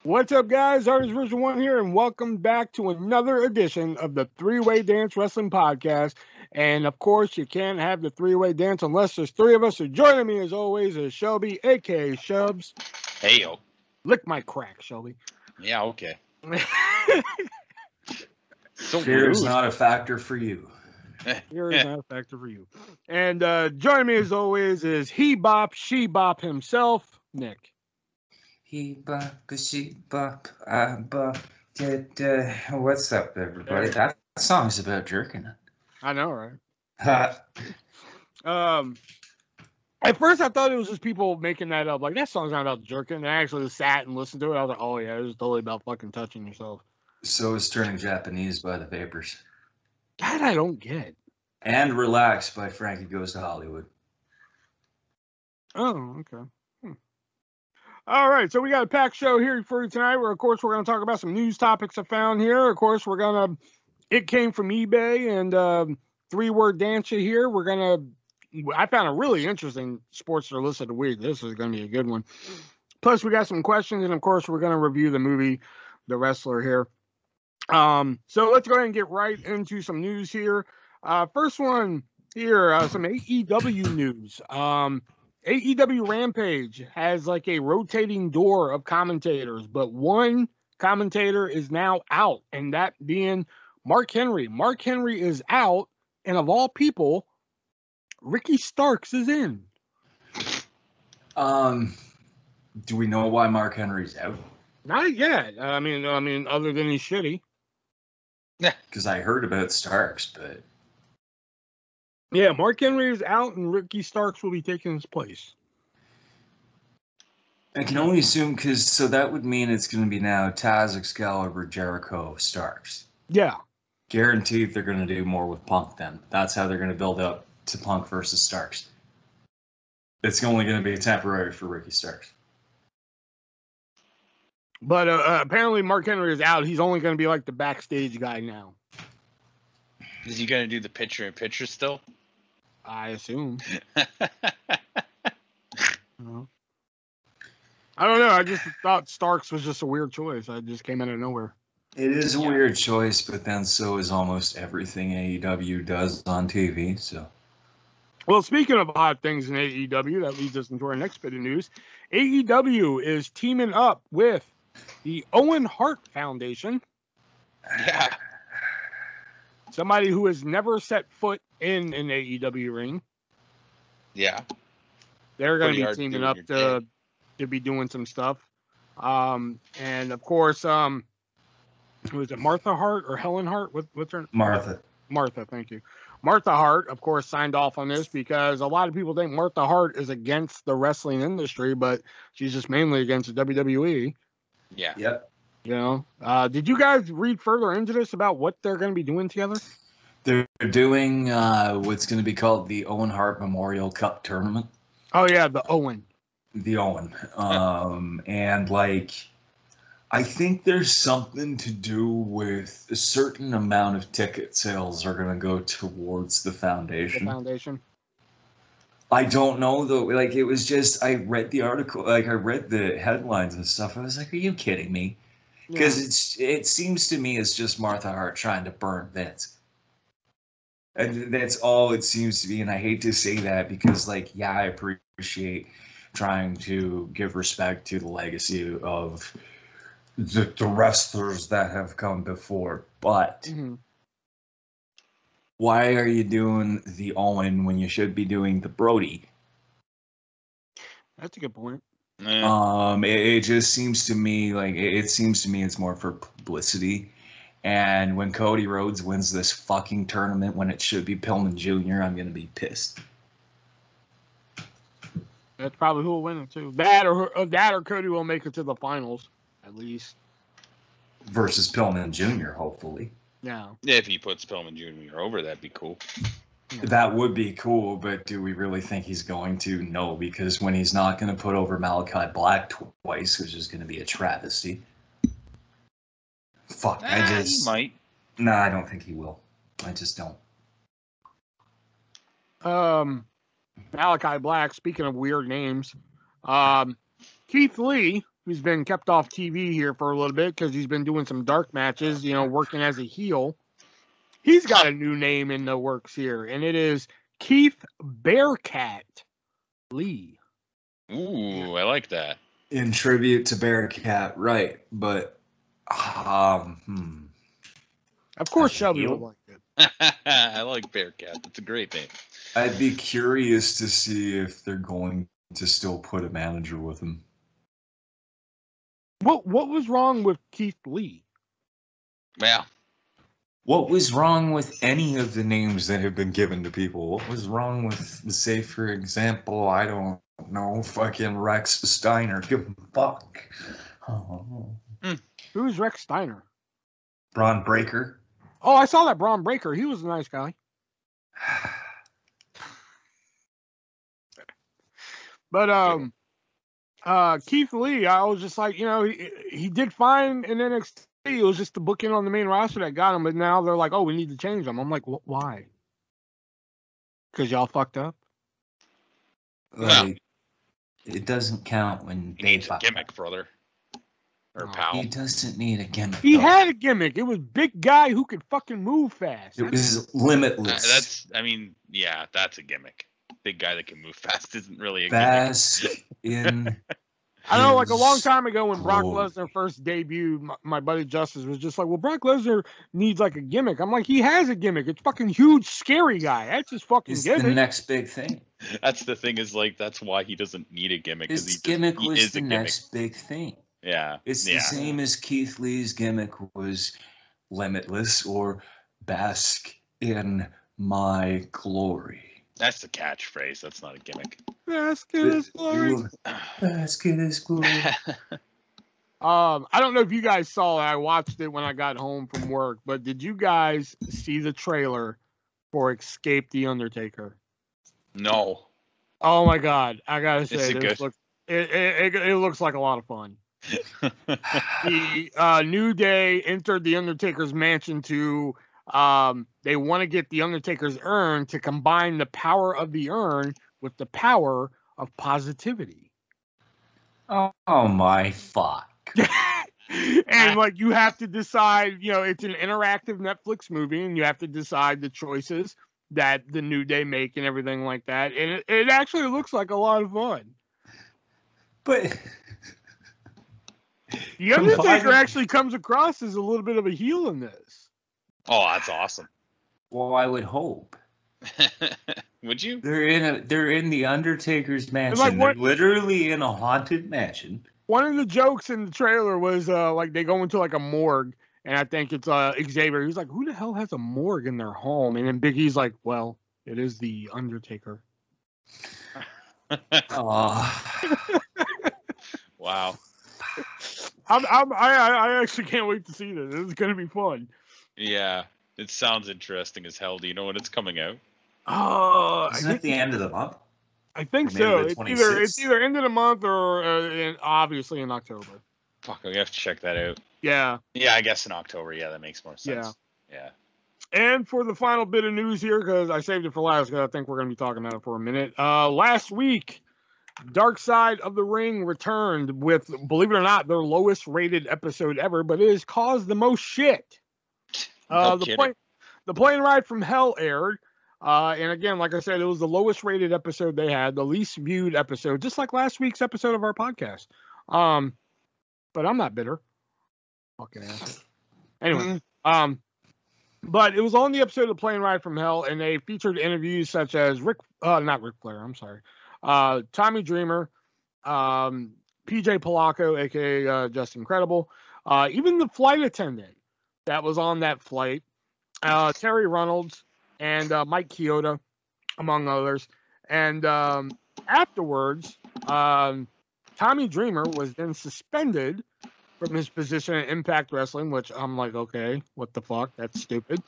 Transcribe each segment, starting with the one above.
What's up, guys? ArtistVersion1 here, and welcome back to another edition of the Three-Way Dance Wrestling Podcast. And, of course, you can't have the three-way dance unless there's three of us. So joining me, as always, is Shelby, a.k.a. Shubs. Hey, yo. Lick my crack, Shelby. Yeah, okay. So fear is not a factor for you. Fear is not a factor for you. And joining me, as always, is he bop, she bop himself, Nick. He bop, she bop, I bop. What's up, everybody? That song's about jerking it. I know, right? At first, I thought it was just people making that up. Like, that song's not about jerking. And I actually sat and listened to it. I was like, oh, yeah, it's totally about fucking touching yourself. So is Turning Japanese by the Vapors. That I don't get. And Relax by Frankie Goes to Hollywood. Oh, okay. All right, so we got a packed show here for you tonight. Where, of course, we're going to talk about some news topics I found here. Of course, we're going to It Came From eBay and three-word dance here. I found a really interesting sports list of the week. This is going to be a good one. Plus, we got some questions, and, of course, we're going to review the movie The Wrestler here. So let's go ahead and get right into some news here. First one here, some AEW news. AEW Rampage has like a rotating door of commentators, but one commentator is now out, and that being Mark Henry. Mark Henry is out, and of all people, Ricky Starks is in. Do we know why Mark Henry's out? Not yet. I mean, other than he's shitty. Yeah, because I heard about Starks, but yeah, Mark Henry is out, and Ricky Starks will be taking his place. I can only assume so that would mean it's going to be now Taz, Excalibur, Jericho, Starks. Yeah, guaranteed they're going to do more with Punk. Then that's how they're going to build up to Punk versus Starks. It's only going to be temporary for Ricky Starks. But apparently Mark Henry is out. He's only going to be like the backstage guy now. Is he going to do the picture-in-picture still? I assume. I don't know. I just thought Starks was just a weird choice. I just came out of nowhere. It is a weird choice, but then so is almost everything AEW does on TV. So, well, speaking of odd things in AEW, that leads us into our next bit of news. AEW is teaming up with the Owen Hart Foundation. Yeah. Somebody who has never set foot in an AEW ring. Yeah. They're going to be teaming up to be doing some stuff. And of course, was it Martha Hart or Helen Hart? What's her name? Martha. Martha, thank you. Martha Hart, of course, signed off on this because a lot of people think Martha Hart is against the wrestling industry, but she's just mainly against the WWE. Yeah. Yep. You know, did you guys read further into this about what they're going to be doing together? They're doing what's going to be called the Owen Hart Memorial Cup Tournament. Oh, yeah, the Owen. The Owen. And, like, I think there's something to do with a certain amount of ticket sales are going to go towards the foundation. The foundation. I don't know, though. Like, it was just, I read the article, like, I read the headlines and stuff. I was like, are you kidding me? Because it seems to me it's just Martha Hart trying to burn Vince. And that's all it seems to be. And I hate to say that because, like, yeah, I appreciate trying to give respect to the legacy of the wrestlers that have come before. But why are you doing the Owen when you should be doing the Brody? That's a good point. It just seems to me like it's more for publicity. And when Cody Rhodes wins this fucking tournament when it should be Pillman Jr., I'm gonna be pissed. That's probably who will win it too. That or Cody will make it to the finals at least. Versus Pillman Jr., hopefully. Yeah. If he puts Pillman Jr. over, that'd be cool. That would be cool, but do we really think he's going to? No, because when he's not going to put over Malachi Black twice, which is going to be a travesty. Fuck, He might. Nah, I don't think he will. I just don't. Malachi Black, speaking of weird names, Keith Lee, who's been kept off TV here for a little bit because he's been doing some dark matches, working as a heel. He's got a new name in the works here, and it is Keith Bearcat Lee. Ooh, I like that. In tribute to Bearcat, right? But, of course, Shelby would like it. I like Bearcat. That's a great name. I'd be curious to see if they're going to still put a manager with him. What was wrong with Keith Lee? Yeah. What was wrong with any of the names that have been given to people? What was wrong with, say, for example, I don't know, fucking Rex Steiner? Give him a fuck. Oh. Who's Rex Steiner? Braun Breaker. Oh, I saw that Braun Breaker. He was a nice guy. But Keith Lee, I was just like, he did fine in NXT. It was just the booking on the main roster that got him. But now they're like, oh, we need to change him. I'm like, why? Because y'all fucked up? Like, it doesn't count when he needs a gimmick, brother. Or pal. He doesn't need a gimmick. He had a gimmick. It was big guy who could fucking move fast. It was limitless. That's a gimmick. Big guy that can move fast isn't really a gimmick. In I know, like a long time ago when Brock Lesnar first debuted, my buddy Justice was just like, well, Brock Lesnar needs like a gimmick. I'm like, he has a gimmick. It's fucking huge, scary guy. That's his fucking gimmick. The next big thing. That's the thing is like, that's why he doesn't need a gimmick. His gimmick was the next big thing. Yeah. It's the same as Keith Lee's gimmick was limitless or bask in my glory. That's the catchphrase. That's not a gimmick. Bask in his glory. Bask in his glory. I don't know if you guys saw it. I watched it when I got home from work, but did you guys see the trailer for Escape the Undertaker? No. Oh my God. I gotta say, it looks like a lot of fun. The New Day entered the Undertaker's mansion to they want to get the Undertaker's urn to combine the power of the urn with the power of positivity. Oh my fuck. And like you have to decide, it's an interactive Netflix movie and you have to decide the choices that the New Day make and everything like that. And it actually looks like a lot of fun. But the Undertaker actually comes across as a little bit of a heel in this. Oh, that's awesome. Well, I would hope. Would you? They're in the Undertaker's mansion. They're literally in a haunted mansion. One of the jokes in the trailer was like they go into like a morgue, and I think it's Xavier. He's like, "Who the hell has a morgue in their home?" And then Big E's like, "Well, it is the Undertaker." Wow. I actually can't wait to see this. It's gonna be fun. Yeah, it sounds interesting as hell. Do you know when it's coming out? Isn't it the end of the month? I think so. It's either end of the month or obviously in October. Fuck, we have to check that out. Yeah. Yeah, I guess in October. Yeah, that makes more sense. Yeah. And for the final bit of news here, because I saved it for last, because I think we're going to be talking about it for a minute. Last week, Dark Side of the Ring returned with, believe it or not, their lowest rated episode ever, but it has caused the most shit. The plane ride from hell aired. And again, like I said, it was the lowest rated episode they had, the least viewed episode, just like last week's episode of our podcast. But I'm not bitter. Fucking ass. Anyway, but it was on the episode of the plane ride from hell, and they featured interviews such as not Ric Flair, I'm sorry. Tommy Dreamer, PJ Polacco, aka Just Incredible, even the flight attendant that was on that flight, Terry Reynolds, and Mike Chioda, among others. And afterwards, Tommy Dreamer was then suspended from his position at Impact Wrestling, which I'm like, okay, what the fuck? That's stupid.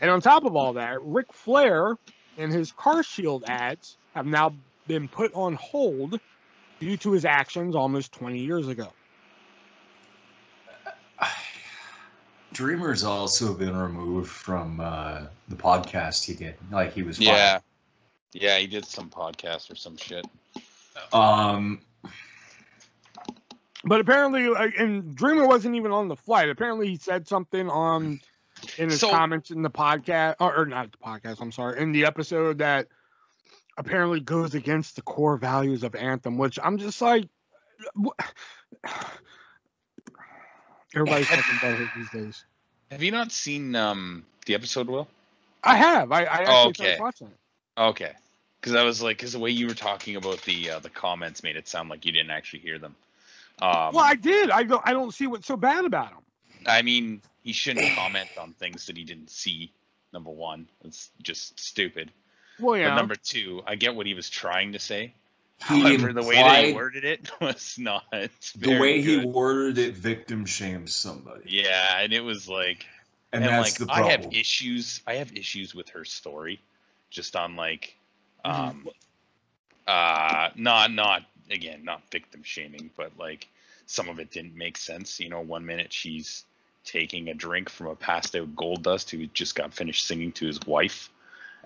And on top of all that, Ric Flair and his Car Shield ads have now been put on hold due to his actions almost 20 years ago. Dreamer's also been removed from the podcast he did. Like he was fired. Yeah, he did some podcast or some shit. But apparently, and Dreamer wasn't even on the flight. Apparently, he said something in his comments in the podcast, or not the podcast, I'm sorry, in the episode that apparently goes against the core values of Anthem, which I'm just like, everybody's fucking butthurt these days. Have you not seen the episode, Will? I have. I actually started watching it. Okay. Because I was like, because the way you were talking about the comments made it sound like you didn't actually hear them. Well, I did. I don't see what's so bad about him. I mean, he shouldn't comment on things that he didn't see. Number one, it's just stupid. Well, yeah. But number two, I get what he was trying to say. However, the way that he worded it was not. The way he worded it victim shames somebody. Yeah, and it was like, and that's like, the problem. I have issues with her story, just on like, not victim shaming, but like some of it didn't make sense. You know, 1 minute she's taking a drink from a passed out Goldust who just got finished singing to his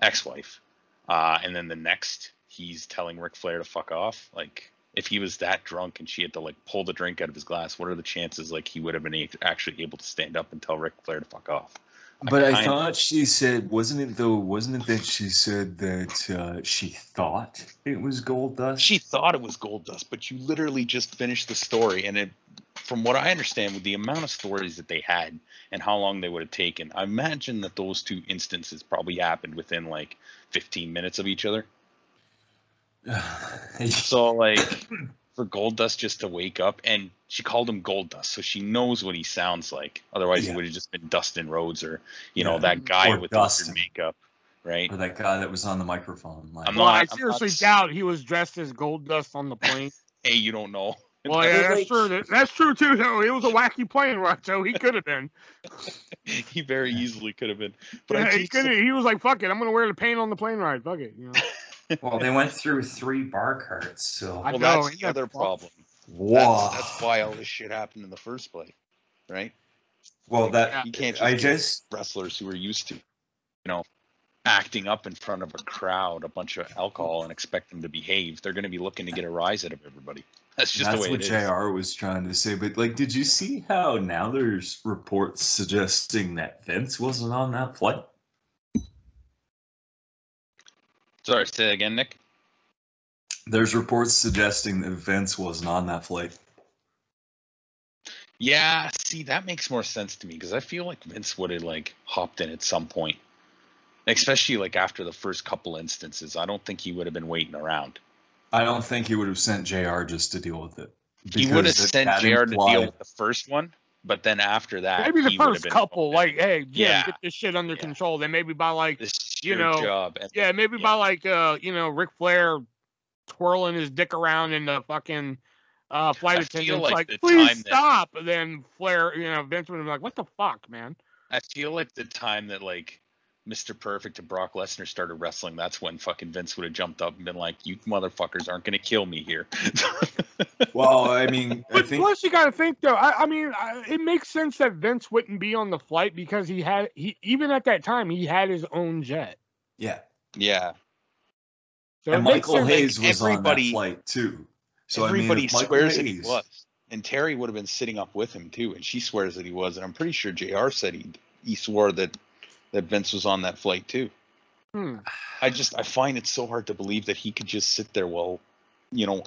ex-wife, and then the next he's telling Ric Flair to fuck off. Like, if he was that drunk and she had to like pull the drink out of his glass, what are the chances like he would have been actually able to stand up and tell Ric Flair to fuck off? But I thought she said, wasn't it that she said that she thought it was Goldust? She thought it was Goldust, but you literally just finished the story, and from what I understand, with the amount of stories that they had and how long they would have taken, I imagine that those two instances probably happened within like 15 minutes of each other. So like for Goldust just to wake up, and she called him Goldust, so she knows what he sounds like. Otherwise, he would have just been Dustin Rhodes or know that guy with the makeup, right? Or that guy that was on the microphone. Like, I seriously doubt he was dressed as Goldust on the plane. Hey, you don't know. Well, yeah, that's true. That's true too. Though it was a wacky plane ride, so he could have been. He very easily could have been. But yeah, he was like, "Fuck it, I'm gonna wear the paint on the plane ride. Fuck it." You know. Well, they went through 3 bar carts, so. Well, that's the other problem. Wow. That's why all this shit happened in the first place, right? Well, you can't just wrestlers who are used to, acting up in front of a crowd, a bunch of alcohol, and expect them to behave. They're going to be looking to get a rise out of everybody. That's just the way it is. That's what JR was trying to say. But like, did you see how now there's reports suggesting that Vince wasn't on that flight? Sorry, say that again, Nick. There's reports suggesting that Vince wasn't on that flight. Yeah, see, that makes more sense to me because I feel like Vince would have like hopped in at some point, especially like after the first couple instances. I don't think he would have been waiting around. I don't think he would have sent JR just to deal with it. He would have sent JR to deal with the first one, but then after that, maybe the first couple, like, hey, get this shit under control. Then maybe by like, job. And, maybe by like, Ric Flair twirling his dick around in the fucking flight attendants, like please stop. And then Flair, Vince would be like, what the fuck, man? I feel like the time that like Mr. Perfect and Brock Lesnar started wrestling, that's when fucking Vince would have jumped up and been like, you motherfuckers aren't going to kill me here. Well, I mean, plus you got to think though, I mean, it makes sense that Vince wouldn't be on the flight because he even at that time, he had his own jet. Yeah. Yeah. So and Michael Hayes was on that flight too. So everybody swears that he was. And Terry would have been sitting up with him too. And she swears that he was. And I'm pretty sure JR said he swore that Vince was on that flight too. I find it so hard to believe that he could just sit there while,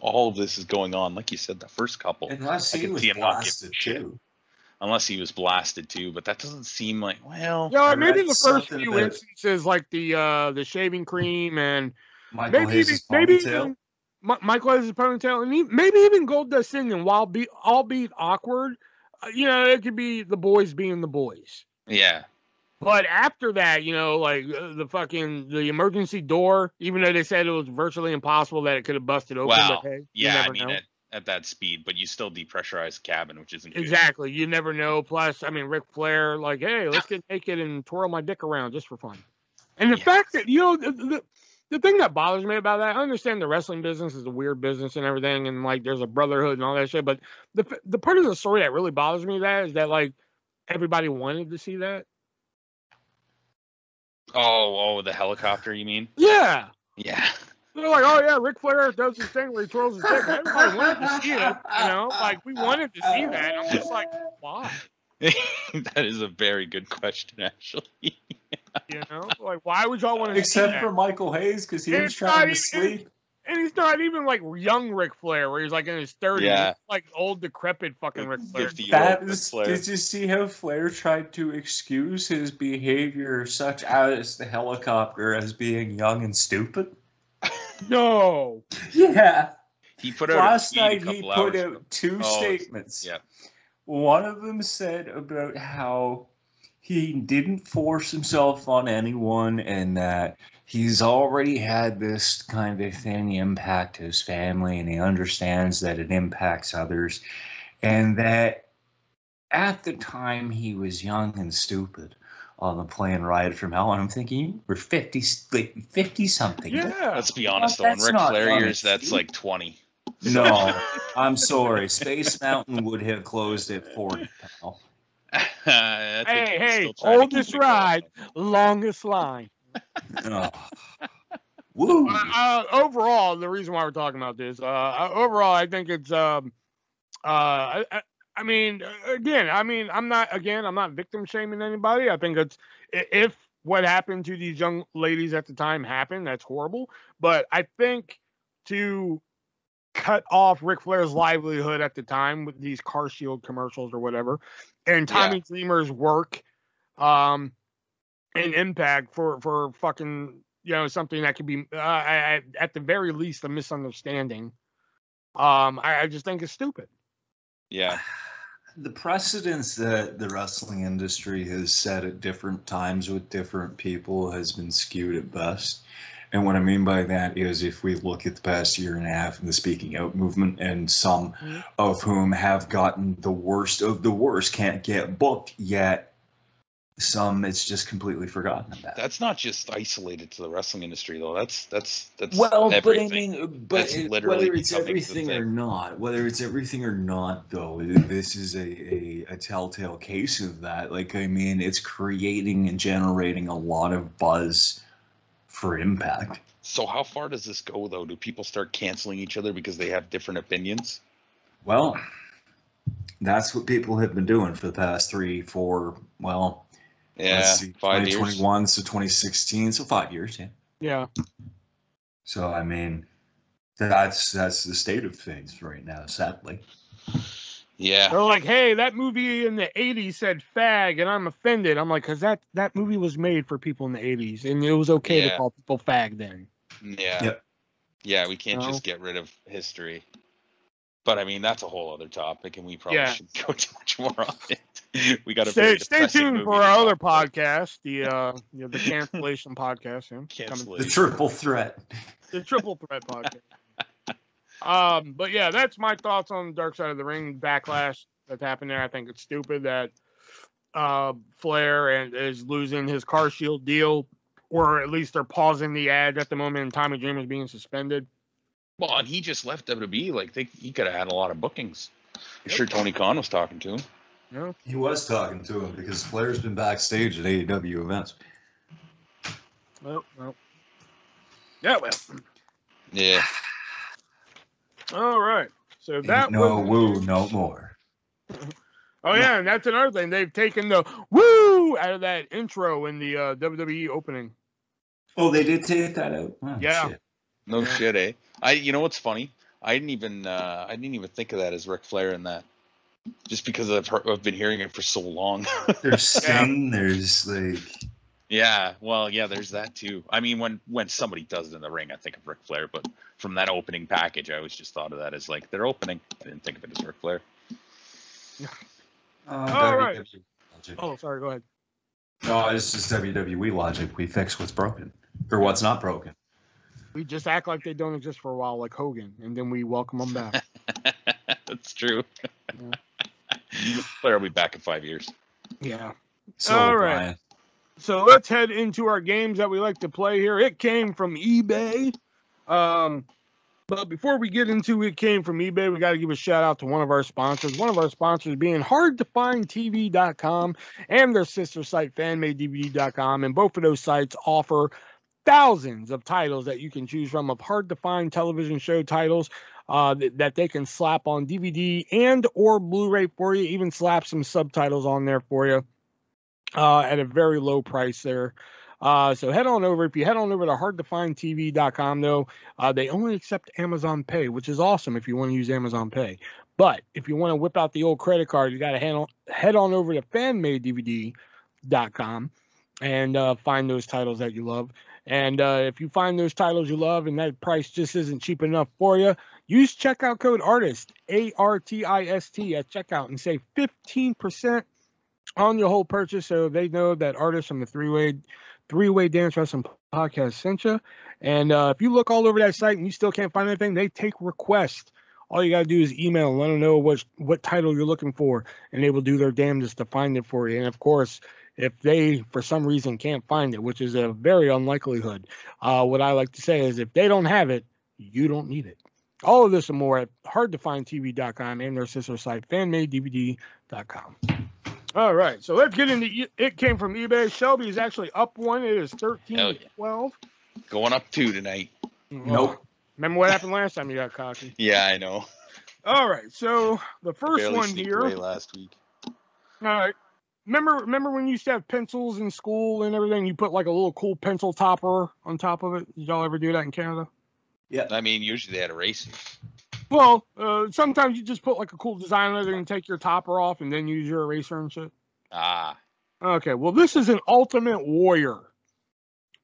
all of this is going on. Like you said, the first couple. Unless he was blasted too. Unless he was blasted too, but that doesn't seem like, well. Yeah, maybe the first few instances, like the shaving cream and Michael Hayes' ponytail. Michael Hayes' ponytail, and maybe even Goldust singing, albeit awkward. It could be the boys being the boys. Yeah. But after that, like the emergency door, even though they said it was virtually impossible that it could have busted open. Well, but hey, yeah, I mean, at that speed, but you still depressurize the cabin, which isn't exactly. Good. You never know. Plus, I mean, Ric Flair, like, hey, let's get naked and twirl my dick around just for fun. And the fact that the thing that bothers me about that, I understand the wrestling business is a weird business and everything, and like there's a brotherhood and all that shit. But the part of the story that really bothers me is that like everybody wanted to see that. Oh, the helicopter, you mean? Yeah. Yeah. They're like, oh yeah, Ric Flair does this thing where he twirls his dick. Everybody wanted to see it, like we wanted to see that. I'm just like, why? That is a very good question, actually. Like why would y'all want to see Except that? for Michael Hayes, because he was trying to sleep. And he's not even like young Ric Flair, where he's like in his 30s. Yeah. He's like old, decrepit fucking Ric Flair. Did you see how Flair tried to excuse his behavior, such as the helicopter, as being young and stupid? No. Yeah. He put out last night. He put out two statements. Yeah. One of them said about how he didn't force himself on anyone, and that he's already had this kind of thing impact his family, and he understands that it impacts others, and that at the time he was young and stupid on the plane ride from hell. And I'm thinking, you were 50 something. Yeah. Let's be honest, though. In Ric Flair years, that's like 20. No, I'm sorry. Space Mountain would have closed at 40, pal. Hey, oldest ride, longest line. Woo. Overall, the reason why we're talking about this, overall, I think it's, I mean, I'm not victim shaming anybody. I think it's, if what happened to these young ladies at the time happened, that's horrible. But I think to cut off Ric Flair's livelihood at the time with these Car Shield commercials or whatever, and Tommy Dreamer's work, and impact for fucking, something that could be, at the very least, a misunderstanding. I just think it's stupid. Yeah. The precedence that the wrestling industry has set at different times with different people has been skewed at best. And what I mean by that is, if we look at the past year and a half in the speaking out movement, and some of whom have gotten the worst of the worst, can't get booked yet, some it's just completely forgotten about. That's not just isolated to the wrestling industry, though. That's well, everything. but whether it's everything or not, though, this is a telltale case of that. Like, I mean, it's creating and generating a lot of buzz for Impact. So how far does this go, though? Do people start canceling each other because they have different opinions? Well, that's what people have been doing for the past 3, 4, well, let's see, 2021 to 2016, so 5 years, Yeah. So, I mean, that's the state of things right now, sadly. Yeah. They're like, hey, that movie in the 80s said fag, and I'm offended. I'm like, because that movie was made for people in the 80s, and it was okay to call people fag then. Yeah. Yep. Yeah, we can't just get rid of history. But, I mean, that's a whole other topic, and we probably shouldn't go too much more on it. We got to stay tuned for our other podcast, the cancellation podcast. The Triple Threat. The Triple Threat podcast. But yeah, that's my thoughts on Dark Side of the Ring backlash that's happened there. I think it's stupid that Flair is losing his Car Shield deal, or at least they're pausing the ad at the moment, and Tommy Dreamer's being suspended. Well, and he just left WWE. Like, he could have had a lot of bookings. I'm sure Tony Khan was talking to him. Yeah. He was talking to him because Flair's been backstage at AEW events. Well. Yeah, well. Yeah. All right. So that no more. Oh yeah, and that's another thing. They've taken the woo out of that intro in the WWE opening. Oh, they did take that out. Oh, yeah. Shit. No shit, eh? You know what's funny? I didn't even think of that as Ric Flair in that, just because I've been hearing it for so long. There's Sting. There's like. Yeah, well, yeah, there's that too. I mean, when somebody does it in the ring, I think of Ric Flair, but from that opening package, I always just thought of that as like their opening. I didn't think of it as Ric Flair. All right. Oh, sorry. Go ahead. No, it's just WWE logic. We fix what's broken or what's not broken. We just act like they don't exist for a while, like Hogan, and then we welcome them back. That's true. Yeah. Flair will be back in 5 years. Yeah. So, all right. Brian. So let's head into our games that we like to play here. It came from eBay. But before we get into it came from eBay, we got to give a shout out to one of our sponsors. One of our sponsors being hardtofindtv.com and their sister site fanmadedvd.com. And both of those sites offer thousands of titles that you can choose from, of hard-to-find television show titles that they can slap on DVD and or Blu-ray for you, even slap some subtitles on there for you at a very low price there. So head on over. If you head on over to hardtofindtv.com, though, they only accept Amazon Pay, which is awesome if you want to use Amazon Pay. But if you want to whip out the old credit card, you got to head on over to fanmadedvd.com and find those titles that you love. And if you find those titles you love and that price just isn't cheap enough for you, use checkout code ARTIST, ARTIST, at checkout and save 15% on your whole purchase, so they know that Artist from the three-way dance wrestling podcast sent you. And if you look all over that site and you still can't find anything, they take requests. All you got to do is email and let them know what title you're looking for, and they will do their damnedest to find it for you. And of course, if they for some reason can't find it, which is a very unlikelihood, what I like to say is if they don't have it, you don't need it. All of this and more at hardtofindtv.com and their sister site fanmadedvd.com. All right, so let's get into It Came From eBay. Shelby is actually up one. It is 13-12. Going up 2 tonight. Nope. Remember what happened last time you got cocky? Yeah, I know. All right, so the first Barely one sneaked here. away last week. All right. Remember when you used to have pencils in school and everything? You put like a little cool pencil topper on top of it. Did y'all ever do that in Canada? Yeah. I mean, usually they had erasers. Well, sometimes you just put like a cool design on it and take your topper off and then use your eraser and shit. Ah. Okay, well, this is an Ultimate Warrior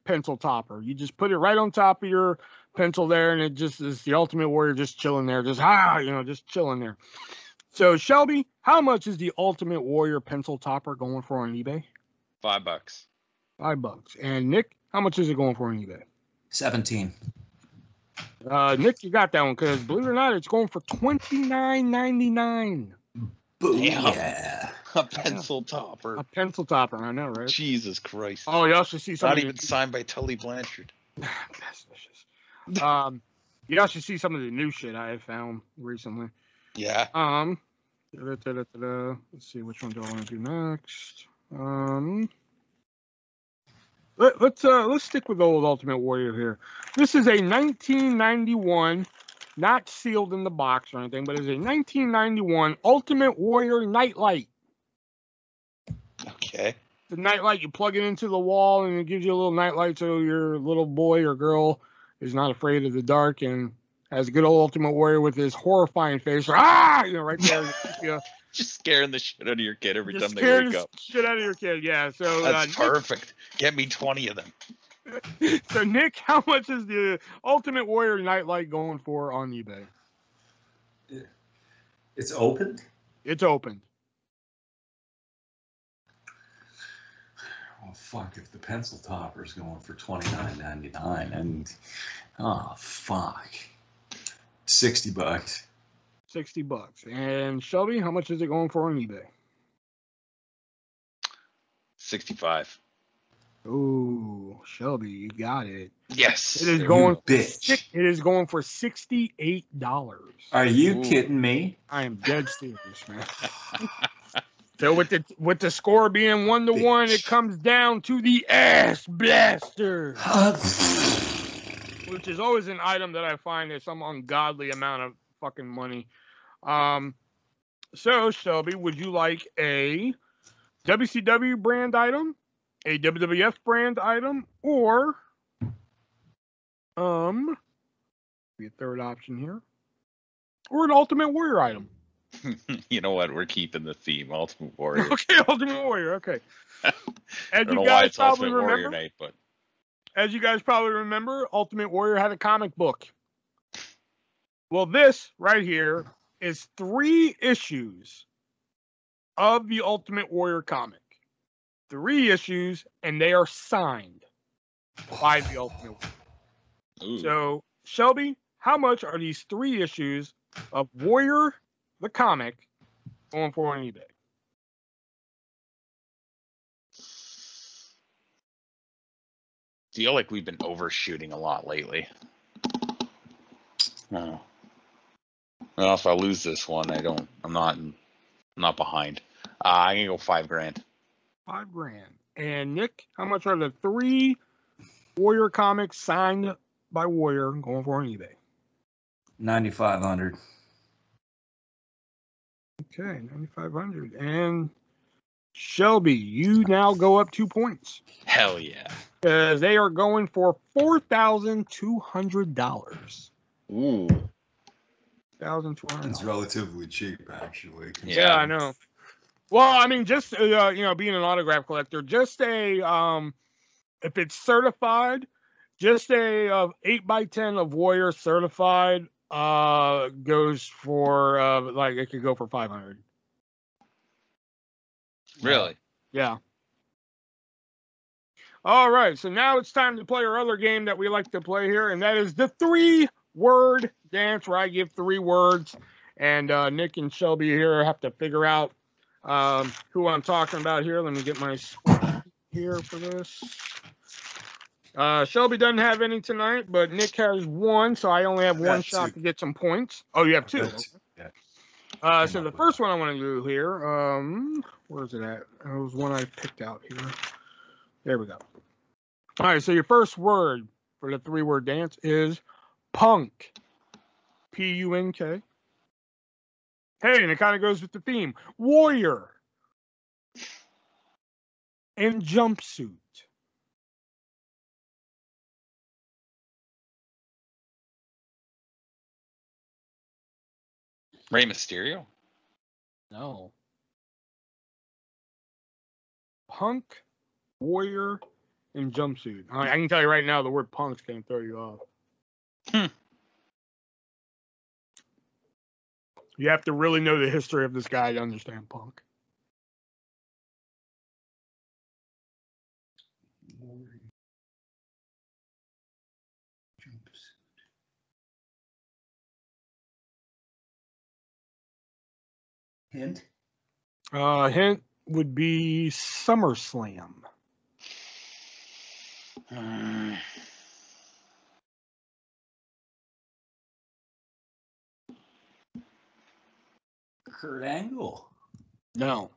pencil topper. You just put it right on top of your pencil there, and it just is the Ultimate Warrior just chilling there, just chilling there. So, Shelby, how much is the Ultimate Warrior pencil topper going for on eBay? $5. $5. And Nick, how much is it going for on eBay? 17. Nick, you got that one because believe it or not, it's going for $29.99. Yeah. A pencil topper. A pencil topper, I know, right? Jesus Christ. Oh, you also see some. Not even signed by Tully Blanchard. Best wishes. You also see some of the new shit I have found recently. Yeah. Let's see which one do I want to do next. Let's stick with the old Ultimate Warrior here. This is a 1991, not sealed in the box or anything, but it's a 1991 Ultimate Warrior Nightlight. Okay. The nightlight, you plug it into the wall and it gives you a little nightlight so your little boy or girl is not afraid of the dark and has a good old Ultimate Warrior with his horrifying face. Right there. Yeah. Just scaring the shit out of your kid every time they wake up. Shit out of your kid, yeah. So that's perfect. Get me 20 of them. So Nick, how much is the Ultimate Warrior Nightlight going for on eBay? It's opened? It's opened. Oh fuck! If the pencil topper is going for $29.99, and oh fuck, $60. $60. And Shelby, how much is it going for on eBay? 65. Oh, Shelby, you got it. Yes. It is going. Bitch. It is going for $68. Are you kidding me? I am dead serious, man. So with the score being 1-1, it comes down to the Ass Blaster, which is always an item that I find is some ungodly amount of fucking money. So Shelby, would you like a WCW brand item, a WWF brand item, or be a third option here, or an Ultimate Warrior item? You know what? We're keeping the theme, Ultimate Warrior. Okay, Ultimate Warrior. Okay. As you guys probably remember, night, but as you guys probably remember, Ultimate Warrior had a comic book. Well, this right here is 3 issues of the Ultimate Warrior comic. 3 issues, and they are signed by the Ultimate Warrior. Ooh. So, Shelby, how much are these 3 issues of Warrior the comic going for on eBay? Feel like we've been overshooting a lot lately. Oh. Well, if I lose this one, I'm not behind. I'm gonna go $5,000. $5,000. And Nick, how much are the 3 Warrior comics signed by Warrior going for on eBay. 9,500. Okay, 9,500. And Shelby, you now go up 2 points. Hell yeah. They are going for $4,200. Ooh. $1,200. It's relatively cheap, actually. Yeah, I know. Well, I mean, just being an autograph collector, just a if it's certified, just a 8x10 of Warrior certified goes for it could go for 500. Really? Yeah. All right, so now it's time to play our other game that we like to play here, and that is the 3-word dance, where I give 3 words, and Nick and Shelby here have to figure out who I'm talking about here. Let me get my spreadsheet here for this. Shelby doesn't have any tonight, but Nick has 1, so I only have 1 shot to get some points. Oh, you have 2. Yeah. So the first one I want to do here, where is it at? It was one I picked out here. There we go. All right, so your first word for the 3-word dance is punk. P-U-N-K. Hey, and it kind of goes with the theme. Warrior. And jumpsuit. Rey Mysterio? No. Punk, warrior, and jumpsuit. I can tell you right now, the word punk's going to throw you off. You have to really know the history of this guy to understand punk. Hint? Hint would be SummerSlam. Kurt Angle. No.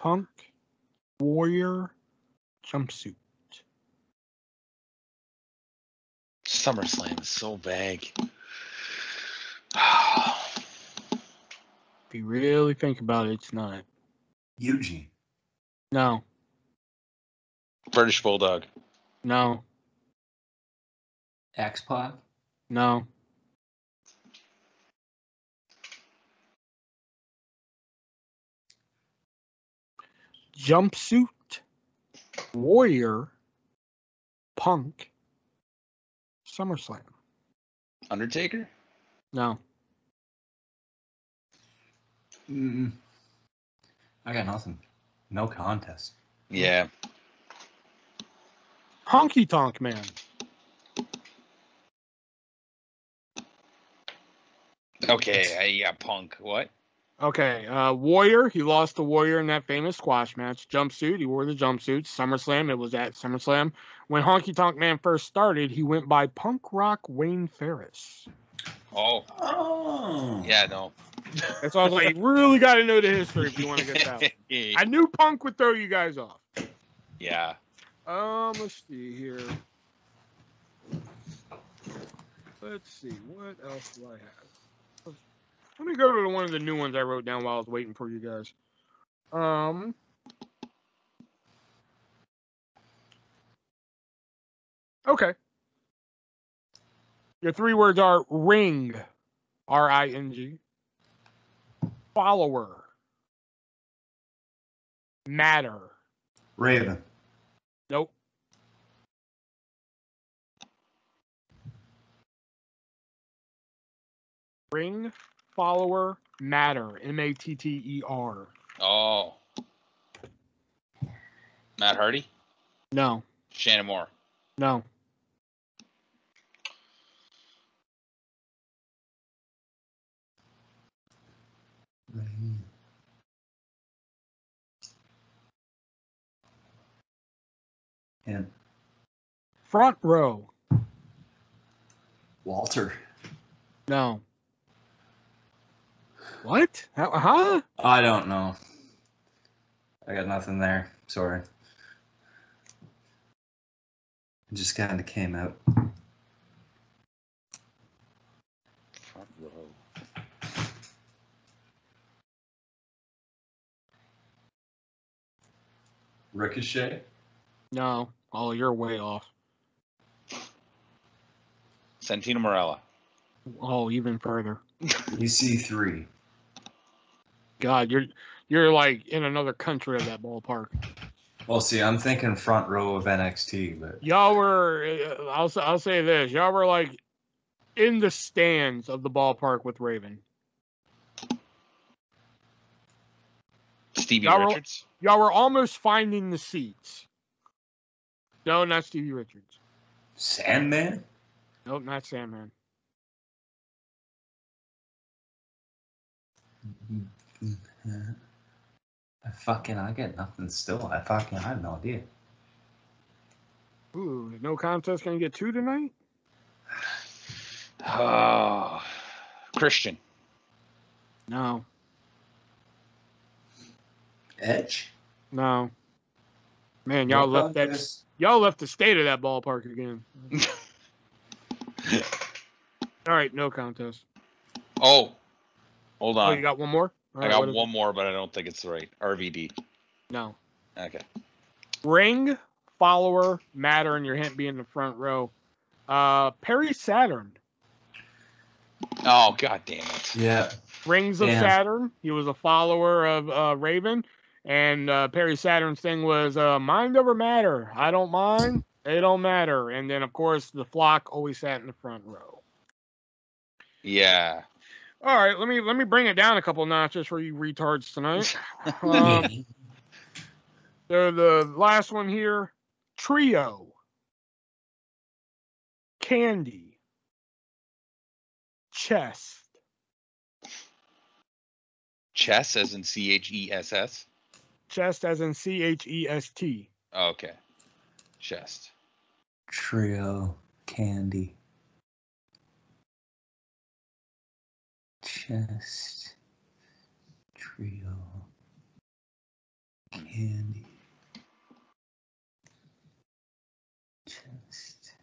Punk, warrior, jumpsuit. SummerSlam is so vague. If you really think about it, it's not. Eugene. No. British Bulldog. No. X-Pac. No. Jumpsuit, warrior, punk, SummerSlam. Undertaker? No. I got nothing. No contest. Yeah. Honky Tonk Man. Okay, yeah, Punk. What? Okay, Warrior. He lost to Warrior in that famous squash match. Jumpsuit. He wore the jumpsuit. SummerSlam. It was at SummerSlam. When Honky Tonk Man first started, he went by Punk Rock Wayne Ferris. Oh. Yeah, no. That's all I was like, you really got to know the history if you want to get that one. I knew Punk would throw you guys off. Yeah. Let's see here. Let's see. What else do I have? Let me go to one of the new ones I wrote down while I was waiting for you guys. Okay. Your 3 words are ring, R-I-N-G, follower, matter. Raven. Nope. Ring, follower, matter. M-A-T-T-E-R. Oh. Matt Hardy? No. Shannon Moore? No. And Front row. Walter. No. What? Huh? I don't know. I got nothing there. Sorry. It just kind of came out. Front row. Ricochet. No. Oh, you're way off. Santino Marella. Oh, even further. EC3. God, you're like in another country of that ballpark. Well, see, I'm thinking front row of NXT, but Y'all were. I'll say this. Y'all were like in the stands of the ballpark with Raven. Stevie Y'all Richards. Y'all were almost finding the seats. No, not Stevie Richards. Sandman. Nope, not Sandman. I get nothing still. I have no idea. Ooh, no contest gonna get 2 tonight? Oh, Christian. No. Edge. No. Man, y'all left the state of that ballpark again. All right, no contest. Oh, hold Oh, on. you got one more? All I right, got what is one more, but I don't think it's right. RVD. No. Okay. Ring, follower, matter, and your hint being the front row. Perry Saturn. Oh, god damn it. Yeah. Rings of Damn. Saturn. He was a follower of Raven. And Perry Saturn's thing was mind over matter. I don't mind. They don't matter. And then, of course, the flock always sat in the front row. Yeah. All right, let me bring it down a couple notches for you retards tonight. The last one here, Trio, Candy, Chest. Chess as in CHESS. Chest as in CHEST. Okay. Chest. Trio. Candy. Chest. Trio. Candy. Chest.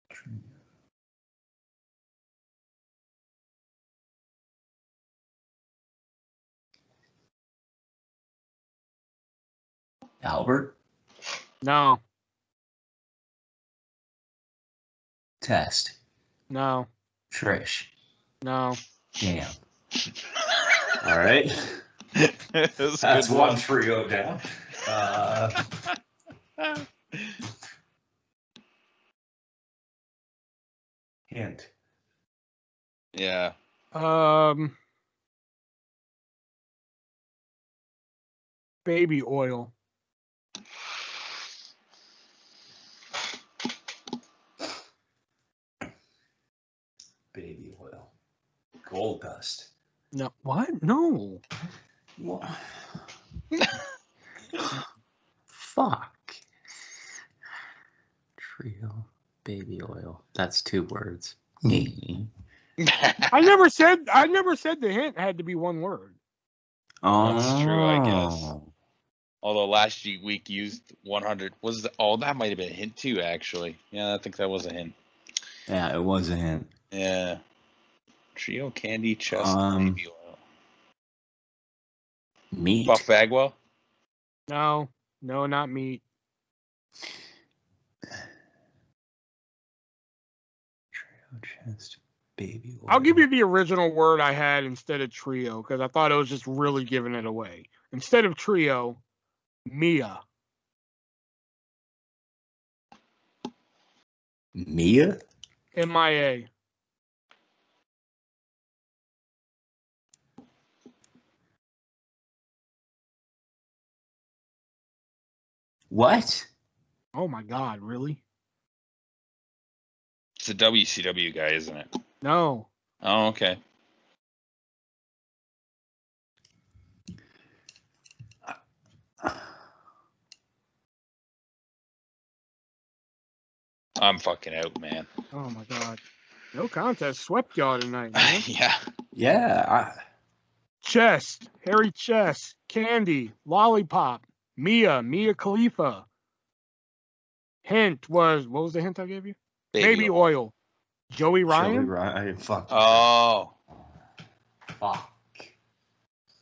Trio. Albert. No, Test. no, Trish. no. Damn. All right. That's one trio down. Hint. Yeah. Baby oil. Baby oil. Gold dust. No, what? No. What? Fuck. Trio. Baby oil. That's 2 words. I never said the hint had to be one word. That's true, I guess. Although last week used 100 that might have been a hint too, actually. Yeah, I think that was a hint. Yeah, it was a hint. Yeah. Trio, Candy, Chest, Baby Oil. Meat. Buff Bagwell? No, not meat. Trio, chest, baby oil. I'll give you the original word I had instead of trio because I thought it was just really giving it away. Instead of trio, Mia. Mia? MIA. What? Oh my God, really? It's a WCW guy, isn't it? No. Oh, okay. I'm fucking out, man. Oh my God. No contest swept y'all tonight, man. Yeah. Yeah. Chest, Hairy Chest, Candy, Lollipop, Mia Khalifa. Hint was, what was the hint I gave you? Baby oil. Joey Ryan? Ryan. Fuck. Oh. Fuck.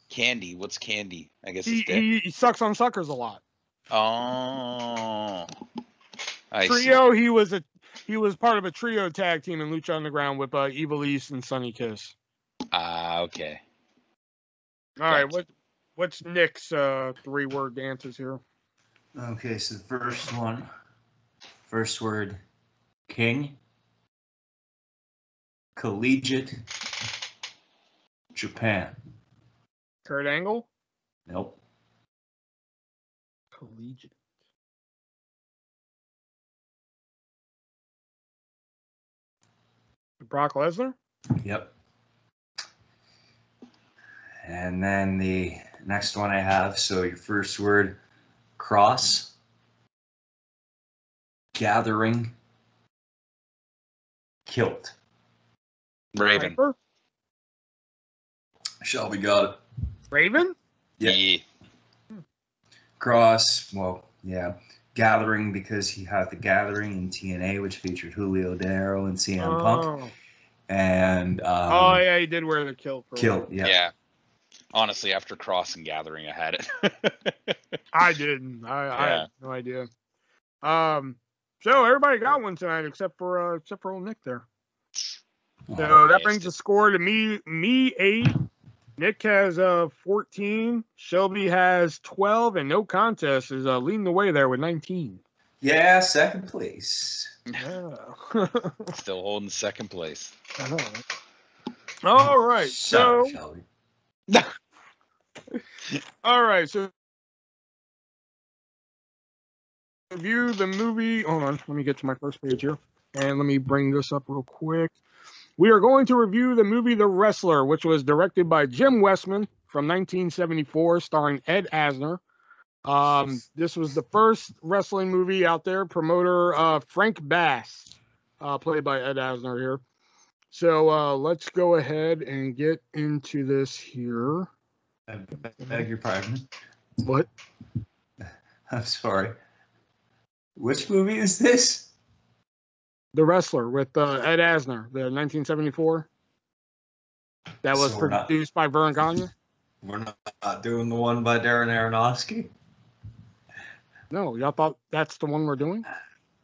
Candy. What's Candy? I guess it's dick. He sucks on suckers a lot. Oh. I see. Trio, he was part of a trio tag team in Lucha Underground with Evil East and Sunny Kiss. Okay. All right, what's Nick's 3-word answers here? Okay, so the first word, king, collegiate, Japan. Kurt Angle? Nope. Collegiate. Brock Lesnar? Yep. And then the next one I have, so your first word, cross, gathering, kilt. Raven. Piper? Shelby got it. Raven? Yeah. Cross, well, yeah. Gathering because he had the Gathering in TNA, which featured Julio Dinero and CM Punk. And oh yeah, he did wear the kilt for kilt. Yeah. Honestly, after Cross and Gathering, I had it. I didn't. I had no idea. So everybody got one tonight except for old Nick there. So that brings the score to me 8. Nick has 14. Shelby has 12, and no contest is leading the way there with 19. Yeah, second place. Yeah. Still holding second place. I know. All right. Shut up, Shelby. All right. So review the movie. Hold on. Let me get to my first page here, and let me bring this up real quick. We are going to review the movie The Wrestler, which was directed by Jim Westman from 1974, starring Ed Asner. This was the first wrestling movie out there. Promoter Frank Bass, played by Ed Asner here. So let's go ahead and get into this here. I beg your pardon. What? I'm sorry. Which movie is this? The Wrestler with Ed Asner, the 1974. That was produced by Vern Gagne. We're not doing the one by Darren Aronofsky? No, y'all thought that's the one we're doing?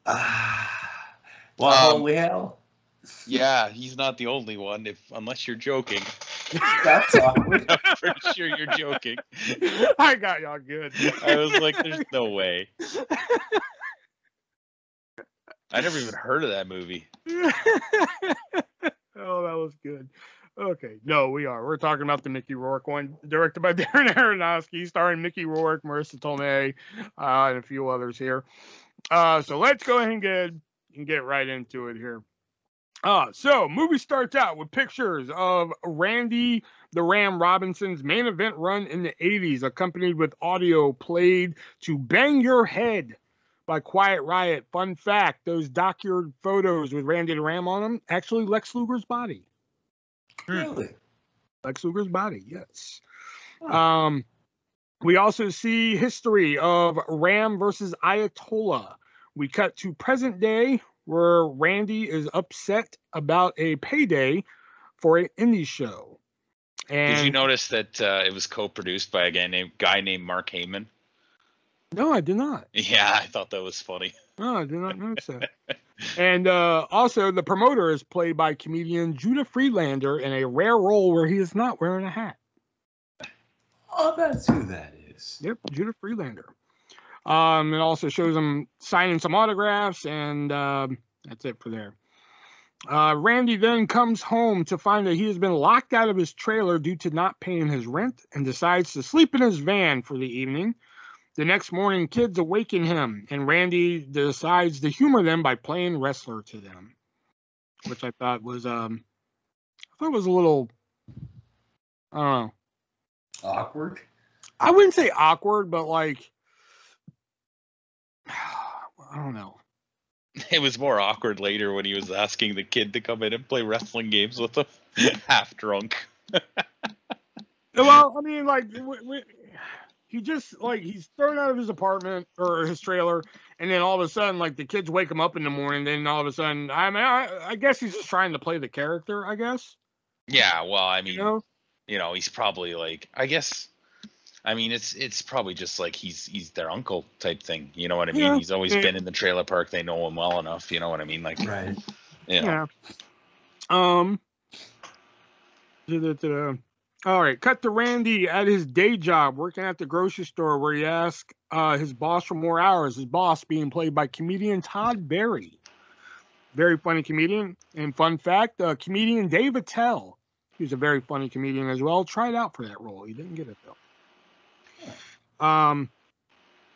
Well, holy hell. Yeah, he's not the only one, unless you're joking. That's awkward. I'm pretty sure you're joking. I got y'all good. I was like, there's no way. I never even heard of that movie. Oh, that was good. Okay, no, we're talking about the Mickey Rourke one, directed by Darren Aronofsky, starring Mickey Rourke, Marissa Tomei, and a few others here. So let's go ahead and get right into it here. So movie starts out with pictures of Randy the Ram Robinson's main event run in the 80s, accompanied with audio played to Bang Your Head by Quiet Riot. Fun fact, those doctored photos with Randy the Ram on them, actually Lex Luger's body. Really? Lex Luger's body, yes. Oh. We also see history of Ram versus Ayatollah. We cut to present day where Randy is upset about a payday for an indie show. And did you notice that it was co-produced by a guy named Mark Heyman? No, I did not. Yeah, I thought that was funny. No, I did not notice that. And also, the promoter is played by comedian Judah Friedlander in a rare role where he is not wearing a hat. Oh, that's who that is. Yep, Judah Friedlander. It also shows him signing some autographs, and that's it for there. Randy then comes home to find that he has been locked out of his trailer due to not paying his rent and decides to sleep in his van for the evening. The next morning, kids awaken him, and Randy decides to humor them by playing wrestler to them, which I thought was a little, I don't know. Awkward? I wouldn't say awkward, but like, I don't know. It was more awkward later when he was asking the kid to come in and play wrestling games with him, half drunk. Well, I mean, like, he just, like, he's thrown out of his apartment or his trailer, and then all of a sudden, like, the kids wake him up in the morning, then all of a sudden, I mean, I guess he's just trying to play the character, I guess. Yeah, well, I mean, You know? he's probably like, I guess, I mean, it's probably just like he's their uncle type thing. You know what I mean? Yeah. He's always been in the trailer park. They know him well enough. You know what I mean? Like, Right. you know. Yeah. All right, cut to Randy at his day job, working at the grocery store, where he asks his boss for more hours. His boss being played by comedian Todd Barry. Very funny comedian. And fun fact, comedian Dave Attell, who's a very funny comedian as well, tried out for that role. He didn't get it, though.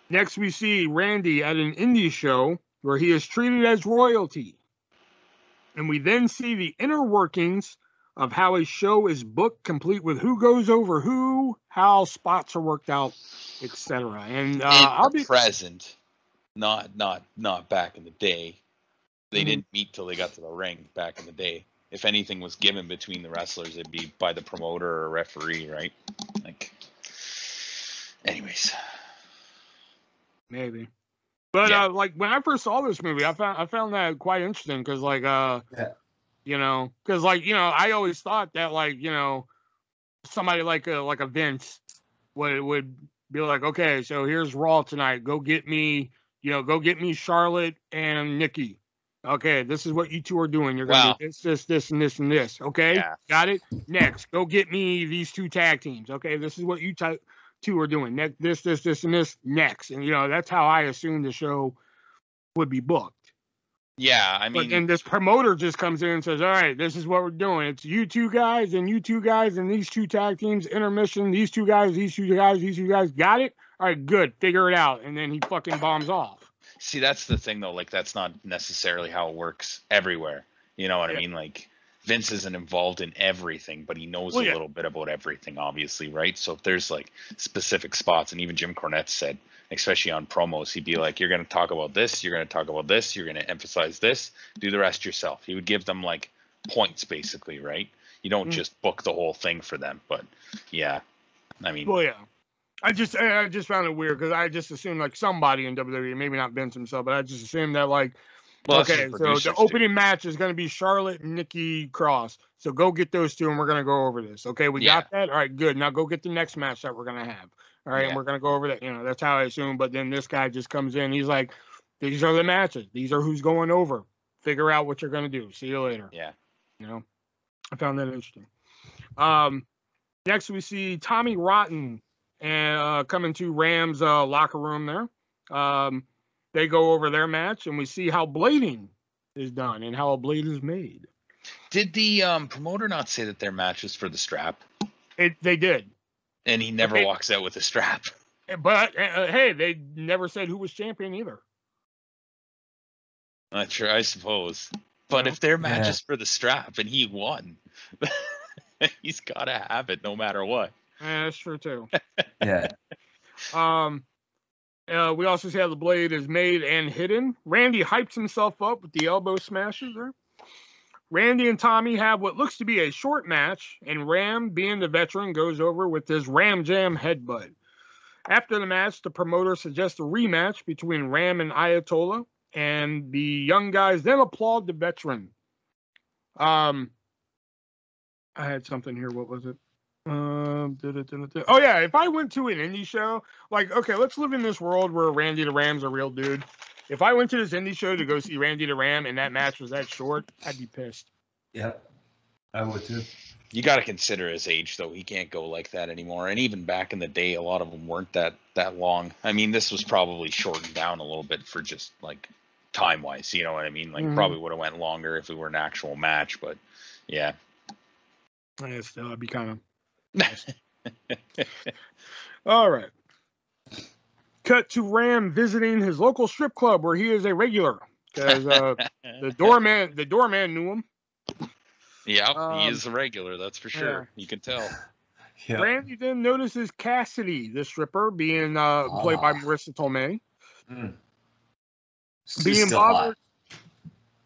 Next, we see Randy at an indie show where he is treated as royalty. And we then see the inner workings of how a show is booked, complete with who goes over who, how spots are worked out, etc. And I'll be present, not back in the day. They Mhm. didn't meet till they got to the ring back in the day. If anything was given between the wrestlers, it'd be by the promoter or referee, right? Like, anyways, maybe. But Yeah. like when I first saw this movie, I found that quite interesting because like you know, because like you know, I always thought that like you know, somebody like a Vince would be like, okay, so here's Raw tonight. Go get me Charlotte and Nikki. Okay, this is what you two are doing. You're gonna do this, and this, and this. Okay, Yeah. got it. Next, go get me these two tag teams. Okay, this is what you two are doing. Next, this, and this. Next, and you know that's how I assumed the show would be booked. yeah. I But mean, then this promoter just comes in and says, all right, this is what we're doing. It's you two guys, and these two tag teams, intermission, these two guys. Got it? All right, good. Figure it out. And then he fucking bombs off. see, that's the thing though. Like, that's not necessarily how it works everywhere. You know what I Yeah. mean? Like, Vince isn't involved in everything, but he knows a little bit about everything, obviously, right? So if there's like specific spots, and even Jim Cornette said, especially on promos, he'd be like, you're going to talk about this, you're going to talk about this, you're going to emphasize this, do the rest yourself. He would give them like points, basically, right? You don't just book the whole thing for them. But yeah, I mean, Well, yeah. I just found it weird because I just assumed like somebody in WWE, maybe not Vince himself, but I just assumed that like, well, okay, so the opening match is going to be Charlotte and Nikki Cross. So go get those two, and we're going to go over this. Okay, we got that? All right, good. Now go get the next match that we're going to have. All right, and we're going to go over that. You know, that's how I assume. But then this guy just comes in. He's like, these are the matches. These are who's going over. Figure out what you're going to do. See you later. Yeah. You know, I found that interesting. Next, we see Tommy Rotten and coming to Ram's locker room there. They go over their match, and we see how blading is done and how a blade is made. Did the promoter not say that their match is for the strap? They did. And he never walks out with a strap. But, hey, they never said who was champion either. Not sure, I suppose. But if their match is for the strap and he won, he's got to have it no matter what. Yeah, that's true, too. Yeah. We also see how the blade is made and hidden. Randy hypes himself up with the elbow smashes there. Randy and Tommy have what looks to be a short match, and Ram, being the veteran, goes over with his Ram Jam headbutt. After the match, the promoter suggests a rematch between Ram and Ayatollah, and the young guys then applaud the veteran. I had something here. What was it? Oh yeah, if I went to an indie show, like, okay, let's live in this world where Randy the Ram's a real dude. If I went to this indie show to go see Randy the Ram and that match was that short, I'd be pissed. Yeah, I would too. You got to consider his age, though. He can't go like that anymore. And even back in the day, a lot of them weren't that long. I mean, this was probably shortened down a little bit for just like time-wise. You know what I mean? Like, probably would have went longer if it were an actual match. But yeah, Still, I'd be kind of. All right. Cut to Ram visiting his local strip club where he is a regular because the doorman knew him. Yeah, he is a regular, that's for sure. Yeah. You can tell. Yeah. Randy then notices Cassidy, the stripper, being played by Marissa Tomei, being bothered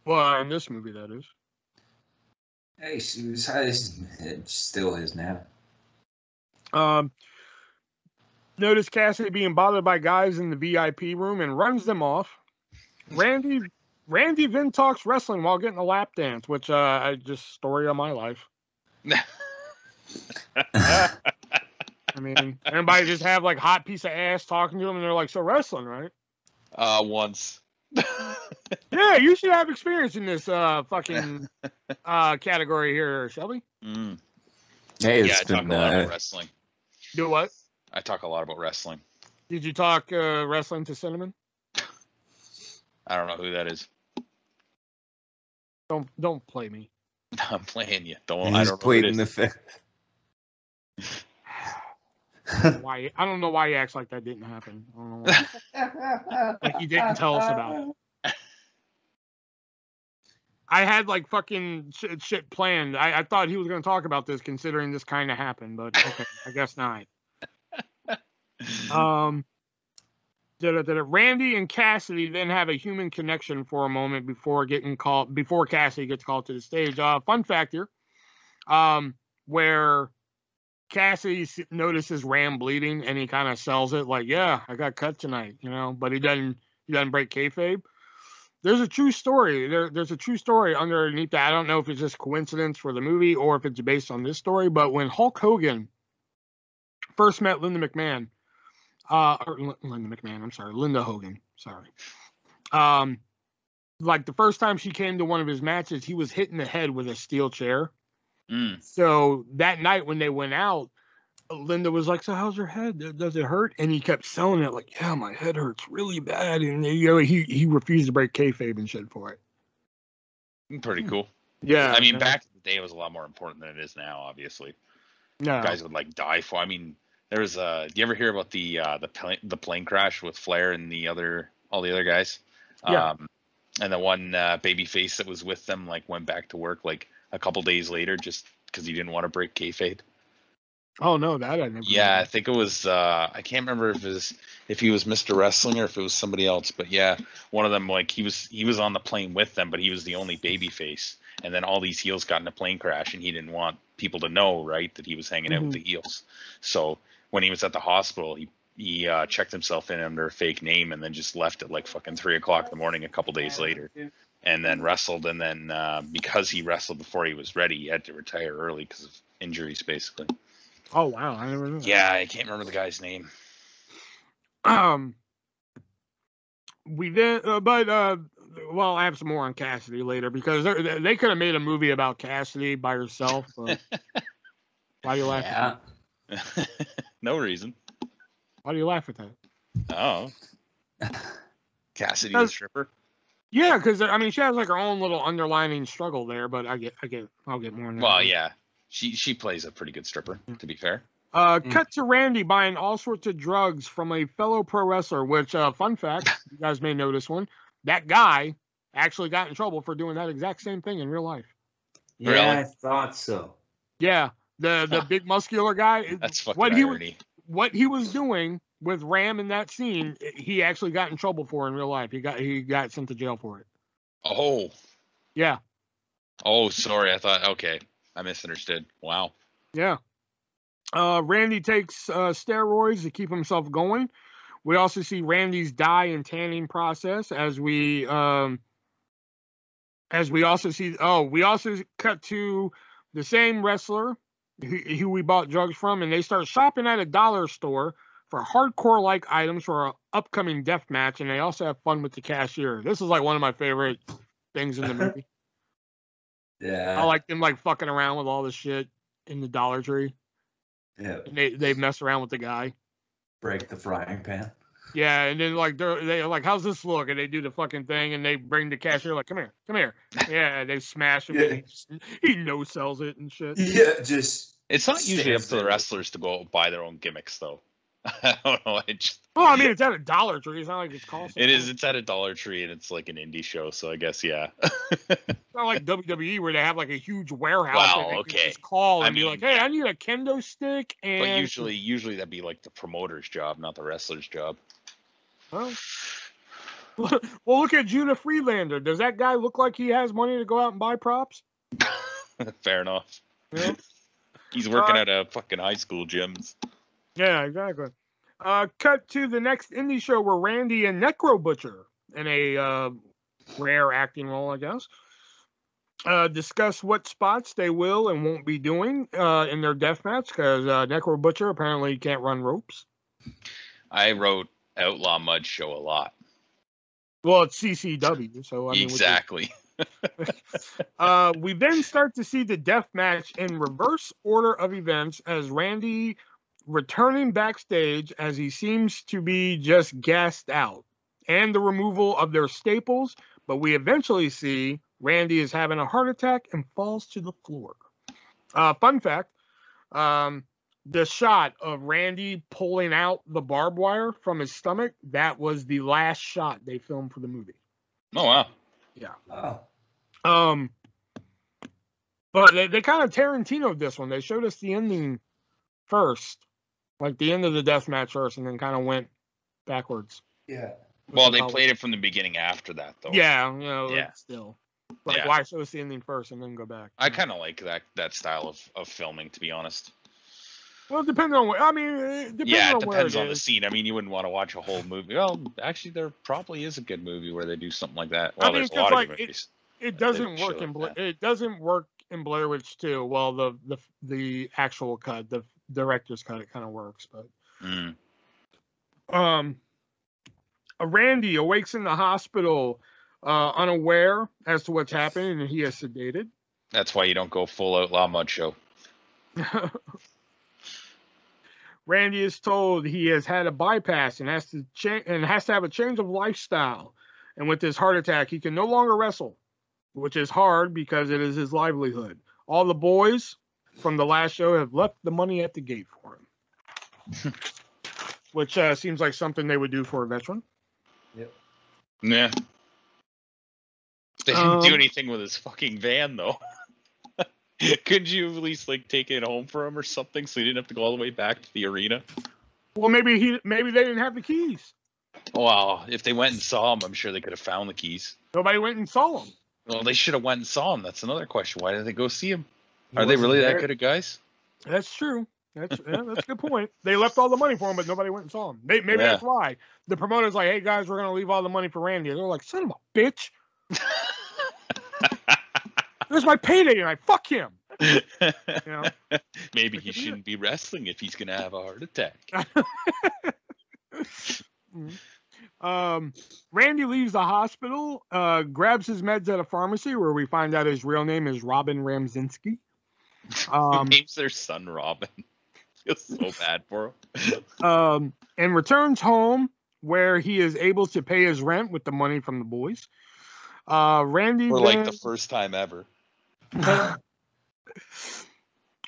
Well, in this movie, that is. Hey, it still is now. Notice Cassidy being bothered by guys in the VIP room and runs them off. Randy then talks wrestling while getting a lap dance, which I just story of my life. I mean, everybody just have like hot piece of ass talking to him, and they're like, "So wrestling, right?" Once. Yeah, you should have experience in this fucking category here, Shelby. Mm. Hey, Yeah, I talk a lot about wrestling. Do what? I talk a lot about wrestling. Did you talk wrestling to Cinnamon? I don't know who that is. Don't play me. I'm playing you. I He's don't know who it pleading is. the fifth. Why? I don't know why he acts like that didn't happen. I don't know why. Like he didn't tell us about it. I had like fucking shit planned. I thought he was going to talk about this, considering this kind of happened, but okay, I guess not. Randy and Cassidy then have a human connection for a moment before Cassidy gets called to the stage. Fun fact here, where Cassidy notices Ram bleeding and he kind of sells it like, "Yeah, I got cut tonight," but he doesn't break kayfabe. There's a true story. There's a true story underneath that. I don't know if it's just coincidence for the movie or if it's based on this story, but when Hulk Hogan first met Linda McMahon, Linda Hogan, sorry. Like the first time she came to one of his matches, he was hit in the head with a steel chair. Mm. So that night when they went out, Linda was like, "So how's your head? Does it hurt?" And he kept selling it like, "Yeah, my head hurts really bad." And he refused to break kayfabe and shit for it. Pretty cool. Yeah. I mean, back in the day, it was a lot more important than it is now. Obviously, no. Guys would like die for. I mean, there was do you ever hear about the plane crash with Flair and all the other guys? Yeah. And the one baby face that was with them like went back to work like a couple days later just because he didn't want to break kayfabe. Oh no, that I never. Yeah, I think it was. I can't remember if he was Mr. Wrestling or if it was somebody else. But yeah, one of them like he was on the plane with them, but he was the only baby face. And then all these heels got in a plane crash, and he didn't want people to know, right, that he was hanging out with the heels. So when he was at the hospital, he checked himself in under a fake name, and then just left at like fucking 3 o'clock in the morning a couple days later, and then wrestled. And then because he wrestled before he was ready, he had to retire early because of injuries, basically. Oh wow, I never knew that. Yeah, I can't remember the guy's name. We then, well, I have some more on Cassidy later because they could have made a movie about Cassidy by herself. But why do you laugh at that? No reason. Why do you laugh at that? Oh, Cassidy the stripper. Yeah, because I mean, she has like her own little underlining struggle there, but I'll get more into that. Well, yeah, she plays a pretty good stripper, to be fair. Cut to Randy buying all sorts of drugs from a fellow pro wrestler, which, fun fact, you guys may know this one, that guy actually got in trouble for doing that exact same thing in real life. Yeah, Really? I thought so. Yeah, the big muscular guy. That's fucking irony. What he was doing with Ram in that scene, he actually got in trouble for in real life. He got sent to jail for it. Oh. Yeah. Oh, sorry. Okay. I misunderstood. Wow. Yeah. Randy takes steroids to keep himself going. We also see Randy's dye and tanning process as we also see. Oh, we also cut to the same wrestler who we bought drugs from, and they start shopping at a dollar store for hardcore-like items for an upcoming death match, and they also have fun with the cashier. This is like one of my favorite things in the movie. Yeah. I like them like fucking around with all this shit in the Dollar Tree. Yeah. And they mess around with the guy. Break the frying pan. Yeah, and then like they're like, "How's this look?" And they do the fucking thing, and they bring the cashier like, "Come here." Yeah, they smash him. Yeah. And he no sells it and shit. Yeah, just. It's not usually up to the wrestlers to go buy their own gimmicks, though. I don't know. Well, I mean, it's at a Dollar Tree. It's not like it's costing. It is. It's at a Dollar Tree, and it's like an indie show. So I guess yeah. It's not like WWE where they have like a huge warehouse. Wow, that they okay. can just call and I be mean, like, "Hey, I need a kendo stick." And But usually that'd be like the promoter's job, not the wrestler's job. Well, Well, look at Judah Freelander. Does that guy look like he has money to go out and buy props? Fair enough. Yeah. He's working at a fucking high school gyms. Yeah, exactly. Cut to the next indie show where Randy and Necro Butcher, in a rare acting role, I guess, discuss what spots they will and won't be doing in their death match, because Necro Butcher apparently can't run ropes. I wrote Outlaw Mud Show a lot. Well, it's CCW, so I mean, Exactly. we then start to see the death match in reverse order of events, as Randy returning backstage as he seems to be just gassed out, and the removal of their staples, but we eventually see Randy is having a heart attack and falls to the floor. Fun fact, the shot of Randy pulling out the barbed wire from his stomach, that was the last shot they filmed for the movie. Oh, wow. Yeah. Oh. But they kind of Tarantino'd this one. They showed us the ending first, like the end of the death match first, and then kind of went backwards. Yeah. Well, they played it from the beginning after that, though. Yeah, you know, Yeah. still. Like, Yeah. why show us the ending first and then go back? I kind of like that style of filming, to be honest. Well, depending on what, I mean, It depends depends on on the scene. I mean, you wouldn't want to watch a whole movie. Well, actually, there probably is a good movie where they do something like that. Well, I mean, there's a lot of like, good movies. It doesn't show work like that. it doesn't work in Blair Witch 2. Well, the actual cut, the director's cut, it kind of works, but Randy awakes in the hospital, unaware as to what's happening, and he is sedated. That's why you don't go full Outlaw Mud Show. Randy is told he has had a bypass and has to have a change of lifestyle. And with his heart attack, he can no longer wrestle, which is hard because it is his livelihood. All the boys from the last show have left the money at the gate for him, which seems like something they would do for a veteran. Yep. Yeah. They didn't do anything with his fucking van, though. Couldn't you at least like take it home for him or something, so he didn't have to go all the way back to the arena? Well, maybe they didn't have the keys. Well, if they went and saw him, I'm sure they could have found the keys. Nobody went and saw him. Well, they should have went and saw him. That's another question. Why did they go see him? Are they really that good at guys? That's true. That's a good point. They left all the money for him, but nobody went and saw him. Maybe that's why. The promoter's like, "Hey guys, we're gonna leave all the money for Randy." And they're like, "Son of a bitch! This is my payday, and I fuck him." You know? Maybe he shouldn't be wrestling if he's gonna have a heart attack. Randy leaves the hospital, grabs his meds at a pharmacy where we find out his real name is Robin Ramzinski. Names their son Robin. Feels so bad for him. And returns home where he is able to pay his rent with the money from the boys. Randy For like the first time ever.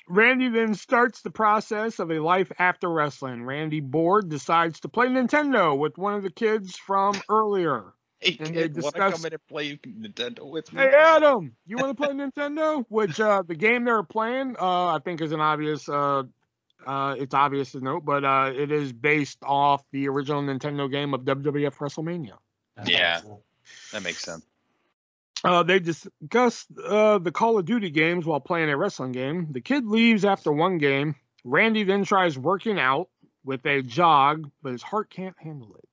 Randy then starts the process of a life after wrestling. Randy, bored, decides to play Nintendo with one of the kids from earlier. Hey, and kid, want to come in and play Nintendo with me? Hey, Adam, you want to play Nintendo? Which the game they're playing, I think, is an obvious. It's obvious to note, but it is based off the original Nintendo game of WWF WrestleMania. Yeah, that makes sense. They discuss the Call of Duty games while playing a wrestling game. The kid leaves after one game. Randy then tries working out with a jog, but his heart can't handle it.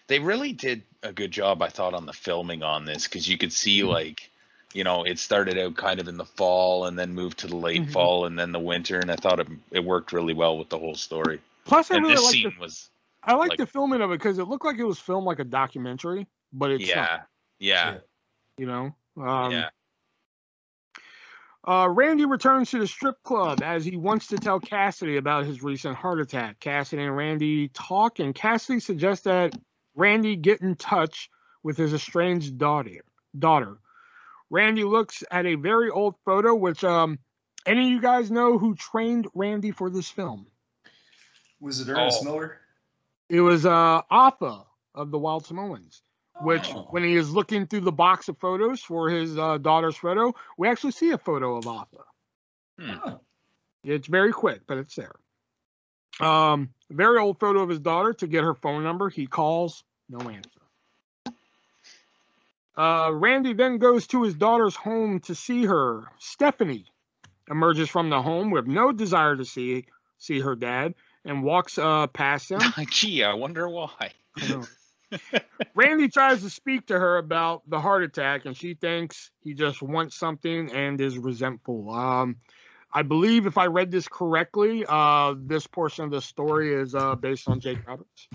They really did a good job, I thought, on the filming on this, because you could see, like, you know, it started out kind of in the fall and then moved to the late fall and then the winter, and I thought it worked really well with the whole story. Plus, I like the filming of it because it looked like it was filmed like a documentary, but it's not. Yeah. You know? Yeah. Randy returns to the strip club as he wants to tell Cassidy about his recent heart attack. Cassidy and Randy talk, and Cassidy suggests that Randy get in touch with his estranged daughter. Randy looks at a very old photo, which any of you guys know who trained Randy for this film? Was it Ernest Miller? It was Alpha of the Wild Samoans. Which, when he is looking through the box of photos for his daughter's photo, we actually see a photo of Alpha. It's very quick, but it's there. Very old photo of his daughter. To get her phone number, he calls, no answer. Randy then goes to his daughter's home to see her. Stephanie emerges from the home with no desire to see her dad and walks past him. Gee, I wonder why. I know. Randy tries to speak to her about the heart attack, and she thinks he just wants something and is resentful. I believe, if I read this correctly, this portion of the story is based on Jake Roberts.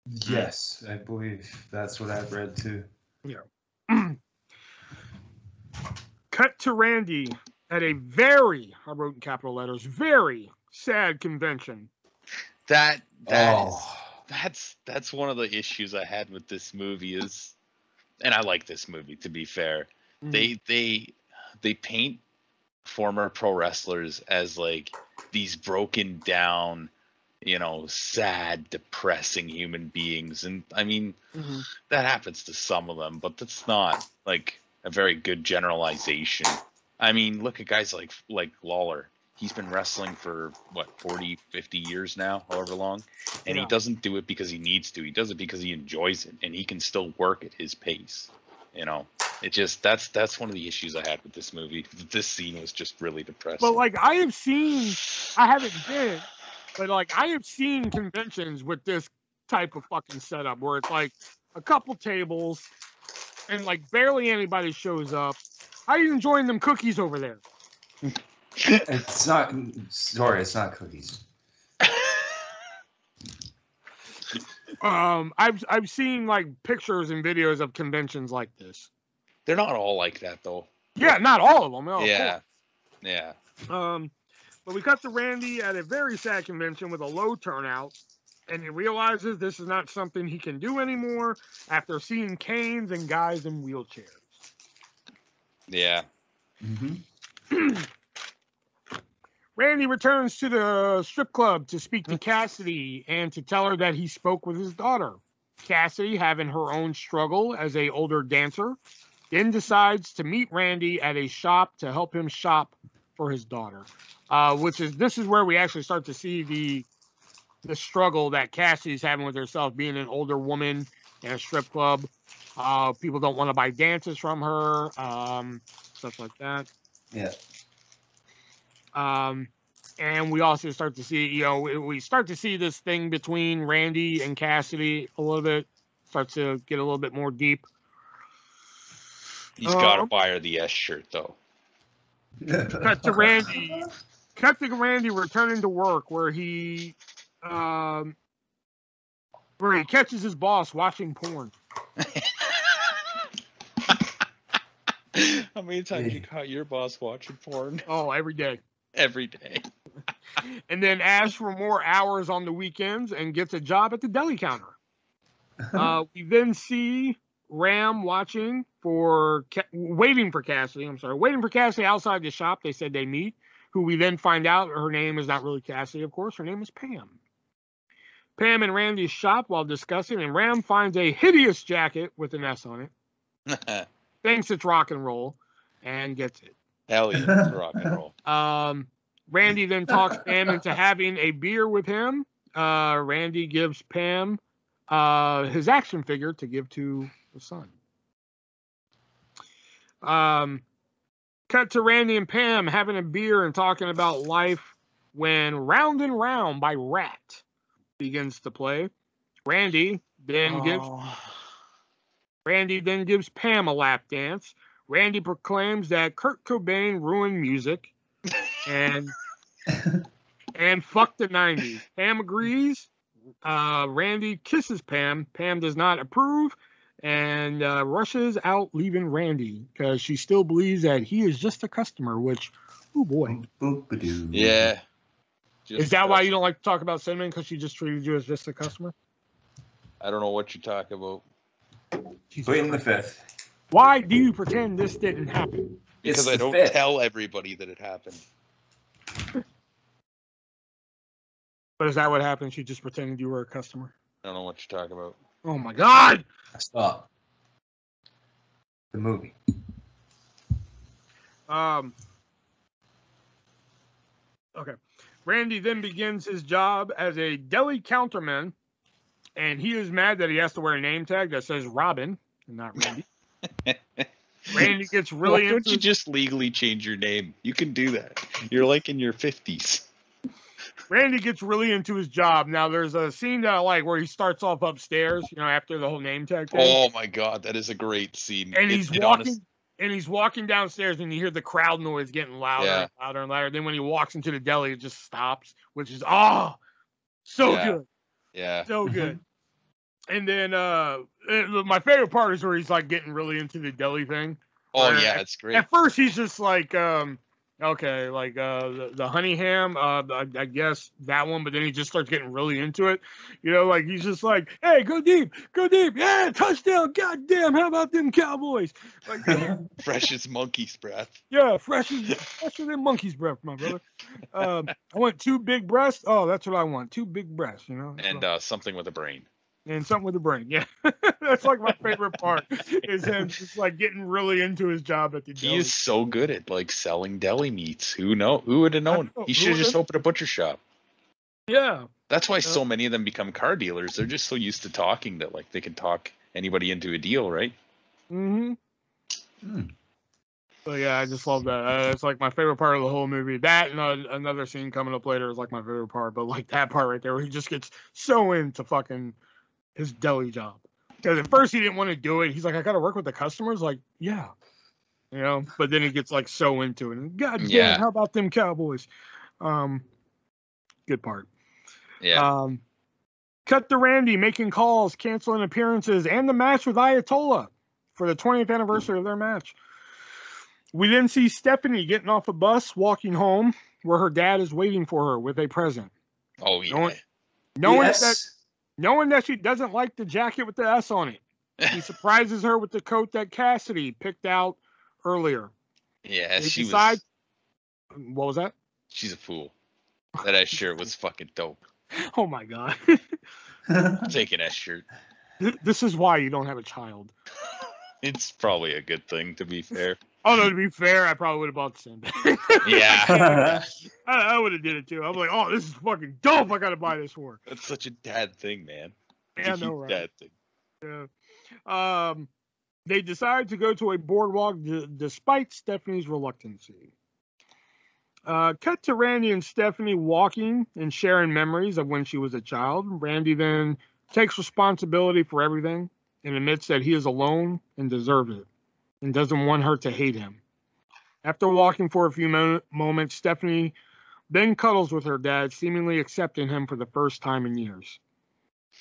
Yes, I believe that's what I've read too. Yeah. Cut to Randy at a very, I wrote in capital letters, very sad convention. That's one of the issues I had with this movie is, and I like this movie, to be fair. They paint former pro wrestlers as like these broken down, sad, depressing human beings. And I mean, that happens to some of them, but that's not like a very good generalization. I mean, look at guys like Lawler. He's been wrestling for, 40, 50 years now, however long. And he doesn't do it because he needs to. He does it because he enjoys it. And he can still work at his pace. It just, that's one of the issues I had with this movie. This scene was just really depressing. But, I haven't been, but, I have seen conventions with this type of fucking setup where it's, a couple tables and, barely anybody shows up. How are you enjoying them cookies over there? It's not cookies. I've seen pictures and videos of conventions like this. They're not all like that though. Yeah, not all of them. No, yeah. But we cut to Randy at a very sad convention with a low turnout, and he realizes this is not something he can do anymore after seeing canes and guys in wheelchairs. Yeah. Randy returns to the strip club to speak to Cassidy and to tell her that he spoke with his daughter. Cassidy, having her own struggle as an older dancer, then decides to meet Randy at a shop to help him shop for his daughter. This is where we actually start to see the struggle that Cassidy's having with herself, being an older woman in a strip club. People don't want to buy dances from her, stuff like that. Yeah. And we also start to see, we start to see this thing between Randy and Cassidy a little bit, starts to get a little bit more deep. He's got to buy her the S shirt though. Cut to Randy returning to work where he catches his boss watching porn. How many times you caught your boss watching porn? Oh, every day. Every day. And then asks for more hours on the weekends and gets a job at the deli counter. We then see Ram waiting for Cassidy outside the shop. They said they meet, who we then find out her name is not really Cassidy, of course. Her name is Pam. Pam and Randy shop while discussing, and Ram finds a hideous jacket with an S on it. Thinks it's rock and roll and gets it. Hell yeah, it's rock and roll. Randy then talks Pam into having a beer with him. Randy gives Pam his action figure to give to the son. Cut to Randy and Pam having a beer and talking about life when Round and Round by Rat begins to play. Randy then gives Pam a lap dance. Randy proclaims that Kurt Cobain ruined music and fuck the 90s. Pam agrees. Randy kisses Pam. Pam does not approve and rushes out, leaving Randy because she still believes that he is just a customer, which, oh boy. Yeah. Is that why you don't like to talk about Cinnamon, because she just treated you as just a customer? I don't know what you're talking about. Pleading the fifth. Why do you pretend this didn't happen? Because I don't tell everybody that it happened. But is that what happened? She just pretended you were a customer? I don't know what you're talking about. Oh my God! Stop. The movie. Okay. Randy then begins his job as a deli counterman, and he is mad that he has to wear a name tag that says Robin and not Randy. Randy gets Why really don't into you just legally change your name? You can do that. You're like in your 50s. Randy gets really into his job. Now there's a scene that I like where he starts off upstairs, you know, after the whole name tag thing. Oh my god, that is a great scene. And he's walking downstairs, and you hear the crowd noise getting louder and louder and louder. Then when he walks into the deli, it just stops, which is so good. Yeah. So good. And then my favorite part is where he's like getting really into the deli thing. Oh yeah, it's great. At first he's just like okay, like the honey ham, I guess that one, but then he just starts getting really into it. You know, like he's just like, hey, go deep, yeah, touchdown, goddamn, how about them Cowboys? Like fresh as monkey's breath. Yeah, fresher than monkey's breath, my brother. I want 2 big breasts. Oh, that's what I want, 2 big breasts, you know. And something with a brain. And something with a brain, yeah. That's like my favorite part, is him just like getting really into his job at the deli. He is so good at like selling deli meats. Who would have known? He should have just opened a butcher shop. Yeah. That's why so many of them become car dealers. They're just so used to talking that like they can talk anybody into a deal, right? Mm-hmm. So yeah, I just love that. It's like my favorite part of the whole movie. That and another scene coming up later is like my favorite part. But like that part right there, where he just gets so into fucking his deli job. Because at first he didn't want to do it. He's like, I got to work with the customers. Like, yeah, you know. But then he gets like so into it. And God damn, how about them Cowboys? Good part. Yeah. Cut to Randy making calls, canceling appearances, and the match with Ayatollah for the 20th anniversary of their match. We then see Stephanie getting off a bus, walking home, where her dad is waiting for her with a present. Oh yeah. Knowing that she doesn't like the jacket with the S on it, he surprises her with the coat that Cassidy picked out earlier. Yeah, What was that? She's a fool. That S shirt was fucking dope. Oh my god. I'll take an S shirt. This is why you don't have a child. It's probably a good thing, to be fair. Oh no, to be fair, I probably would have bought the same thing. Yeah. I would have did it too. I'm like, oh, this is fucking dope. I gotta buy this for. That's such a dad thing, man. It's yeah, a no, right? Dad thing. Yeah. They decide to go to a boardwalk despite Stephanie's reluctancy. Cut to Randy and Stephanie walking and sharing memories of when she was a child. Randy then takes responsibility for everything and admits that he is alone and deserves it, and doesn't want her to hate him. After walking for a few moments, Stephanie then cuddles with her dad, seemingly accepting him for the first time in years.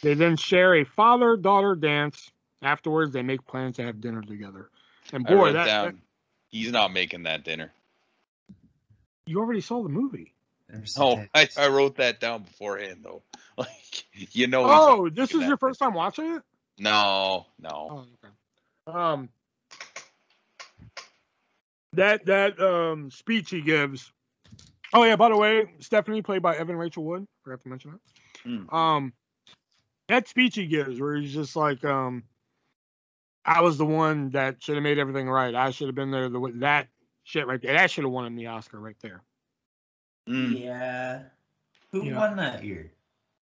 They then share a father-daughter dance. Afterwards, they make plans to have dinner together. And boy, I wrote down, he's not making that dinner. You already saw the movie. Oh, I wrote that down beforehand, though. Like, you know. Oh, this is your first time watching it? No. Oh, okay. That speech he gives. Oh yeah, by the way, Stephanie played by Evan Rachel Wood. Forgot to mention that. That speech he gives, where he's just like, I was the one that should have made everything right. I should have been there. That shit right there. That should have won him the Oscar right there. Yeah. Who won that year?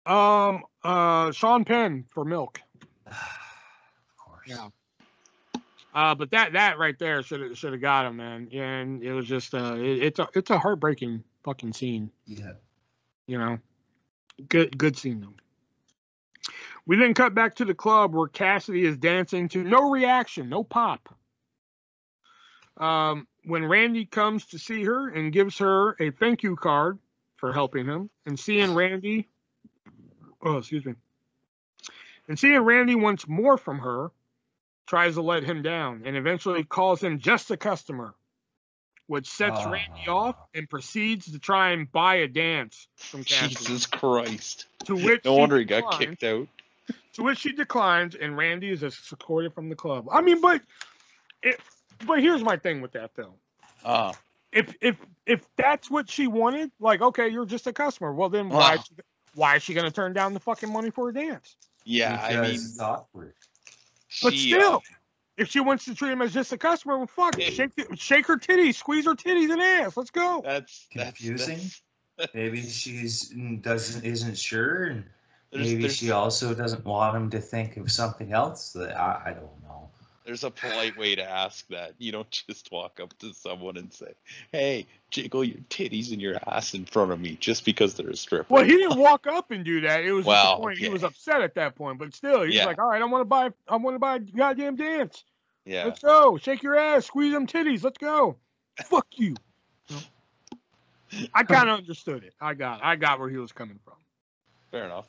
Sean Penn for Milk. Of course. Yeah. But that right there should have got him, man. And it was just it's a heartbreaking fucking scene. Yeah. You know, good scene though. We then cut back to the club where Cassidy is dancing to no reaction, no pop. When Randy comes to see her and gives her a thank you card for helping him, and seeing Randy wants more from her, tries to let him down, and eventually calls him just a customer, which sets Randy off and proceeds to try and buy a dance from Cassidy. Jesus Christ. No wonder he got kicked out. To which she declines, and Randy is escorted from the club. I mean, but here's my thing with that, though. If that's what she wanted, like, okay, you're just a customer. Well, then why is she going to turn down the fucking money for a dance? Yeah, because I mean, it's awkward. But still, if she wants to treat him as just a customer, well, fuck, shake her titties, squeeze her titties and ass. Let's go. That's confusing. Maybe she's isn't sure, and maybe she also doesn't want him to think of something else. That I don't know. There's a polite way to ask that. You don't just walk up to someone and say, "Hey, jiggle your titties and your ass in front of me," just because they're a stripper. Well, he didn't walk up and do that. It was just the Well, point. He okay. was upset at that point, but still, he's Yeah. like, "All right, I want to buy a goddamn dance. Yeah. Let's go. Shake your ass, squeeze them titties. Let's go. Fuck you." I kind of understood it. I got where he was coming from. Fair enough.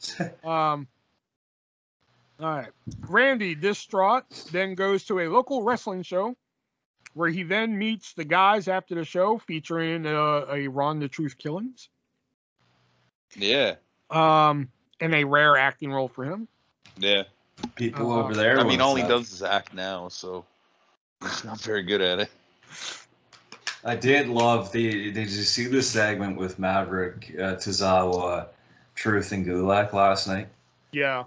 All right. Randy, distraught, then goes to a local wrestling show where he then meets the guys after the show featuring a Ron the Truth Killings. Yeah. And a rare acting role for him. Yeah. People over there. I mean, all he does is act now, so he's not very good at it. I did love did you see the segment with Maverick, Tozawa, Truth, and Gulak last night? Yeah.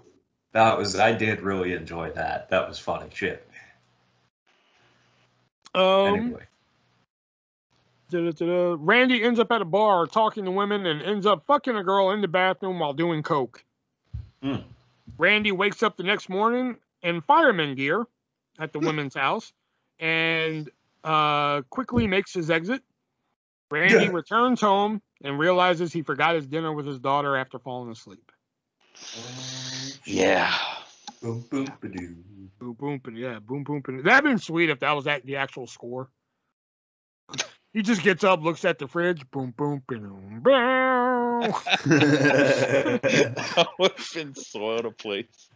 I did really enjoy that. That was funny shit. Anyway. Randy ends up at a bar talking to women and ends up fucking a girl in the bathroom while doing coke. Randy wakes up the next morning in fireman gear at the women's house and quickly makes his exit. Randy returns home and realizes he forgot his dinner with his daughter after falling asleep. Yeah. Boom, boom, ba-doo. Boom, boom, yeah, boom, boom. That'd been sweet if that was the actual score. He just gets up, looks at the fridge, boom, boom, boom, boom. That would have been so out of place.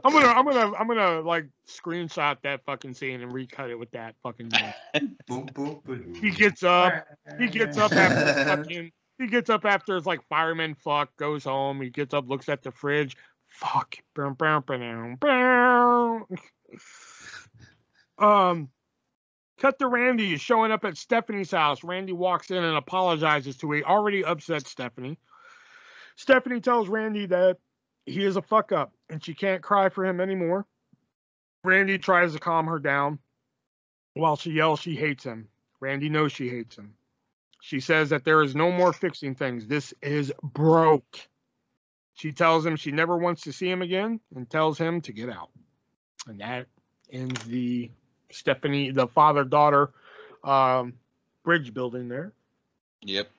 I'm gonna like screenshot that fucking scene and recut it with that fucking. Boom, boom, ba-doo. He gets up after He gets up after his like fireman fuck, goes home. He gets up, looks at the fridge. Fuck. Cut to Randy showing up at Stephanie's house. Randy walks in and apologizes to a already upset Stephanie. Stephanie tells Randy that he is a fuck up and she can't cry for him anymore. Randy tries to calm her down while she yells she hates him. Randy knows she hates him. She says that there is no more fixing things. This is broke. She tells him she never wants to see him again and tells him to get out. And that ends the Stephanie, the father-daughter bridge building there. Yep.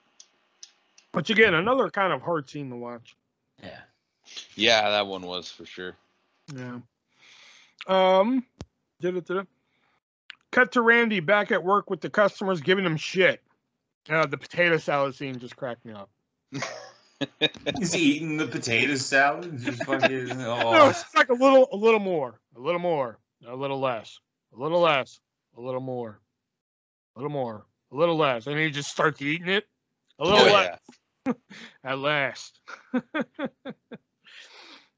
Which, again, another kind of hard scene to watch. Yeah. Yeah, that one was for sure. Yeah. Cut to Randy back at work with the customers giving him shit. The potato salad scene just cracked me up. He's eating the potato salad. Just fucking. Oh. No, it's like a little more, a little more, a little less, a little less, a little more, a little more, a little less, and he just starts eating it. A little less. Yeah. At last. Hey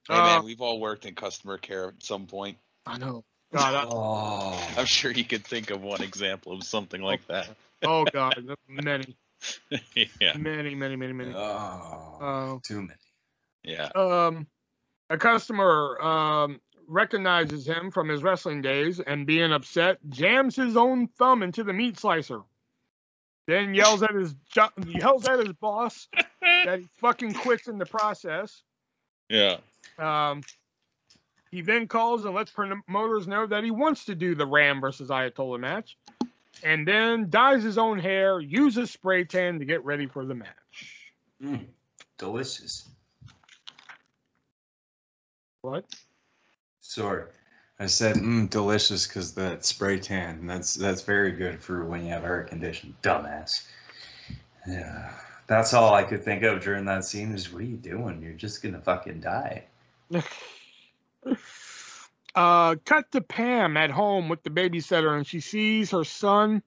man, we've all worked in customer care at some point. I know. God, I'm sure you could think of one example of something like that. Oh God, many. Yeah. Many. Too many. Yeah. A customer recognizes him from his wrestling days and being upset, jams his own thumb into the meat slicer. Then yells at his boss that he fucking quits in the process. Yeah. He then calls and lets promoters know that he wants to do the Ram versus Ayatollah match. And then dyes his own hair, uses spray tan to get ready for the match. Delicious. What? Sorry. I said delicious because that spray tan. That's very good for when you have a hair condition. Dumbass. Yeah. That's all I could think of during that scene is, what are you doing? You're just gonna fucking die. Cut to Pam at home with the babysitter, and she sees her son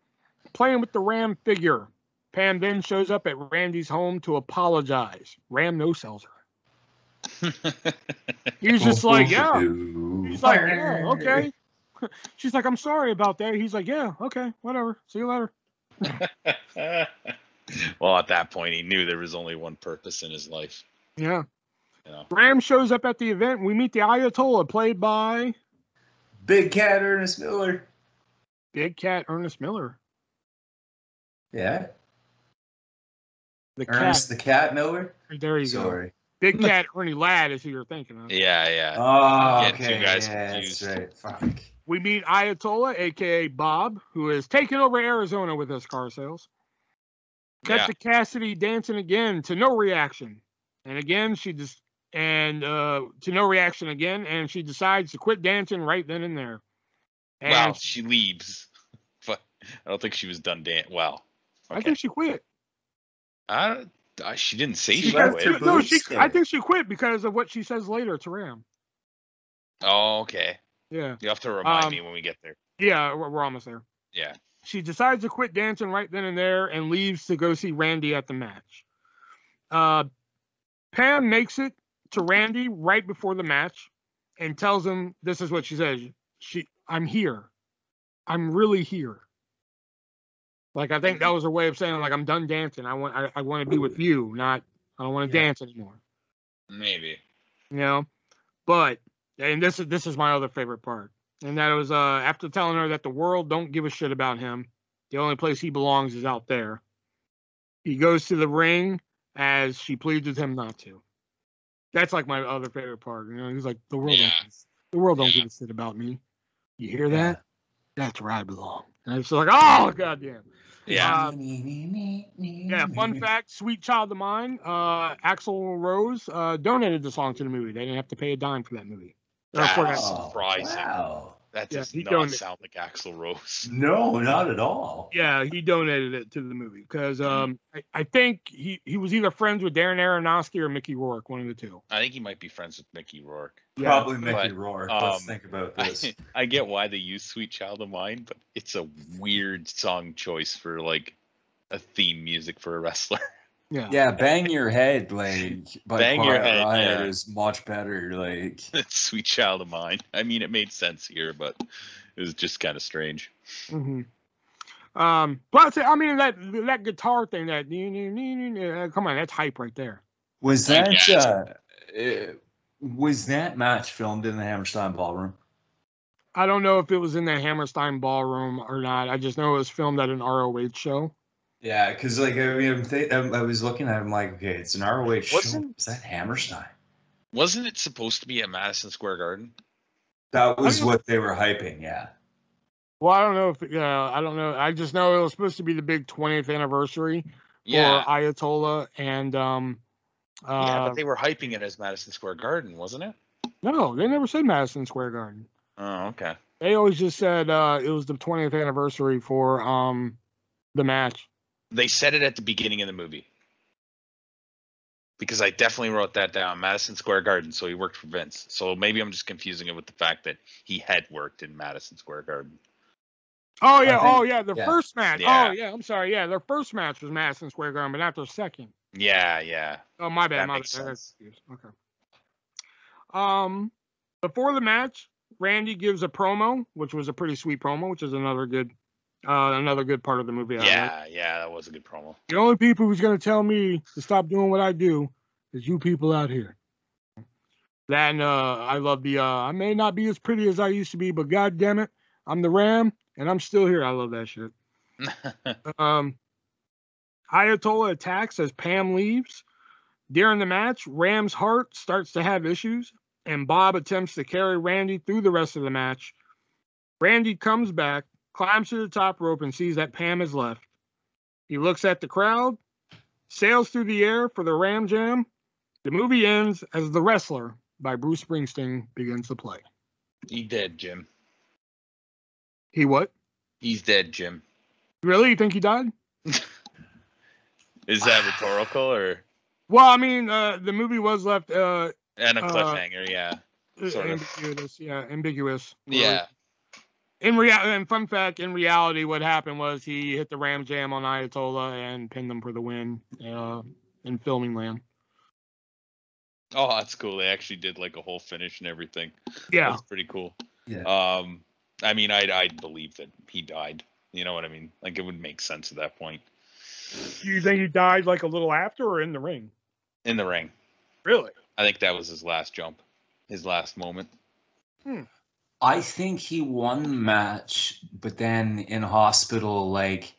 playing with the Ram figure. Pam then shows up at Randy's home to apologize. Ram no-sells her. He's just like, yeah. He's like, yeah, okay. She's like, I'm sorry about that. He's like, yeah, okay, whatever. See you later. Well, at that point, he knew there was only one purpose in his life. Yeah. You know. Ram shows up at the event. We meet the Ayatollah, played by Big Cat Ernest Miller. Big Cat Ernest Miller. Yeah. The Ernest cat. the Cat Miller? There you Sorry. Big Cat Ernie Ladd is who you're thinking of. Yeah. Oh, Getting okay. two guys Yeah, confused. that's right. Fuck. We meet Ayatollah, a.k.a. Bob, who is taking over Arizona with his car sales. Cut to Cassidy dancing again to no reaction. And again, to no reaction again, and she decides to quit dancing right then and there. And Well, she leaves. But I don't think she was done dancing. Well, okay. I think she quit. She didn't say She she left quit. her boots I there. think she quit because of what she says later to Ram. Oh, okay. Yeah. You have to remind me when we get there. Yeah, we're almost there. Yeah. She decides to quit dancing right then and there and leaves to go see Randy at the match. Pam makes it to Randy right before the match and tells him, this is what she says. I'm here. I'm really here. Like, I think that was her way of saying, like, I'm done dancing. I want to be with you, I don't want to dance anymore. Maybe. You know? But, and this is my other favorite part. And that was after telling her that the world don't give a shit about him. The only place he belongs is out there. He goes to the ring as she pleads with him not to. That's like my other favorite part. You know, he's like, the world don't give a shit about me. You hear that? That's where I belong. And it's like, oh, goddamn. Yeah. Fun fact, Sweet Child of Mine, Axl Rose donated the song to the movie. They didn't have to pay a dime for that movie. That's surprising. Wow. That does not sound like Axl Rose. No, not at all. Yeah, he donated it to the movie because I think he was either friends with Darren Aronofsky or Mickey Rourke, one of the two. I think he might be friends with Mickey Rourke. Probably Mickey Rourke. Let's think about this. I get why they use Sweet Child of Mine, but it's a weird song choice for like a theme music for a wrestler. Yeah, Bang Your Head, like, by Bang Your Head, Riot is much better, like. Sweet Child of Mine. I mean, it made sense here, but it was just kind of strange. Mm-hmm. But I mean that guitar thing, come on, that's hype right there. Was that match filmed in the Hammerstein Ballroom? I don't know if it was in the Hammerstein Ballroom or not. I just know it was filmed at an ROH show. Yeah, because like I was looking at him like, okay, it's an ROH show. Is that Hammerstein? Wasn't it supposed to be at Madison Square Garden? That was what they were hyping. Yeah. Well, I don't know if I don't know. I just know it was supposed to be the big 20th anniversary for Ayatollah and but they were hyping it as Madison Square Garden, wasn't it? No, they never said Madison Square Garden. Oh, okay. They always just said it was the 20th anniversary for the match. They said it at the beginning of the movie. Because I definitely wrote that down, Madison Square Garden, so he worked for Vince. So maybe I'm just confusing it with the fact that he had worked in Madison Square Garden. Oh, yeah, their first match. Yeah. Oh, yeah, I'm sorry. Yeah, their first match was Madison Square Garden, but not their second. Yeah. Oh, my bad. That makes sense. Okay. Before the match, Randy gives a promo, which was a pretty sweet promo, which is another good part of the movie. Yeah, that was a good promo. The only people who's going to tell me to stop doing what I do is you people out here. That and I love the I may not be as pretty as I used to be, but God damn it, I'm the Ram and I'm still here. I love that shit. Ayatollah attacks as Pam leaves. During the match, Ram's heart starts to have issues, and Bob attempts to carry Randy through the rest of the match. Randy comes back, climbs to the top rope, and sees that Pam has left. He looks at the crowd, sails through the air for the Ram Jam. The movie ends as The Wrestler by Bruce Springsteen begins to play. He dead, Jim. He what? He's dead, Jim. Really? You think he died? Is that rhetorical or? Well, I mean, the movie was left And a cliffhanger, yeah. Sort of. Ambiguous. Yeah, ambiguous. Yeah. And fun fact, in reality, what happened was he hit the Ram Jam on Ayatollah and pinned him for the win in filming land. Oh, that's cool. They actually did like a whole finish and everything. Yeah. That's pretty cool. Yeah. I mean, I'd believe that he died. You know what I mean? Like, it would make sense at that point. Do you think he died like a little after or in the ring? In the ring. Really? I think that was his last jump. His last moment. I think he won the match, but then in hospital, like,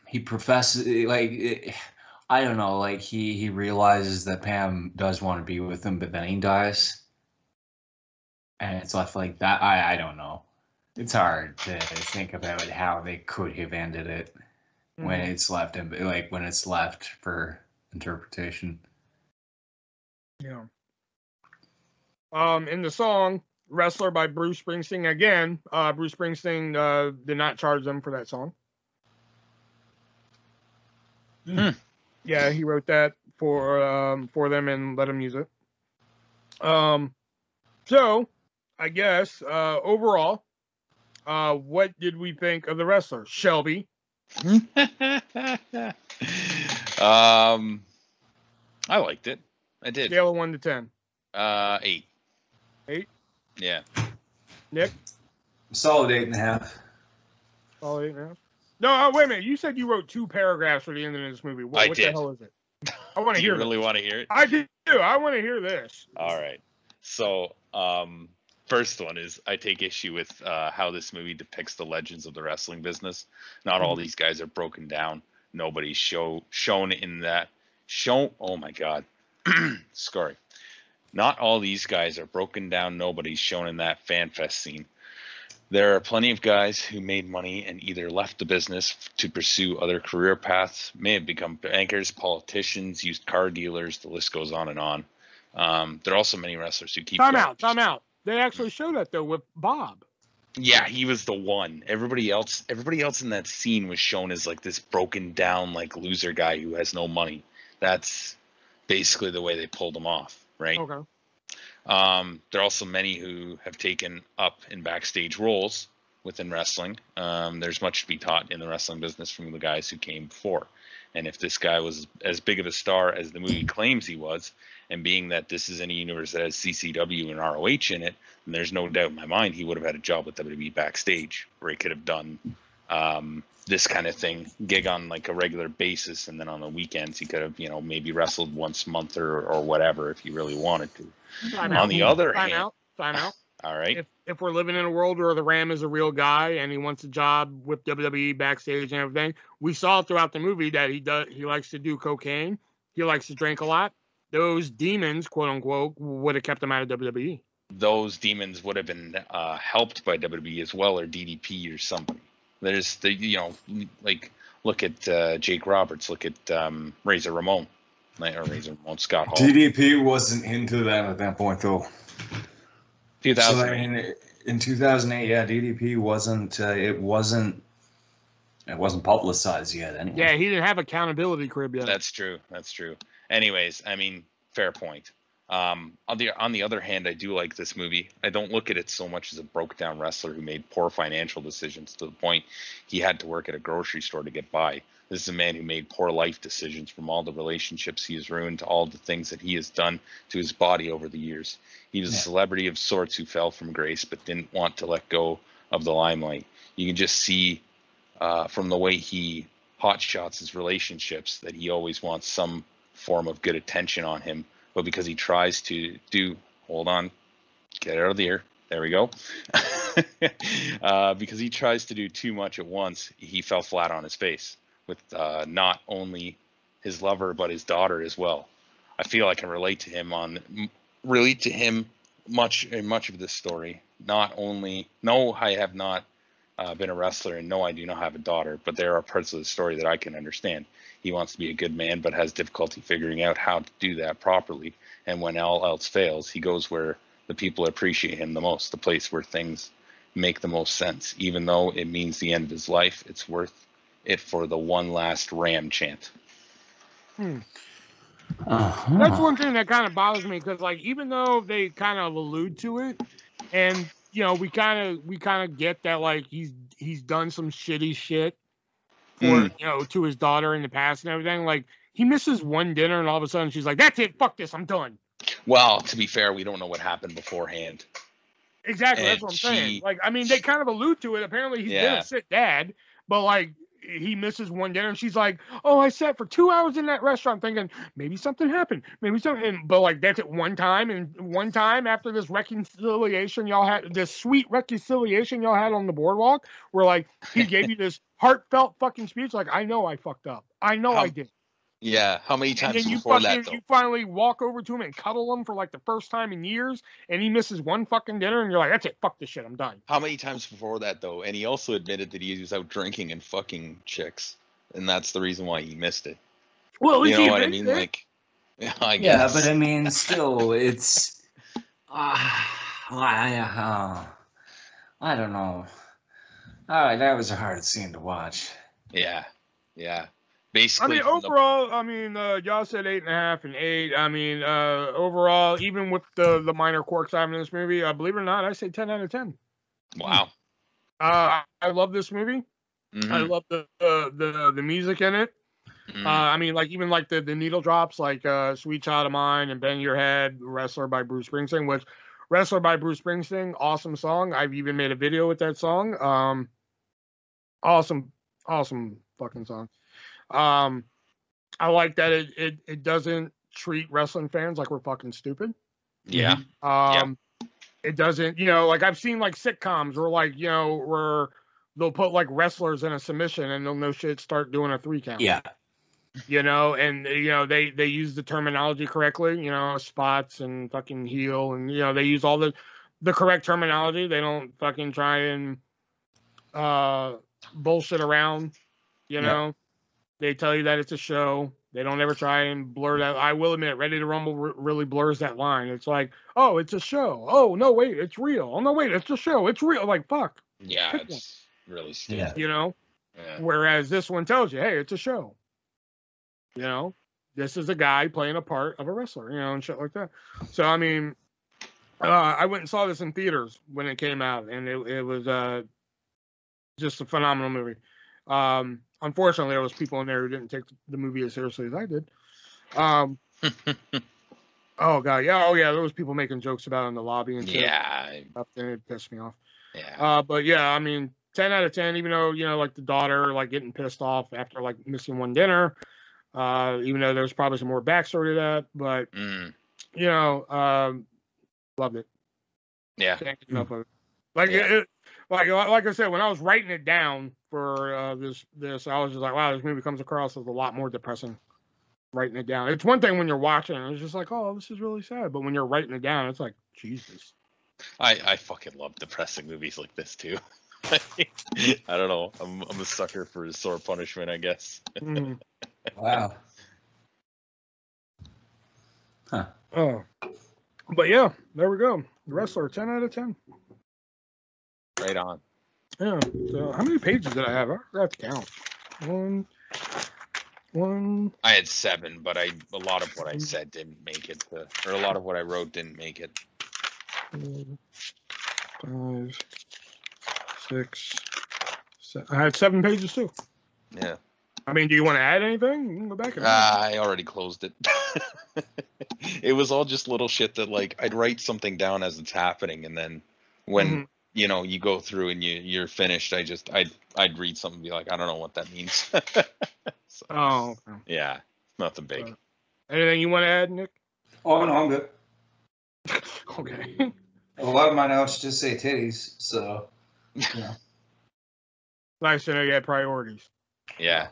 he professed, like, I don't know, like he realizes that Pam does want to be with him, but then he dies. And it's left like that. I don't know. It's hard to think about how they could have ended it when it's left in, like when it's left for interpretation. Yeah. In the song "Wrestler" by Bruce Springsteen, again, Bruce Springsteen did not charge them for that song. Yeah, he wrote that for them and let them use it. So I guess overall, what did we think of the wrestler, Shelby? I liked it. I did. Scale of 1 to 10. 8. 8. Yeah. Nick? Solid 8.5. Solid 8.5. No, wait a minute. You said you wrote 2 paragraphs for the end of this movie. What the hell is it? I want to hear. You really want to hear it? I do. I want to hear this. All right. So, first one is I take issue with how this movie depicts the legends of the wrestling business. Not all these guys are broken down. Nobody's shown in that. Oh my God. Sorry. Not all these guys are broken down. Nobody's shown in that fan fest scene. There are plenty of guys who made money and either left the business to pursue other career paths, may have become bankers, politicians, used car dealers, the list goes on and on. There are also many wrestlers who keep Time out. They actually showed that though with Bob. Yeah, he was the one. Everybody else in that scene was shown as like this broken down, like loser guy who has no money. That's basically the way they pulled him off, right? Okay. There are also many who have taken up in backstage roles within wrestling. There's much to be taught in the wrestling business from the guys who came before. And if this guy was as big of a star as the movie claims he was, and being that this is in a universe that has CCW and ROH in it, then there's no doubt in my mind he would have had a job with WWE backstage, where he could have done this kind of thing, gig on like a regular basis, and then on the weekends he could have, maybe wrestled once a month or whatever if he really wanted to. On the other hand, time out. All right. If we're living in a world where the Ram is a real guy and he wants a job with WWE backstage and everything, we saw throughout the movie that he likes to do cocaine. He likes to drink a lot. Those demons, quote unquote, would have kept him out of WWE. Those demons would have been helped by WWE as well, or DDP or somebody. There's look at Jake Roberts, look at Razor Ramon, Scott Hall. DDP wasn't into them at that point though. 2008. So in 2008, yeah, DDP wasn't. It wasn't publicized yet. Anyway. Yeah, he didn't have accountability crib yet. That's true. Anyways, I mean, fair point. On the other hand, I do like this movie. I don't look at it so much as a broke down wrestler who made poor financial decisions to the point he had to work at a grocery store to get by. This is a man who made poor life decisions, from all the relationships he has ruined to all the things that he has done to his body over the years. He was a celebrity of sorts who fell from grace but didn't want to let go of the limelight. You can just see from the way he hotshots his relationships that he always wants some form of good attention on him. But because he tries to hold on, get out of the air. There we go. Because he tries to do too much at once, he fell flat on his face with not only his lover but his daughter as well. I feel I can relate to him much of this story. No, I have not been a wrestler, and no, I do not have a daughter, but there are parts of the story that I can understand. He wants to be a good man, but has difficulty figuring out how to do that properly. And when all else fails, he goes where the people appreciate him the most, the place where things make the most sense. Even though it means the end of his life, it's worth it for the one last Ram chant. That's one thing that kind of bothers me, because like, even though they kind of allude to it, and we kind of get that like he's done some shitty shit for to his daughter in the past and everything. Like, he misses one dinner and all of a sudden she's like, "That's it, fuck this, I'm done." Well, to be fair, we don't know what happened beforehand. Exactly, that's what I'm saying. Like, I mean, they kind of allude to it. Apparently, he's been a sick dad, but like, he misses one dinner and she's like, "Oh, I sat for 2 hours in that restaurant thinking maybe something happened, but like, that's it one time. And one time after this reconciliation y'all had, this sweet reconciliation y'all had on the boardwalk, where like he gave you this heartfelt fucking speech, like, "I know I fucked up. I know I did." Yeah. How many And times then before that though? you finally walk over to him and cuddle him for like the first time in years, and he misses one fucking dinner, and you're like, that's it, fuck this shit, I'm done. How many times before that though? And he also admitted that he was out drinking and fucking chicks, and that's the reason why he missed it. Well, at You least know he what I admitted mean? it. Like, yeah, I Yeah, guess. but I mean, still, it's. I don't know. All right, that was a hard scene to watch. Yeah. Yeah. I Basically, mean, from the overall, I mean, y'all said 8.5 and 8. I mean, overall, even with the minor quirks I have in this movie, believe it or not, I say 10 out of 10. wow. I love this movie. I Mhm. love the music in it. Mhm. I mean, like even like the needle drops, like "Sweet Child of Mine" and "Bang Your Head," "Wrestler" by Bruce Springsteen. Which "Wrestler" by Bruce Springsteen, awesome song. I've even made a video with that song. Awesome fucking song. I like that it doesn't treat wrestling fans like we're fucking stupid. Yeah. It doesn't, like I've seen like sitcoms where like, where they'll put like wrestlers in a submission and they'll no shit start doing a 3 count. Yeah. And they use the terminology correctly, spots and fucking heel, and they use all the correct terminology. They don't fucking try and bullshit around, Yeah. They tell you that it's a show. They don't ever try and blur that. I will admit, Ready to Rumble really blurs that line. It's like, oh, it's a show. Oh, no, wait, it's real. Oh, no, wait, it's a show. It's real. Like, fuck. Yeah. Pick one. It's really stupid. Yeah. Yeah. Whereas this one tells you, hey, it's a show. This is a guy playing a part of a wrestler, and shit like that. So, I mean, I went and saw this in theaters when it came out, and it was just a phenomenal movie. Unfortunately, there was people in there who didn't take the movie as seriously as I did. Oh god, yeah, there was people making jokes about it in the lobby and shit. Yeah. And it pissed me off. Yeah. But yeah, I mean, 10 out of 10. Even though like the daughter like getting pissed off after like missing one dinner. Even though there's probably some more backstory to that, but loved it. Yeah. Can't get enough of it. Like Yeah. like I said, when I was writing it down for this, I was just like, wow, this movie comes across as a lot more depressing. Writing it down. It's one thing when you're watching it, it's just like, oh, this is really sad. But when you're writing it down, it's like, Jesus. I fucking love depressing movies like this too. I don't know. I'm a sucker for sore punishment, I guess. Wow. Huh. Oh. But yeah, there we go. The Wrestler, 10 out of 10. Right on. Yeah. So how many pages did I have? I forgot to count. One. I had 7, but a lot of what I said didn't make it, or a lot of what I wrote didn't make it. 5, 6, 7. I had 7 pages too. Yeah. I mean, do you want to add anything? You can go back and I already closed it. It was all just little shit that like I'd write something down as it's happening, and then when you go through and you're finished, I'd read something and be like, I don't know what that means. So, okay. Yeah, nothing big. Anything you want to add, Nick? Oh, no, I'm good. Okay. A lot of my notes just say titties, so, Nice to know you had priorities. Yeah.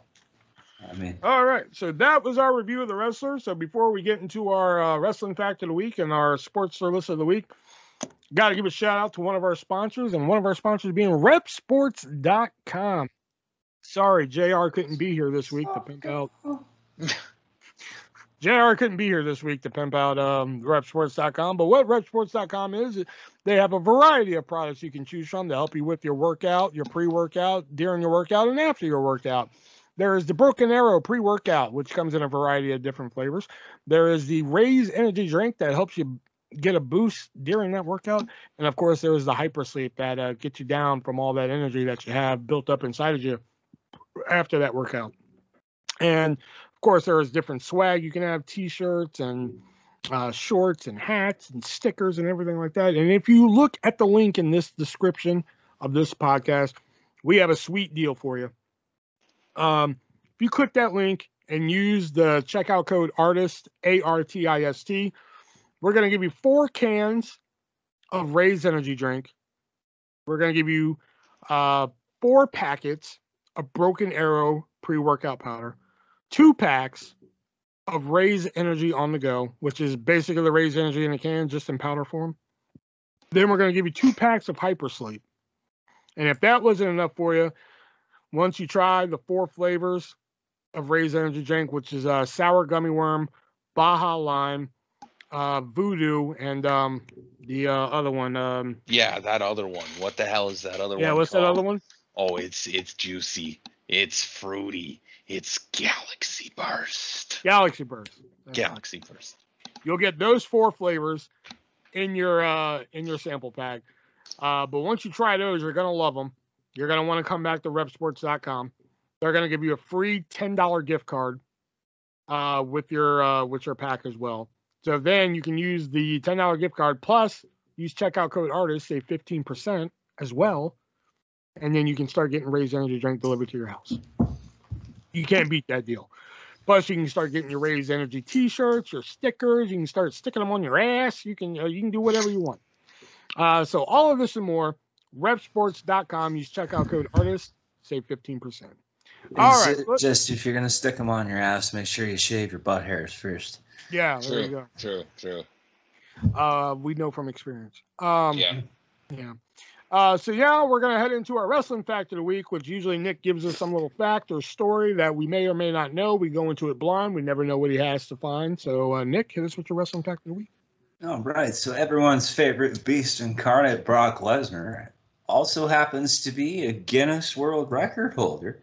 I mean, All right, so that was our review of The Wrestler. So before we get into our wrestling fact of the week and our sports service of the week, got to give a shout out to one of our sponsors, and one of our sponsors being repsports.com. Sorry, JR couldn't be here this week to pimp out. JR couldn't be here this week to pimp out repsports.com. But what repsports.com is, they have a variety of products you can choose from to help you with your workout, your pre-workout, during your workout, and after your workout. There is the Broken Arrow pre-workout, which comes in a variety of different flavors. There is the Raise energy drink that helps you get a boost during that workout. And, of course, there is the Hyper Sleep that gets you down from all that energy that you have built up inside of you after that workout. And, of course, there is different swag. You can have T-shirts and shorts and hats and stickers and everything like that. And if you look at the link in this description of this podcast, we have a sweet deal for you. If you click that link and use the checkout code ARTIST, ARTIST, we're going to give you 4 cans of Raise energy drink. We're going to give you 4 packets of Broken Arrow pre-workout powder, 2 packs of Raise Energy on the go, which is basically the Raise Energy in a can, just in powder form. Then we're going to give you 2 packs of Hyper Sleep. And if that wasn't enough for you, once you try the 4 flavors of Raise Energy drink, which is sour gummy worm, Baja lime, voodoo, and the other one. Yeah, that other one. What the hell is that other one? Yeah, what's called? that other one? Oh, it's juicy. It's fruity. It's Galaxy Burst. Galaxy Burst. Galaxy Burst. You'll get those 4 flavors in your sample pack. But once you try those, you're gonna love them. You're gonna want to come back to repsports.com. They're gonna give you a free $10 gift card with your pack as well. So then you can use the $10 gift card plus use checkout code artist, save 15% as well, and then you can start getting Raise Energy drink delivered to your house. You can't beat that deal. Plus, you can start getting your Raise Energy T-shirts, your stickers. You can start sticking them on your ass. You can do whatever you want. So all of this and more, repsports.com. Use checkout code artist, save 15%. All right. Just if you're gonna stick them on your ass, make sure you shave your butt hairs first. Yeah, there you go. True. We know from experience. Yeah. So we're gonna head into our wrestling fact of the week, which usually Nick gives us some little fact or story that we may or may not know. We go into it blind. We never know what he has to find. So Nick, hit us with your wrestling fact of the week. All right. So everyone's favorite beast incarnate, Brock Lesnar, also happens to be a Guinness World Record holder.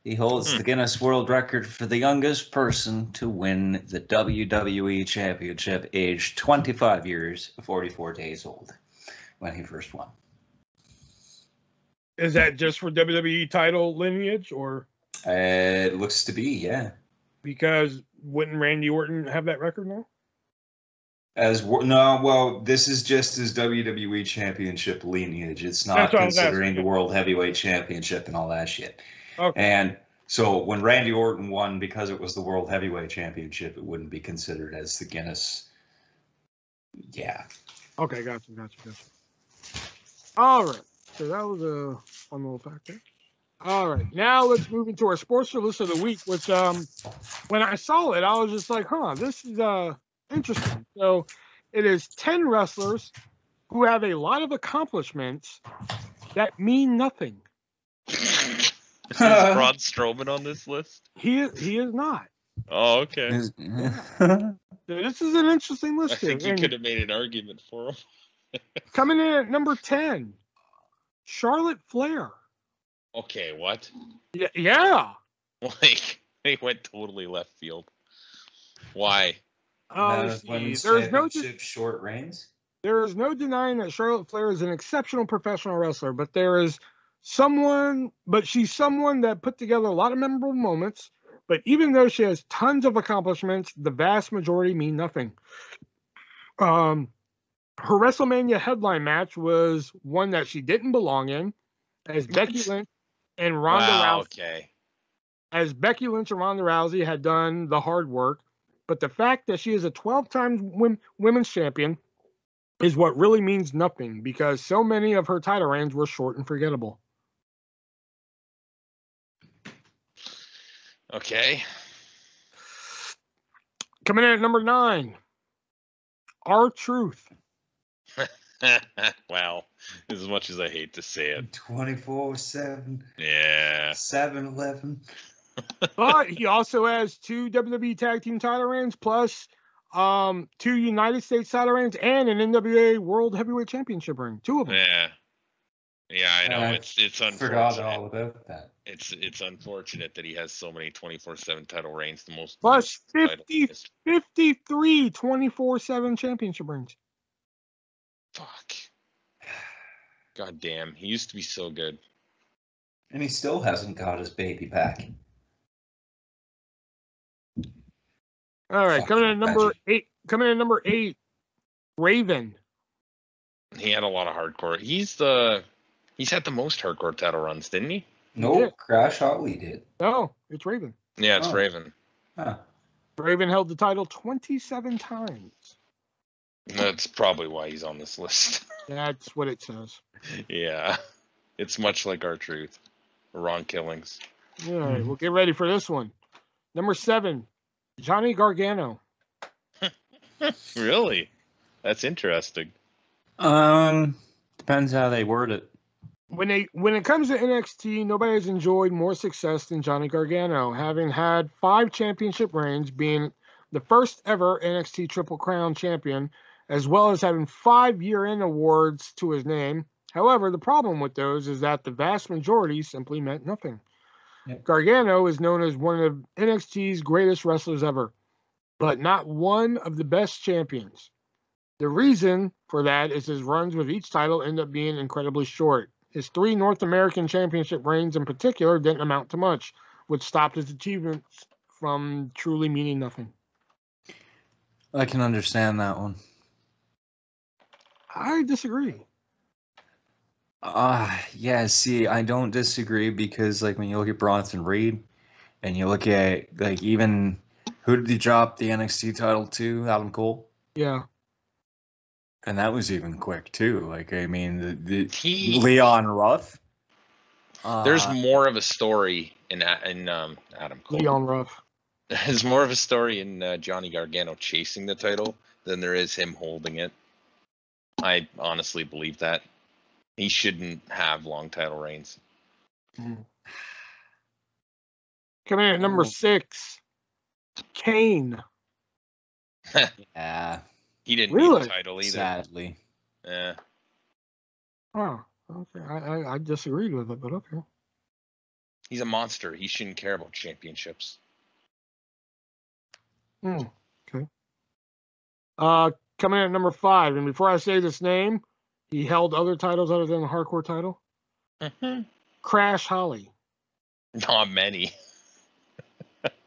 He holds the Guinness World Record for the youngest person to win the WWE Championship, aged 25 years, 44 days old, when he first won. Is that just for WWE title lineage, or? It looks to be, yeah. Because wouldn't Randy Orton have that record now? This is just his WWE Championship lineage. It's not considering the World Heavyweight Championship and all that shit. Okay. And so when Randy Orton won, because it was the World Heavyweight Championship, it wouldn't be considered as the Guinness. Yeah. Okay, gotcha. All right. So that was a fun little fact there. All right. Now let's move into our sports list of the week, which when I saw it, I was just like, this is interesting. So it is 10 wrestlers who have a lot of accomplishments that mean nothing. Is Braun Strowman on this list? He is not. Oh, okay. So this is an interesting list. I think you could have made an argument for him. Coming in at number 10, Charlotte Flair. Okay, what? Yeah. Like, they went totally left field. Why? There's no short reigns. There is no denying that Charlotte Flair is an exceptional professional wrestler, but she's someone that put together a lot of memorable moments. But even though she has tons of accomplishments, the vast majority mean nothing. Her WrestleMania headline match was one that she didn't belong in, as Becky Lynch and Ronda Rousey. Okay. As Becky Lynch and Ronda Rousey had done the hard work, but the fact that she is a 12-time women's champion is what really means nothing, because so many of her title reigns were short and forgettable. Okay. Coming in at number 9, R-Truth. Wow. As much as I hate to say it. 24/7. Yeah. 7-Eleven. But he also has 2 WWE Tag Team title reigns, plus 2 United States title reigns, and an NWA World Heavyweight Championship ring. 2 of them. Yeah, I know. It's unfortunate. Forgot all about that. It's unfortunate that he has so many 24/7 title reigns, the most plus 53 24/7 championship rings. Fuck. God damn. He used to be so good. And he still hasn't got his baby back. All right, coming in at number 8, Raven. He had a lot of hardcore. He's had the most hardcore title runs, didn't he? No, Crash Holly did. No, it's Raven. Yeah, it's Raven. Huh. Raven held the title 27 times. That's probably why he's on this list. That's what it says. Yeah. It's much like R-Truth. Ron Killings. All right, we'll get ready for this one. Number 7, Johnny Gargano. Really? That's interesting. Depends how they word it. When it comes to NXT, nobody has enjoyed more success than Johnny Gargano, having had 5 championship reigns, being the first ever NXT Triple Crown champion, as well as having 5 year-end awards to his name. However, the problem with those is that the vast majority simply meant nothing. Yep. Gargano is known as one of NXT's greatest wrestlers ever, but not one of the best champions. The reason for that is his runs with each title end up being incredibly short. His 3 North American Championship reigns in particular didn't amount to much, which stopped his achievements from truly meaning nothing. I can understand that one. I disagree. Yeah, see, I don't disagree because, like, when you look at Bronson Reed and you look at, like, even who did he drop the NXT title to? Adam Cole? Yeah. And that was even quick, too. Like, I mean, the Leon Ruff. There's more of a story in Adam Cole. Leon Ruff. There's more of a story in Johnny Gargano chasing the title than there is him holding it. I honestly believe that. He shouldn't have long title reigns. Coming in at number 6, Kane. Yeah. He didn't Really? need the title either. Sadly. Yeah. Oh, okay. I disagreed with it, but okay. He's a monster. He shouldn't care about championships. Okay. Coming in at number 5, and before I say this name, he held other titles other than the hardcore title. Crash Holly. Not many.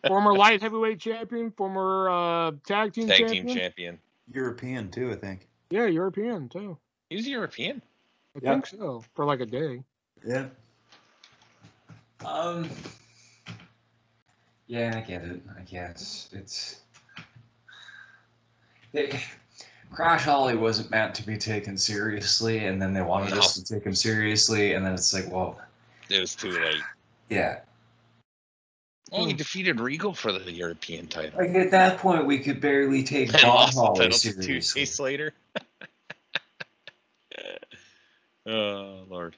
Former light heavyweight champion, former tag team champion. European, too, I think. Yeah, European, too. He was European? I think so, for like a day. Yeah. Yeah, I get it. I guess Crash Holly wasn't meant to be taken seriously, and then they wanted us to take him seriously, and then it's like, well, it was too late. Yeah. Well, he defeated Regal for the European title. Like, at that point, we could barely take And Bob lost the Holly title seriously. 2 days later. Oh, Lord.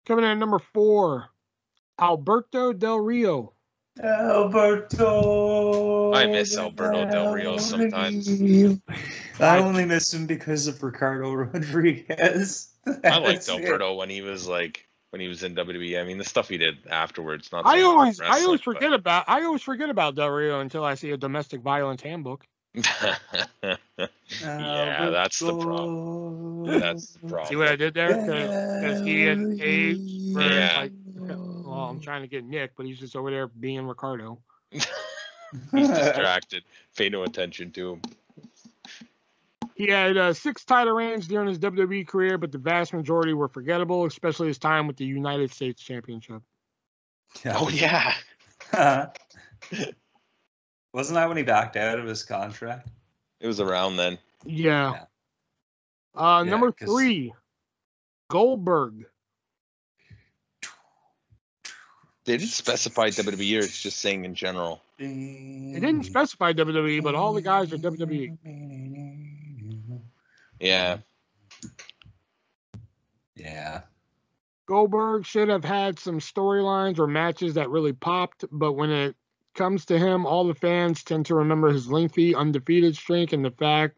Coming in at number 4, Alberto Del Rio. Alberto. I miss Alberto Del Rio sometimes. I only miss him because of Ricardo Rodriguez. I liked Alberto when he was in WWE. I mean, the stuff he did afterwards. Not. I always forget about Del Rio until I see a domestic violence handbook. Yeah, that's the problem. That's the problem. See what I did there? Because he had aged for like. Well, I'm trying to get Nick, but he's just over there being Ricardo. He's distracted. Pay no attention to him. He had 6 title reigns during his WWE career, but the vast majority were forgettable, especially his time with the United States Championship. Oh, yeah. Wasn't that when he backed out of his contract? It was around then. Yeah. Number 3, Goldberg. They didn't specify WWE, or it's just saying in general. It didn't specify WWE, but all the guys are WWE. Yeah. Yeah. Goldberg should have had some storylines or matches that really popped, but when it comes to him, all the fans tend to remember his lengthy, undefeated streak and the fact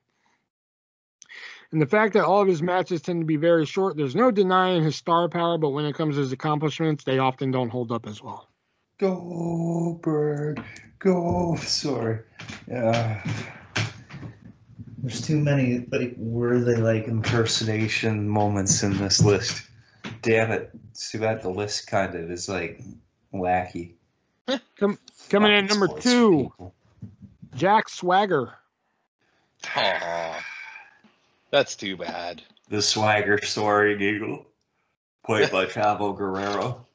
that all of his matches tend to be very short. There's no denying his star power, but when it comes to his accomplishments, they often don't hold up as well. Goldberg, sorry. There's too many worthy impersonation moments in this list. Damn it! It's too bad the list kind of is wacky. Coming in number 2, Jack Swagger. Oh, that's too bad. The Swagger Soaring Eagle, played by Chavo Guerrero.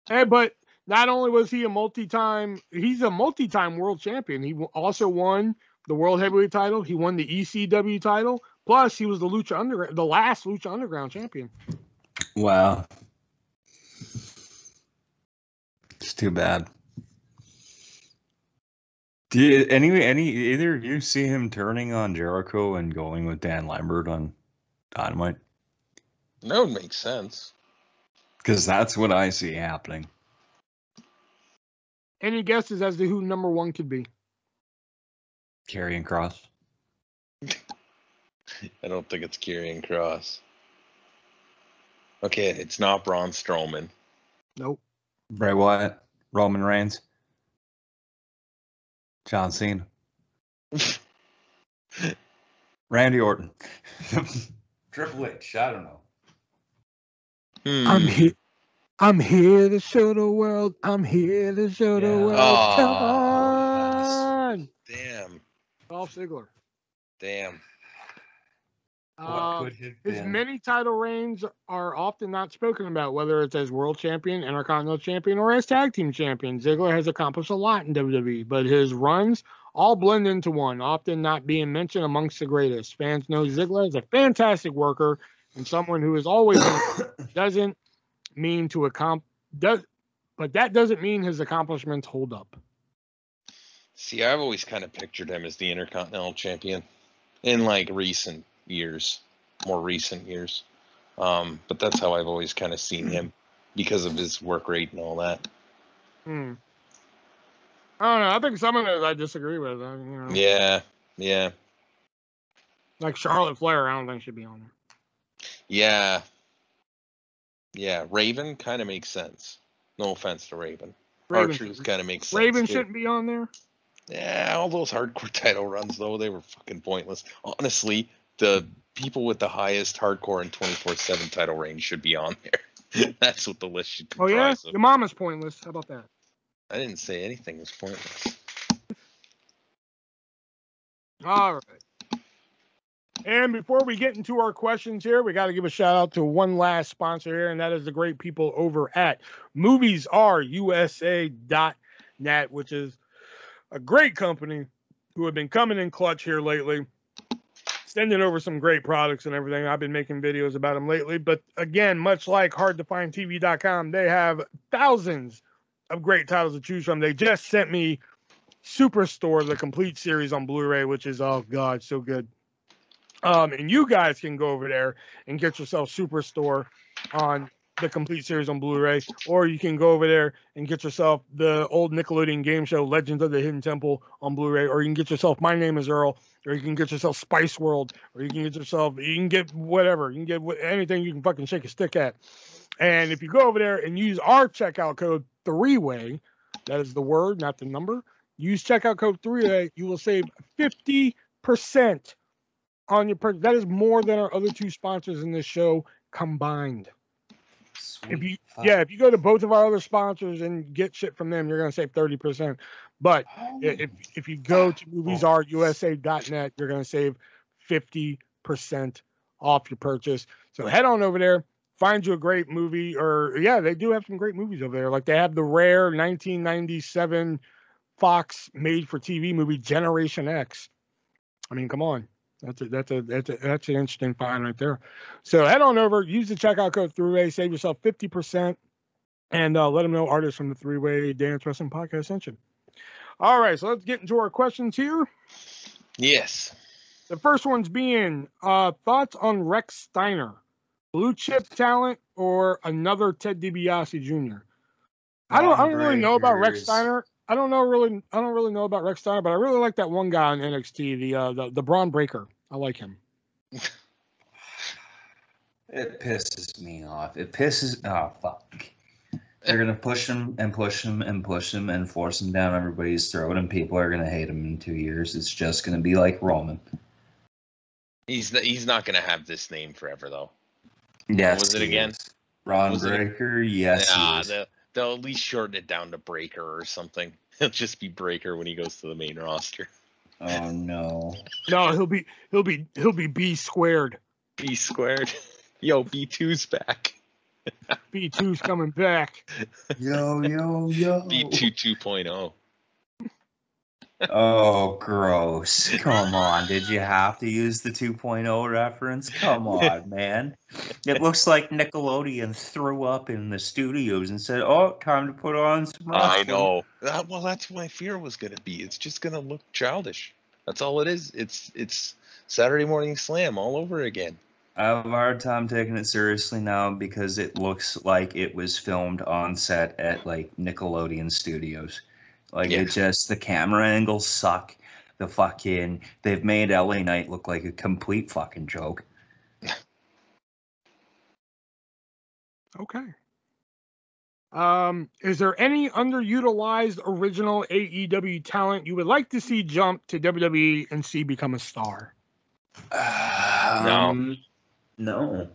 Hey, but not only was he he's a multi-time world champion. He also won the World Heavyweight title. He won the ECW title. Plus, he was the last Lucha Underground champion. Wow. It's too bad. Did either of you see him turning on Jericho and going with Dan Lambert on Dynamite? That would make sense. Because that's what I see happening. Any guesses as to who number one could be? Karrion Kross. I don't think it's Karrion Kross. Okay, it's not Braun Strowman. Nope. Bray Wyatt. Roman Reigns. John Cena. Randy Orton. Triple H. I don't know. I'm here to show the world. I'm here to show the world. Oh, Come on. Damn. Dolph Ziggler. Damn. What could have His been? many title reigns are often not spoken about, whether it's as world champion, intercontinental champion, or as tag team champion. Ziggler has accomplished a lot in WWE, but his runs all blend into one, often not being mentioned amongst the greatest. Fans know Ziggler is a fantastic worker and someone who has always been, doesn't mean to but that doesn't mean his accomplishments hold up. See, I've always kind of pictured him as the Intercontinental Champion in like more recent years. But that's how I've always kind of seen him because of his work rate and all that. I don't know. I think some of it I disagree with. You know. Yeah. Like Charlotte Flair, I don't think should be on there. Yeah. Raven kind of makes sense. No offense to Raven. Raven Archer's kind of makes sense. Raven too. shouldn't be on there. Yeah, all those hardcore title runs though, they were fucking pointless. Honestly, the people with the highest hardcore and 24/7 title reign should be on there. That's what the list should comprise. Oh yeah, of. your mama's pointless. How about that? I didn't say anything was pointless. All right. And before we get into our questions here, we got to give a shout out to one last sponsor here, and that is the great people over at MoviesAreUSA.net, which is a great company who have been coming in clutch here lately, sending over some great products and everything. I've been making videos about them lately, but again, much like HardToFindTV.com, they have thousands of great titles to choose from. They just sent me Superstore, the complete series on Blu-ray, which is, oh God, so good. And you guys can go over there and get yourself Superstore on the complete series on Blu-ray, or you can go over there and get yourself the old Nickelodeon game show Legends of the Hidden Temple on Blu-ray, or you can get yourself My Name is Earl, or you can get yourself Spice World, or you can get whatever. You can get anything you can fucking shake a stick at. And if you go over there and use our checkout code 3-way, that is the word, not the number, use checkout code 3-way, you will save 50% on your purchase. That is more than our other two sponsors in this show combined. Sweet. If you go to both of our other sponsors and get shit from them, you're going to save 30%. But if you go to moviesareUSA.net, you're going to save 50% off your purchase. So head on over there, find you a great movie, they do have some great movies over there. Like they have the rare 1997 Fox made-for-TV movie Generation X. I mean, come on. That's an interesting find right there. So head on over, use the checkout code 3-way, save yourself 50%, and let them know artists from the 3-Way Dance Wrestling Podcast sent you. All right, so let's get into our questions here. Yes. The first one's being thoughts on Rex Steiner, blue chip talent or another Ted DiBiase Jr. I don't really know about Rex Steiner. I don't really know about Rex Steiner, but I really like that one guy on NXT, the Braun Breaker. I like him. It pisses me off. Oh, fuck. They're going to push him and push him and push him and force him down everybody's throat, and people are going to hate him in 2 years. It's just going to be like Roman. He's not going to have this name forever, though. Yes, what was it again? Braun Breaker? Yes, he is. They'll at least shorten it down to Breaker or something. He'll just be Breaker when he goes to the main roster. Oh no. No, he'll be B squared. B squared. Yo, B2's back. B2's coming back. Yo. B2 2.0. Oh, gross. Come on. Did you have to use the 2.0 reference? Come on, man. It looks like Nickelodeon threw up in the studios and said, oh, time to put on some I wrestling. know. Well, that's what my fear was going to be. It's just going to look childish. That's all it is. It's Saturday Morning Slam all over again. I have a hard time taking it seriously now because it looks like it was filmed on set at like Nickelodeon Studios. Like Yeah. it just, the camera angles suck. They've made LA Knight look like a complete fucking joke. Okay. Is there any underutilized original AEW talent you would like to see jump to WWE and see become a star? No,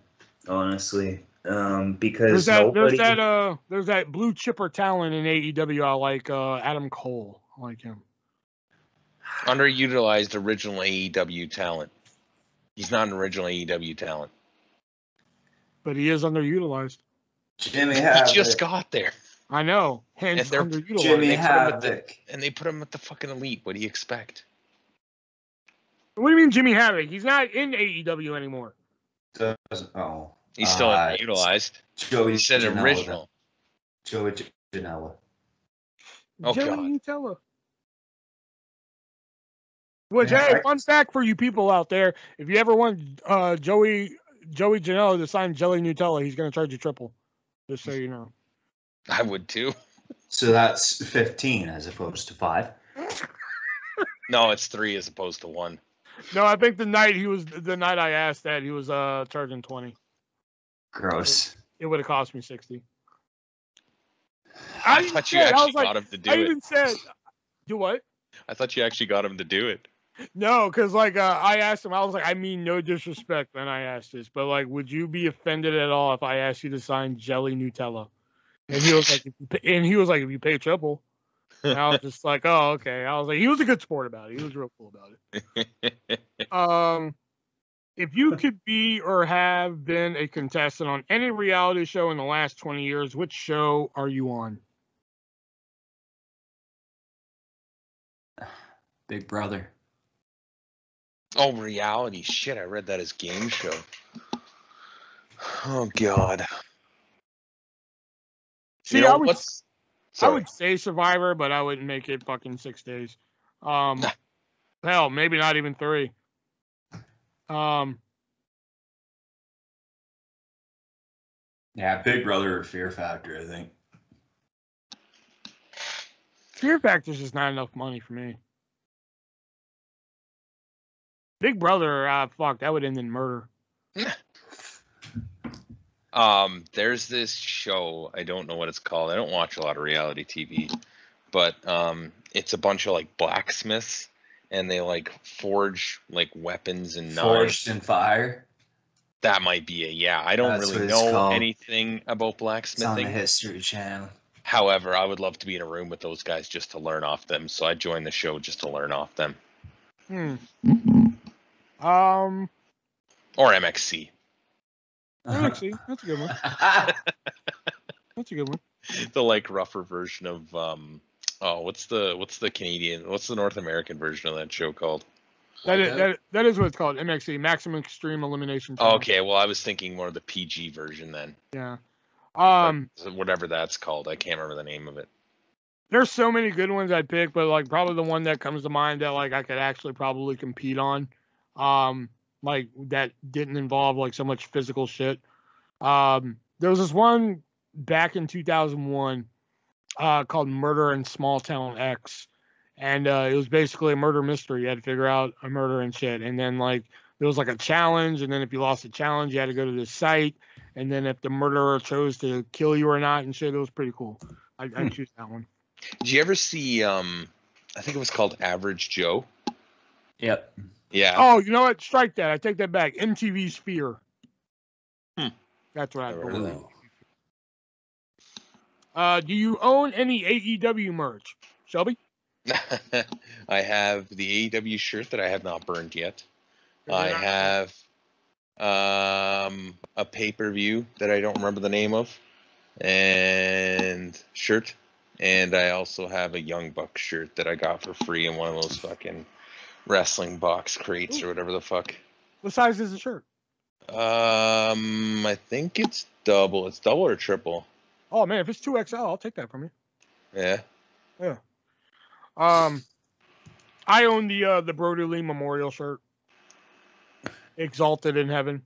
honestly, because nobody. There's that blue chipper talent in AEW. I like Adam Cole. I like him. Underutilized original AEW talent. He's not an original AEW talent. But he is underutilized. Jimmy He Havoc. just got there. I know. Hence And they're- underutilized. Jimmy Havoc. And they put him at the fucking Elite. What do you expect? What do you mean Jimmy Havoc? He's not in AEW anymore. Oh. He's still underutilized. Joey He said Janela, original. Joey Janela. Oh, Joey God. Nutella. Which, Yeah, hey, fun fact for you people out there: if you ever want Joey Janela to sign Jelly Nutella, he's going to charge you triple. Just so you know. I would too. So that's 15 as opposed to 5. No, it's 3 as opposed to 1. No, I think the night I asked that, he was charging 20. Gross. It would have cost me 60. I thought you actually got him to do it. I even said, do what? I thought you actually got him to do it. No, because I asked him, I was like, I mean no disrespect when I asked this, but like, would you be offended at all if I asked you to sign Jelly Nutella? And he was like, if you pay triple. And I was just like, oh, okay. I was like, he was a good sport about it. He was real cool about it. If you could be or have been a contestant on any reality show in the last 20 years, which show are you on? Big Brother. Oh, reality. Shit, I read that as game show. Oh, God. See, You know, I would say Survivor, but I wouldn't make it fucking 6 days. Hell, maybe not even 3. Yeah, Big Brother or Fear Factor, I think. Fear Factor's just not enough money for me. Big Brother, fuck, that would end in murder. There's this show, I don't know what it's called. I don't watch a lot of reality TV, but it's a bunch of like blacksmiths and they like forge like weapons and knives. Forged in Fire. That might be it. Yeah, I don't That's really what it's know called. anything about It's on blacksmithing. the History Channel. However, I would love to be in a room with those guys just to learn off them. So I joined the show just to learn off them. Or MXC. Actually, that's a good one. That's a good one. The like rougher version of what's the Canadian, what's the North American version of that show called? That is what it's called, MXC, Maximum Extreme Elimination Challenge. Okay, well I was thinking more of the PG version then. Yeah. Whatever that's called, I can't remember the name of it. There's so many good ones I'd pick, but like probably the one that comes to mind that like I could actually probably compete on, like that didn't involve like so much physical shit. There was this one back in 2001 called Murder in Small Town X, and it was basically a murder mystery. You had to figure out a murder and shit, and then like there was like a challenge, and then if you lost the challenge, you had to go to this site, and then if the murderer chose to kill you or not and shit, it was pretty cool. I'd choose that one. Did you ever see I think it was called Average Joe? Yep. Yeah. Oh, you know what? Strike that. I take that back. MTV Sphere. That's what I Never heard of believe. Do you own any AEW merch, Shelby? I have the AEW shirt that I have not burned yet. I have a pay-per-view that I don't remember the name of, and shirt. And I also have a Young Buck shirt that I got for free in one of those fucking wrestling box crates or whatever the fuck. What size is the shirt? I think it's double. It's double or triple. Oh man, if it's 2XL, I'll take that from you. Yeah. Yeah. I own the Brody Lee Memorial shirt. Exalted in Heaven.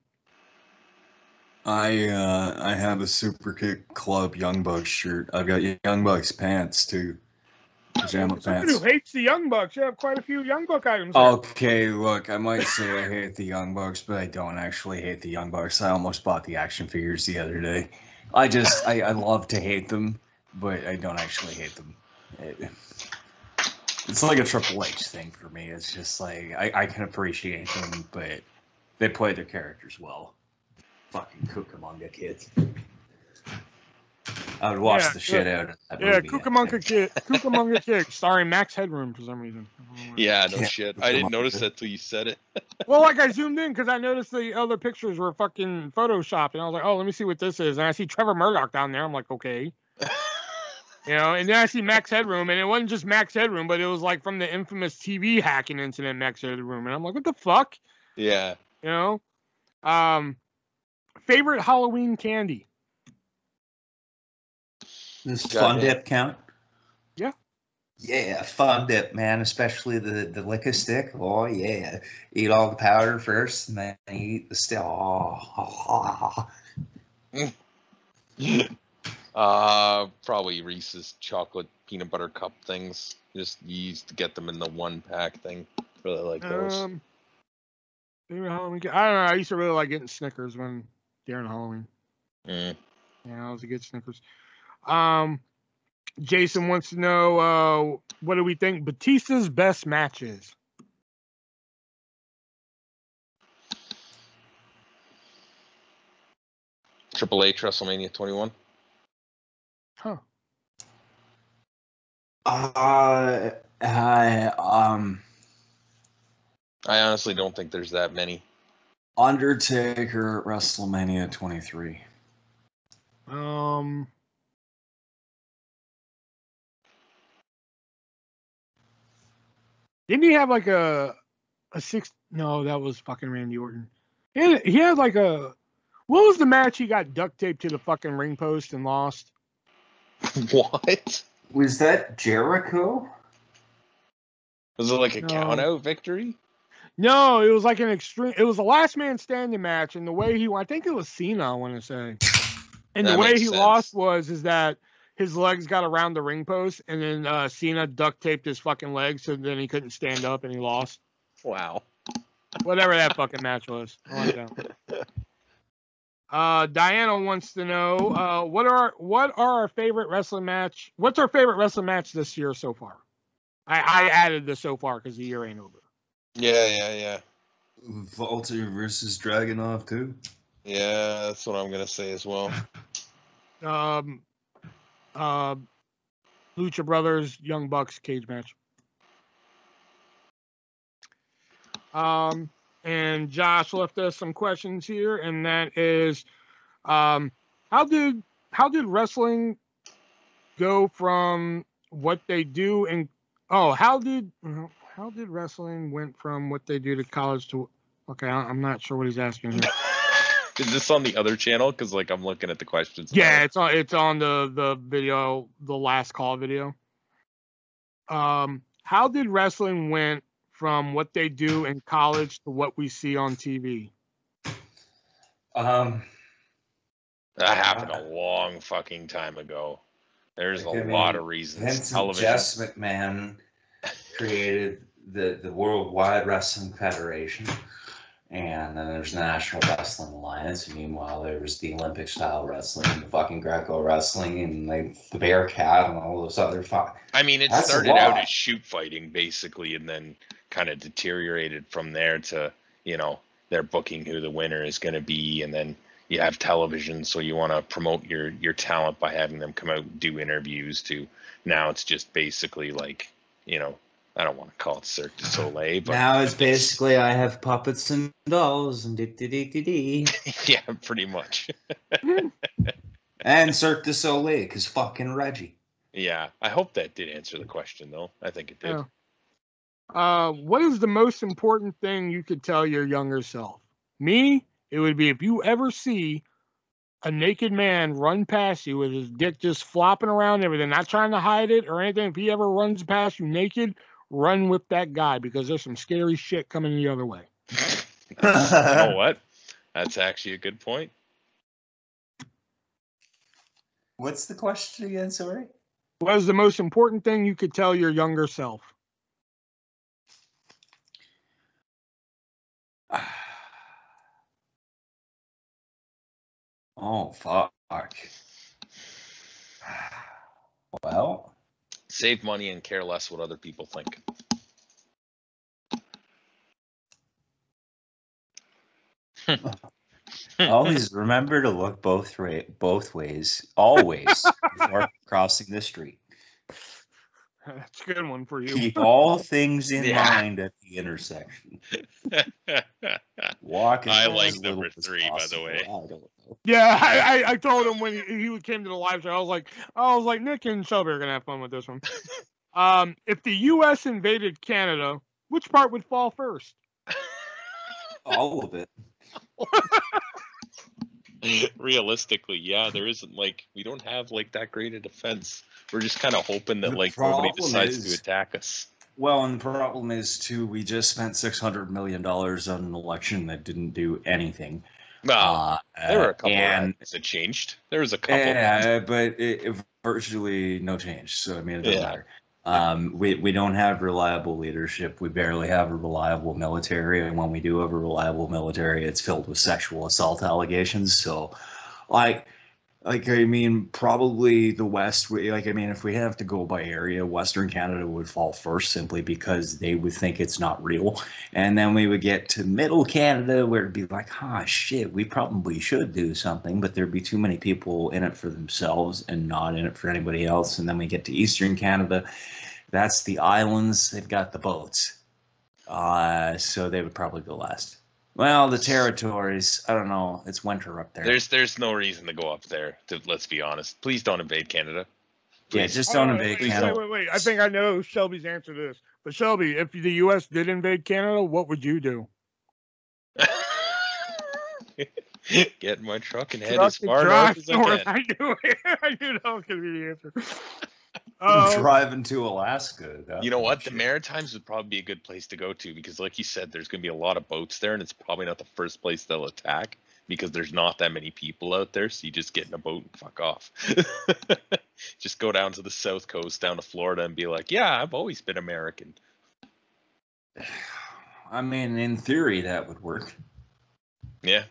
I have a Super Kick Club Young Bucks shirt. I've got Young Bucks pants too. Pajama Someone pants. who hates the Young Bucks. You have quite a few Young Buck items there. Okay, look, I might say I hate the Young Bucks, but I don't actually hate the Young Bucks. I almost bought the action figures the other day. I love to hate them, but I don't actually hate them. It's like a Triple H thing for me. It's just like I can appreciate them, but they play their characters well. Fucking Cucamonga kids. I would watch the shit out of that movie. Cucamonga Kid, starring Max Headroom for some reason. Yeah, no shit. I didn't notice that till you said it. Well, like I zoomed in because I noticed the other pictures were fucking photoshopped, and I was like, oh, let me see what this is. And I see Trevor Murdoch down there. I'm like, okay. And then I see Max Headroom, and it wasn't just Max Headroom, but it was like from the infamous TV hacking incident, Max Headroom. And I'm like, what the fuck? Yeah. Favorite Halloween candy? Does Fun Dip count? Yeah. Yeah, Fun Dip, man, especially the liquor stick. Oh, yeah. Eat all the powder first, and then eat the stick. Oh. Probably Reese's chocolate peanut butter cup things. Just used to get them in the 1-pack thing. Really like those. Favorite Halloween candy? I don't know. I used to really like getting Snickers during Halloween. Yeah, I was a good Snickers. Jason wants to know, what do we think Batista's best match is? Triple H WrestleMania 21. Huh. I honestly don't think there's that many. Undertaker WrestleMania 23. Didn't he have like a six? No, that was fucking Randy Orton. He had like a. What was the match he got duct taped to the fucking ring post and lost? What? Was that Jericho? Was it like a count out victory? No, it was like an extreme. It was a last man standing match, and the way he won, I think it was Cena, I want to say. And the way he lost is that his legs got around the ring post, and then Cena duct taped his fucking legs, so then he couldn't stand up, and he lost. Wow. Whatever that fucking match was. I like that. Diana wants to know, what are our favorite wrestling match? What's our favorite wrestling match this year so far? I added the so far because the year ain't over. Yeah. Walter versus Dragunov too. Yeah, that's what I'm gonna say as well. Lucha Brothers, Young Bucks cage match. And Josh left us some questions here, and that is, how did wrestling go from what they do and how did wrestling went from what they do to college to? Okay, I'm not sure what he's asking here. Is this on the other channel? Because like I'm looking at the questions. Yeah, it's on the video, the last call video. How did wrestling went from what they do in college to what we see on TV? That happened a long fucking time ago. There's a lot of reasons. Vince and Jess McMahon created the Worldwide Wrestling Federation, and then there's the National Wrestling Alliance. Meanwhile, there was the Olympic style wrestling, the fucking Greco wrestling, and like the Bearcat and all those other. I mean, it started out as shoot fighting basically, and then kind of deteriorated from there to they're booking who the winner is going to be, and then you have television, so you want to promote your talent by having them come out and do interviews. To now, it's just basically like I don't want to call it Cirque du Soleil, but now it's basically I have puppets and dolls and yeah, pretty much. And Cirque du Soleil, because fucking Reggie. Yeah, I hope that did answer the question, though. I think it did. Yeah. What is the most important thing you could tell your younger self? Me, it would be if you ever see a naked man run past you with his dick just flopping around and everything, not trying to hide it or anything. If he ever runs past you naked, run with that guy because there's some scary shit coming the other way. You know what? That's actually a good point. What's the question again? Sorry. What is the most important thing you could tell your younger self? Oh, fuck. Well, Save money and care less what other people think. always remember to look both ways, always, before crossing the street. That's a good one for you. Keep all things in Yeah. mind at the intersection. Walk I as like little number as 3, by the possible. way. I don't know. Yeah, I told him when he came to the live show, I was like, Nick and Shelby are gonna have fun with this one. If the U.S. invaded Canada, which part would fall first? All of it. Realistically, yeah, there isn't we don't have that great a defense. We're just kind of hoping that The nobody problem decides to is- attack us. Well, and the problem is too, we just spent $600 million on an election that didn't do anything. Well, there were a couple and of that changed. There was a couple. yeah, but it virtually no change. So I mean, it doesn't Yeah. matter. We don't have reliable leadership. We barely have a reliable military, and when we do have a reliable military, it's filled with sexual assault allegations. So, I mean, probably the West. If we have to go by area, Western Canada would fall first simply because they would think it's not real, and then we would get to Middle Canada where it'd be like, shit, we probably should do something, but there'd be too many people in it for themselves and not in it for anybody else. And then we get to Eastern Canada, that's the islands. They've got the boats, so they would probably go last. Well, the territories, I don't know. It's winter up there. There's no reason to go up there. Let's be honest. Please don't invade Canada. Yeah, Please. just don't Oh, invade wait, Canada. Wait. I think I know Shelby's answer to this. But Shelby, if the U.S. did invade Canada, what would you do? Get in my truck and head as far north as I can. I knew it. I knew that was going to be the answer. Driving to Alaska. You know what? The Maritimes would probably be a good place to go to because, like you said, there's going to be a lot of boats there, and it's probably not the first place they'll attack because there's not that many people out there. So you just get in a boat and fuck off. Just go down to the South Coast, down to Florida, and be like, "Yeah, I've always been American." I mean, in theory, that would work. Yeah.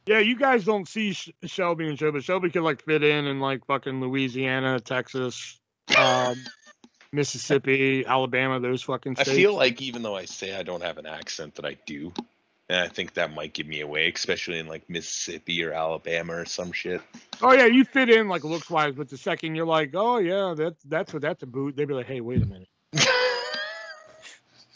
Yeah, you guys don't see Shelby and Joe, but Shelby could fit in fucking Louisiana, Texas, Mississippi, Alabama, those fucking states. I feel like even though I say I don't have an accent, that I do, and I think that might give me away, especially in Mississippi or Alabama or some shit. Oh yeah, you fit in looks wise, but the second you're like, oh yeah, that's a boot, they'd be like, hey, wait a minute.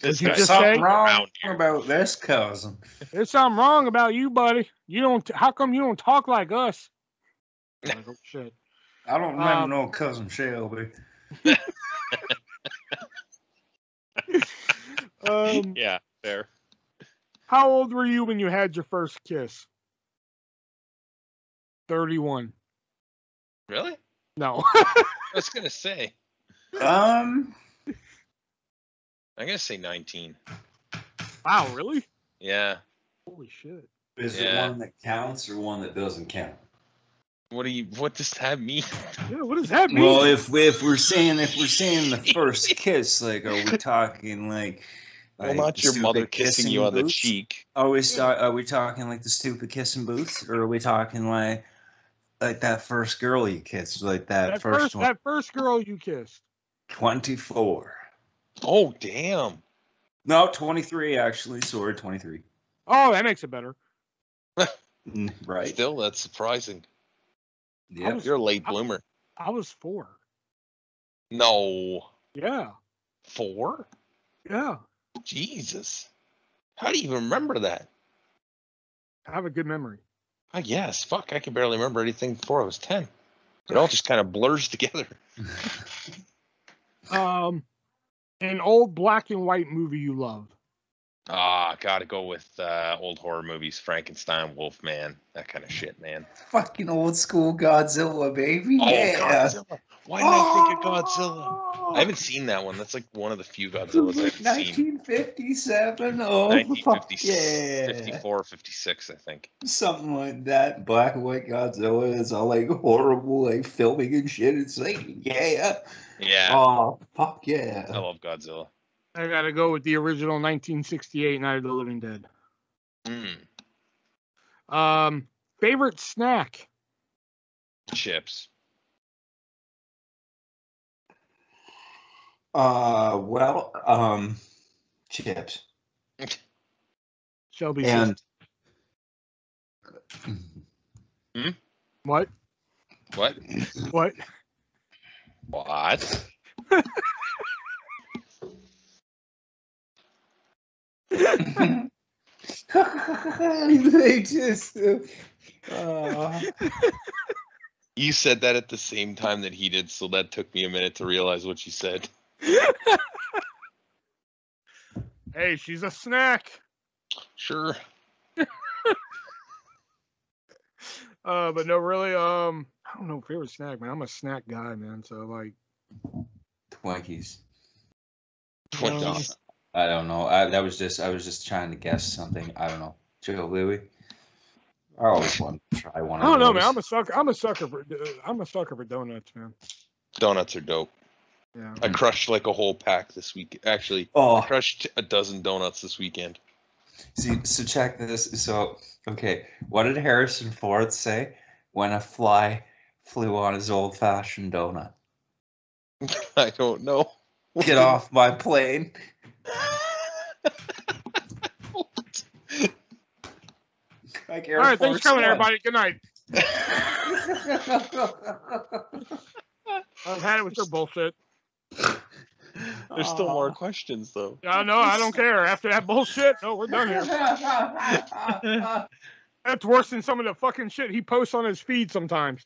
There's something wrong about this cousin. There's something wrong about you, buddy. You don't. How come you don't talk like us? Like, oh, shit. I don't remember no cousin Shelby. Yeah, fair. How old were you when you had your first kiss? 31. Really? No. I was gonna say. I'm gonna say 19. Wow, really? Yeah. Holy shit. Is it one that counts or one that doesn't count? What does that mean? Yeah, what does that mean? Well, if we're saying the first kiss, are we talking well, not your mother kissing you on the cheek. Are we talking the stupid kissing booths, or are we talking like that first girl you kissed, that first one? That first girl you kissed. 24. Oh, damn. No, 23 actually. Sorry, 23. Oh, that makes it better. Right. Still, that's surprising. Yeah, you're a late bloomer. I was 4. No. Yeah. 4? Yeah. Jesus. How do you even remember that? I have a good memory. I guess. Fuck, I can barely remember anything before I was 10. It all just kind of blurs together. An old black and white movie you love. Gotta go with old horror movies, Frankenstein, Wolfman, that kind of shit, man. Fucking old school Godzilla, baby. Oh, Yeah. Godzilla. Why did I think of Godzilla? I haven't seen that one. That's like one of the few Godzillas I haven't seen. 1957. Oh, 1950, yeah. 54, 56, I think. Something like that. Black and white Godzilla. It's all like horrible, like filming and shit. It's like, yeah. Yeah. Oh, fuck yeah. I love Godzilla. I gotta go with the original 1968 Night of the Living Dead. Favorite snack? Chips. Chips. Shelby. And What? What? What? What? they just You said that at the same time that he did, so that took me a minute to realize what you said. Hey, she's a snack. Sure. But no, really, I don't know, favorite snack, man. I'm a snack guy, man. So like Twinkies. Twinkies. I don't know. I was just trying to guess something. I don't know. Joe Louie. I always want to try one. I don't know, man. I'm a sucker for donuts, man. Donuts are dope. Yeah. I crushed like a whole pack this week. Actually, I crushed a dozen donuts this weekend. See, so check this. So, okay, what did Harrison Ford say when a fly flew on his old-fashioned donut? I don't know. Get off my plane. Like all right, thanks for coming, everybody. Good night. I've had it with your bullshit. There's still more questions, though. No, I don't care. After that bullshit, no, we're done here. That's worse than some of the fucking shit he posts on his feed sometimes.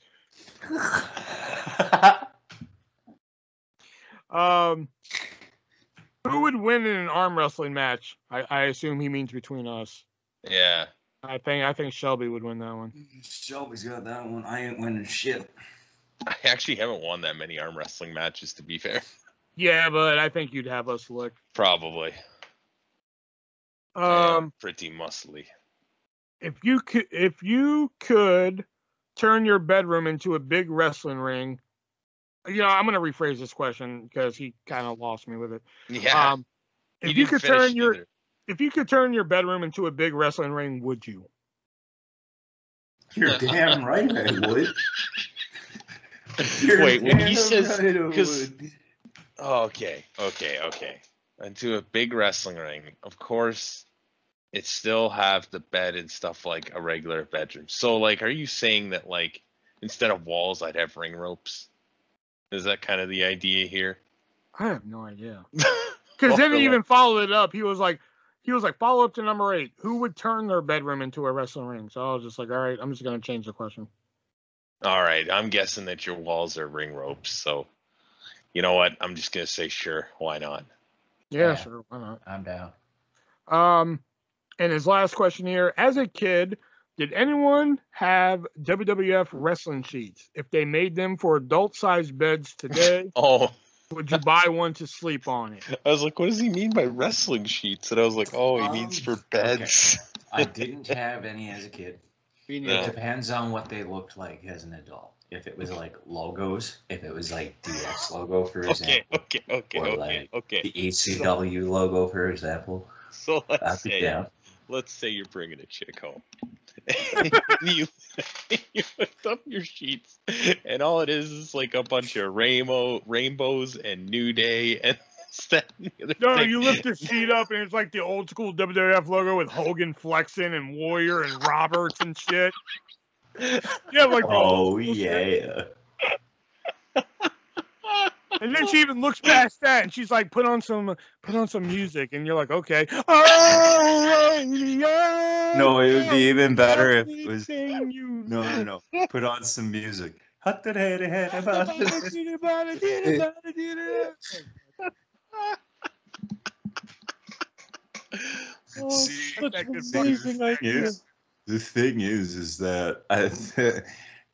Who would win in an arm wrestling match? I assume he means between us. Yeah. I think Shelby would win that one. Shelby's got that one. I ain't winning shit. I actually haven't won that many arm wrestling matches, to be fair. Yeah, but I think you'd have us licked. Probably. Pretty muscly. If you could turn your bedroom into a big wrestling ring, I'm gonna rephrase this question because he kind of lost me with it. Yeah. If you could turn your bedroom into a big wrestling ring, would you? You're damn right I would. Wait, when he says, because okay. Into a big wrestling ring, of course, it still have the bed and stuff like a regular bedroom. So, like, are you saying that, like, instead of walls, I'd have ring ropes? Is that kind of the idea here? I have no idea. Because then he even followed it up. He was like, follow up to number 8. Who would turn their bedroom into a wrestling ring? So I was just like, all right, I'm just gonna change the question. All right, I'm guessing that your walls are ring ropes. So, you know what? I'm just gonna say sure. Why not? Yeah, sure. Why not? I'm down. And his last question here: as a kid, did anyone have WWF wrestling sheets? If they made them for adult-sized beds today, would you buy one to sleep on it? I was like, what does he mean by wrestling sheets? And I was like, he means for beds. Okay. I didn't have any as a kid. It depends on what they looked like as an adult. If it was like logos, if it was like DX logo, for example. Okay. The HCW logo, for example. So let's say you're bringing a chick home. you lift up your sheets, and all it is like a bunch of rainbows and New Day and No, you lift the sheet up, and it's like the old school WWF logo with Hogan flexing and Warrior and Roberts and shit. Yeah, like yeah. And then she even looks past that, and she's like, "Put on some music," and you're like, "Okay." No, it would be even better if it was no. Put on some music. See, Such an amazing idea. the thing is that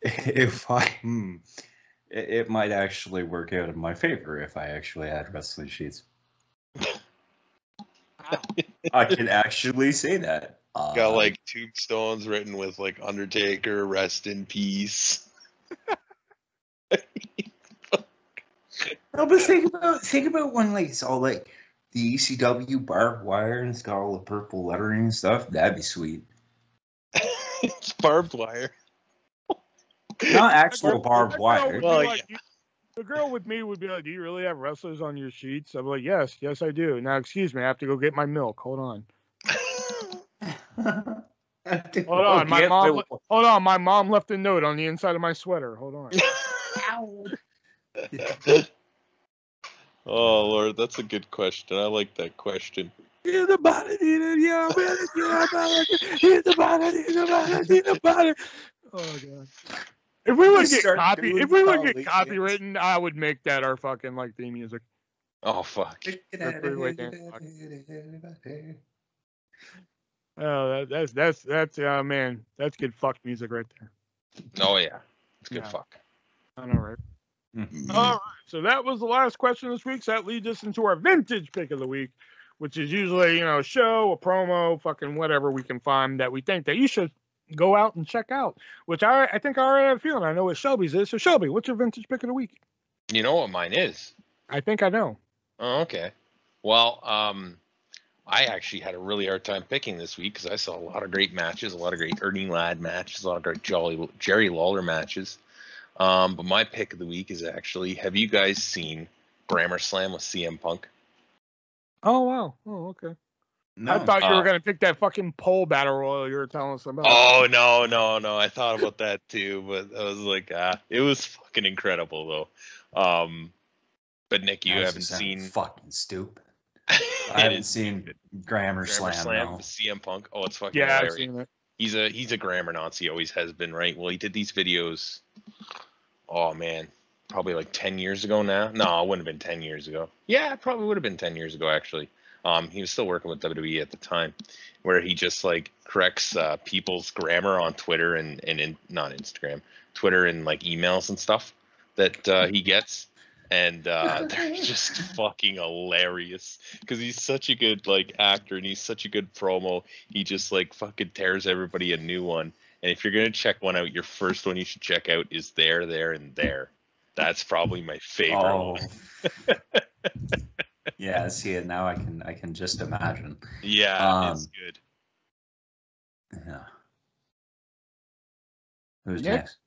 if it might actually work out in my favor if I actually had wrestling sheets. I can actually say that. Got like tombstones written with like Undertaker, rest in peace. No, but think about when like it's all like the ECW barbed wire and it's got all the purple lettering and stuff. That'd be sweet. It's barbed wire. Not actual barbed The girl wire. would be Well, like, the girl with me would be like, "Do you really have wrestlers on your sheets?" I'm like, "Yes, I do." Now, excuse me, I have to go get my milk. Hold on. Hold on, my mom left a note on the inside of my sweater. Hold on. Oh Lord, that's a good question. I like that question. Here's the body, yeah, man, here's the body. Oh God. If we would get copywritten, I would make that our fucking like theme music. Oh fuck. Oh, that's man, that's good fuck music right there. Oh yeah, it's good Yeah. fuck. I know, right? All right, so that was the last question this week. So that leads us into our vintage pick of the week, which is usually, a show, a promo, fucking whatever we can find that we think that you should go out and check out, which I think I already have a feeling. I know what Shelby's is. So Shelby, what's your vintage pick of the week? You know what mine is? I think I know. Oh, okay. Well, I actually had a really hard time picking this week because I saw a lot of great matches, a lot of great Ernie Ladd matches, a lot of great Jerry Lawler matches. But my pick of the week is actually, have you guys seen Grammar Slam with CM Punk? Oh, wow. Oh, okay. No. I thought you were going to pick that fucking pole battle royal you were telling us about. Oh, no. I thought about that too, but I was like, it was fucking incredible though. But Nick, you haven't seen... Fucking stupid. I haven't seen Grammar Slam no. with CM Punk. Oh, it's fucking yeah, hilarious. I've seen it. He's a grammar Nazi, always has been, right? Well, he did these videos, oh man, probably like 10 years ago now. No, it wouldn't have been 10 years ago. Yeah, it probably would have been 10 years ago, actually. He was still working with WWE at the time, where he just like corrects people's grammar on Twitter and not Instagram, Twitter and like emails and stuff that he gets. And they're just fucking hilarious because he's such a good like actor and he's such a good promo. He just like fucking tears everybody a new one. And if you're gonna check one out, your first one you should check out is There, and There. That's probably my favorite one. Yeah, see it now. I can just imagine. Yeah, it's good. Yeah. Who's next?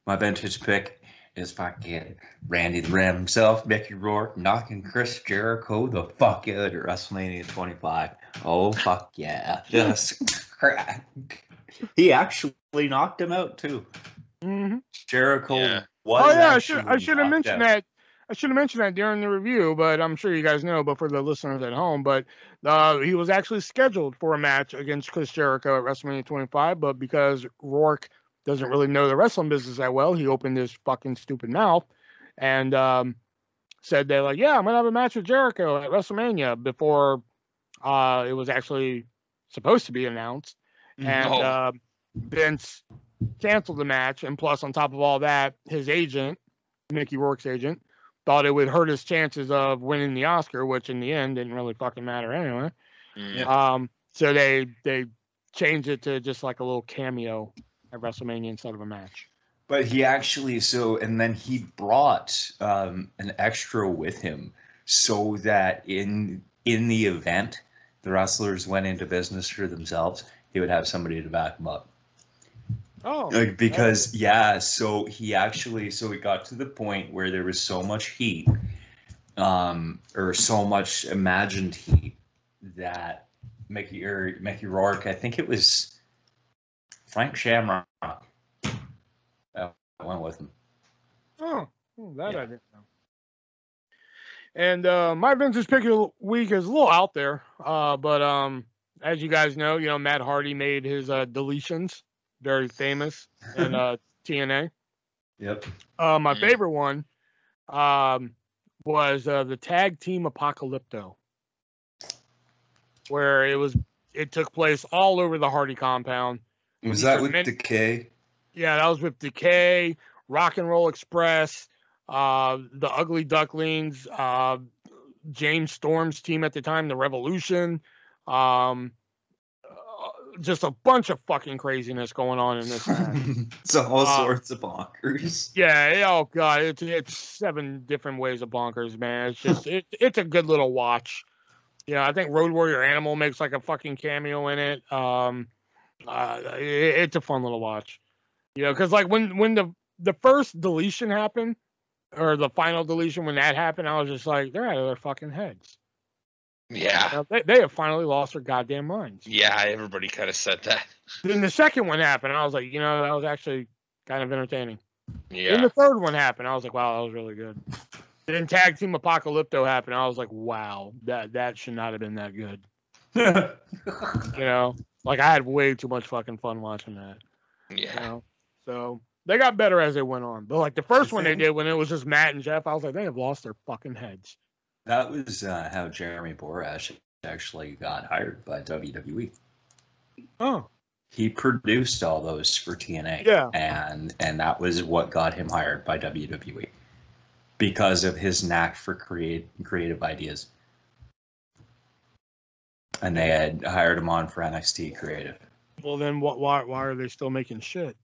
My vintage pick is fucking Randy the Ram himself, Mickey Rourke, knocking Chris Jericho the fuck out at WrestleMania 25. Oh, fuck yeah. Just crack. He actually knocked him out, too. Mm-hmm. Jericho was I should have mentioned that. I should have mentioned that during the review, but I'm sure you guys know, but for the listeners at home, but he was actually scheduled for a match against Chris Jericho at WrestleMania 25, but because Rourke doesn't really know the wrestling business that well, he opened his fucking stupid mouth and said they're like, yeah, I'm going to have a match with Jericho at WrestleMania before it was actually supposed to be announced. And Vince canceled the match. And plus, on top of all that, his agent, Mickey Rourke's agent, thought it would hurt his chances of winning the Oscar, which in the end didn't really fucking matter anyway. So they changed it to just like a little cameo at WrestleMania instead of a match. But he actually, and then he brought an extra with him so that in the event the wrestlers went into business for themselves, he would have somebody to back them up. So he got to the point where there was so much heat, or so much imagined heat that Mickey Rourke, I think it was Frank Shamrock, I went with him. I didn't know. And my vintage pick of the week is a little out there, but as you guys know, Matt Hardy made his deletions very famous in TNA. Yep. My favorite one was the tag team Apocalypto, where it took place all over the Hardy compound. Was that with Decay? Yeah, that was with Decay, Rock and Roll Express, the Ugly Ducklings, James Storm's team at the time, the Revolution. Just a bunch of fucking craziness going on in this match. It's all sorts of bonkers. Yeah, oh god, it's 7 different ways of bonkers, man. It's just it's a good little watch. Yeah, I think Road Warrior Animal makes like a fucking cameo in it. It's a fun little watch. You know, because like when the first deletion happened, or the final deletion, when that happened, I was just like, they're out of their fucking heads. Yeah. They have finally lost their goddamn minds. Yeah, everybody kind of said that. Then the second one happened, I was like, that was actually kind of entertaining. Yeah. Then the third one happened, I was like, wow, that was really good. Then Tag Team Apocalypto happened, I was like, wow, that should not have been that good. Like I had way too much fucking fun watching that. Yeah. So they got better as they went on. But like the first one they did when it was just Matt and Jeff, I was like, they have lost their fucking heads. That was how Jeremy Borash actually got hired by WWE. Oh. He produced all those for TNA. Yeah. And that was what got him hired by WWE. Because of his knack for creative ideas. And they had hired him on for NXT Creative. Well, then why are they still making shit?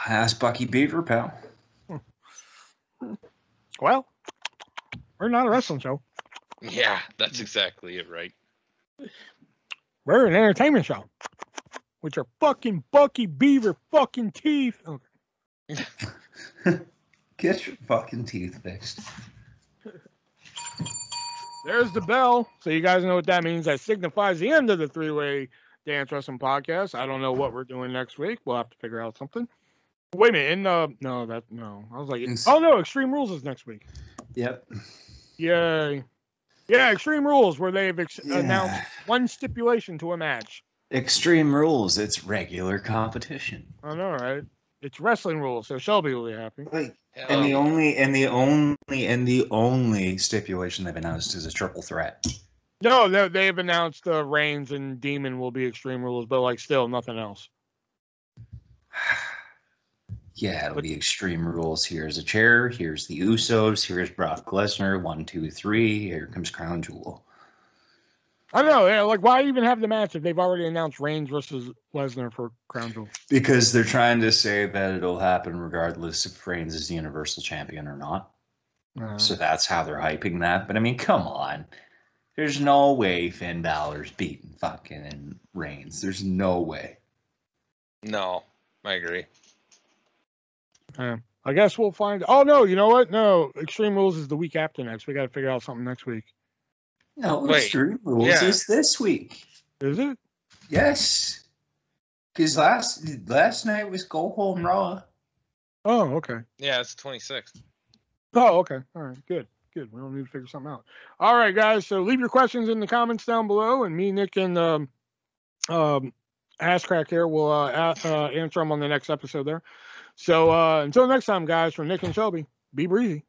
Ask Bucky Beaver, pal. Well, we're not a wrestling show. Yeah, that's exactly it, right? We're an entertainment show. With your fucking Bucky Beaver fucking teeth. Okay. Get your fucking teeth fixed. There's the bell. So you guys know what that means. That signifies the end of the 3-Way Dance Wrestling Podcast. I don't know what we're doing next week. We'll have to figure out something. Wait a minute. No. I was like, oh no, Extreme Rules is next week. Yep. Yay. Yeah, Extreme Rules, where they've announced one stipulation to a match. Extreme Rules, it's regular competition. I know, right? It's wrestling rules, so Shelby will be happy. Like, and the only stipulation they've announced is a triple threat. No, they've announced Reigns and Demon will be Extreme Rules, but like still nothing else. Yeah, it'll be Extreme Rules. Here's a chair. Here's the Usos. Here's Brock Lesnar. 1, 2, 3. Here comes Crown Jewel. I don't know. Yeah, like, why even have the match if they've already announced Reigns versus Lesnar for Crown Jewel? Because they're trying to say that it'll happen regardless if Reigns is the Universal Champion or not. So that's how they're hyping that. But I mean, come on. There's no way Finn Balor's beating fucking Reigns. There's no way. No, I agree. I guess we'll find. Oh no, you know what? No, Extreme Rules is the week after next. We got to figure out something next week. No, wait, Extreme Rules is this week. Is it? Yes. Because last night was Go Home Raw. Oh, okay. Yeah, it's 26th. Oh, okay. All right, good. We don't need to figure something out. All right, guys. So leave your questions in the comments down below, and me, Nick, and Asscrack here will answer them on the next episode there. So until next time, guys, from Nick and Shelby, be breezy.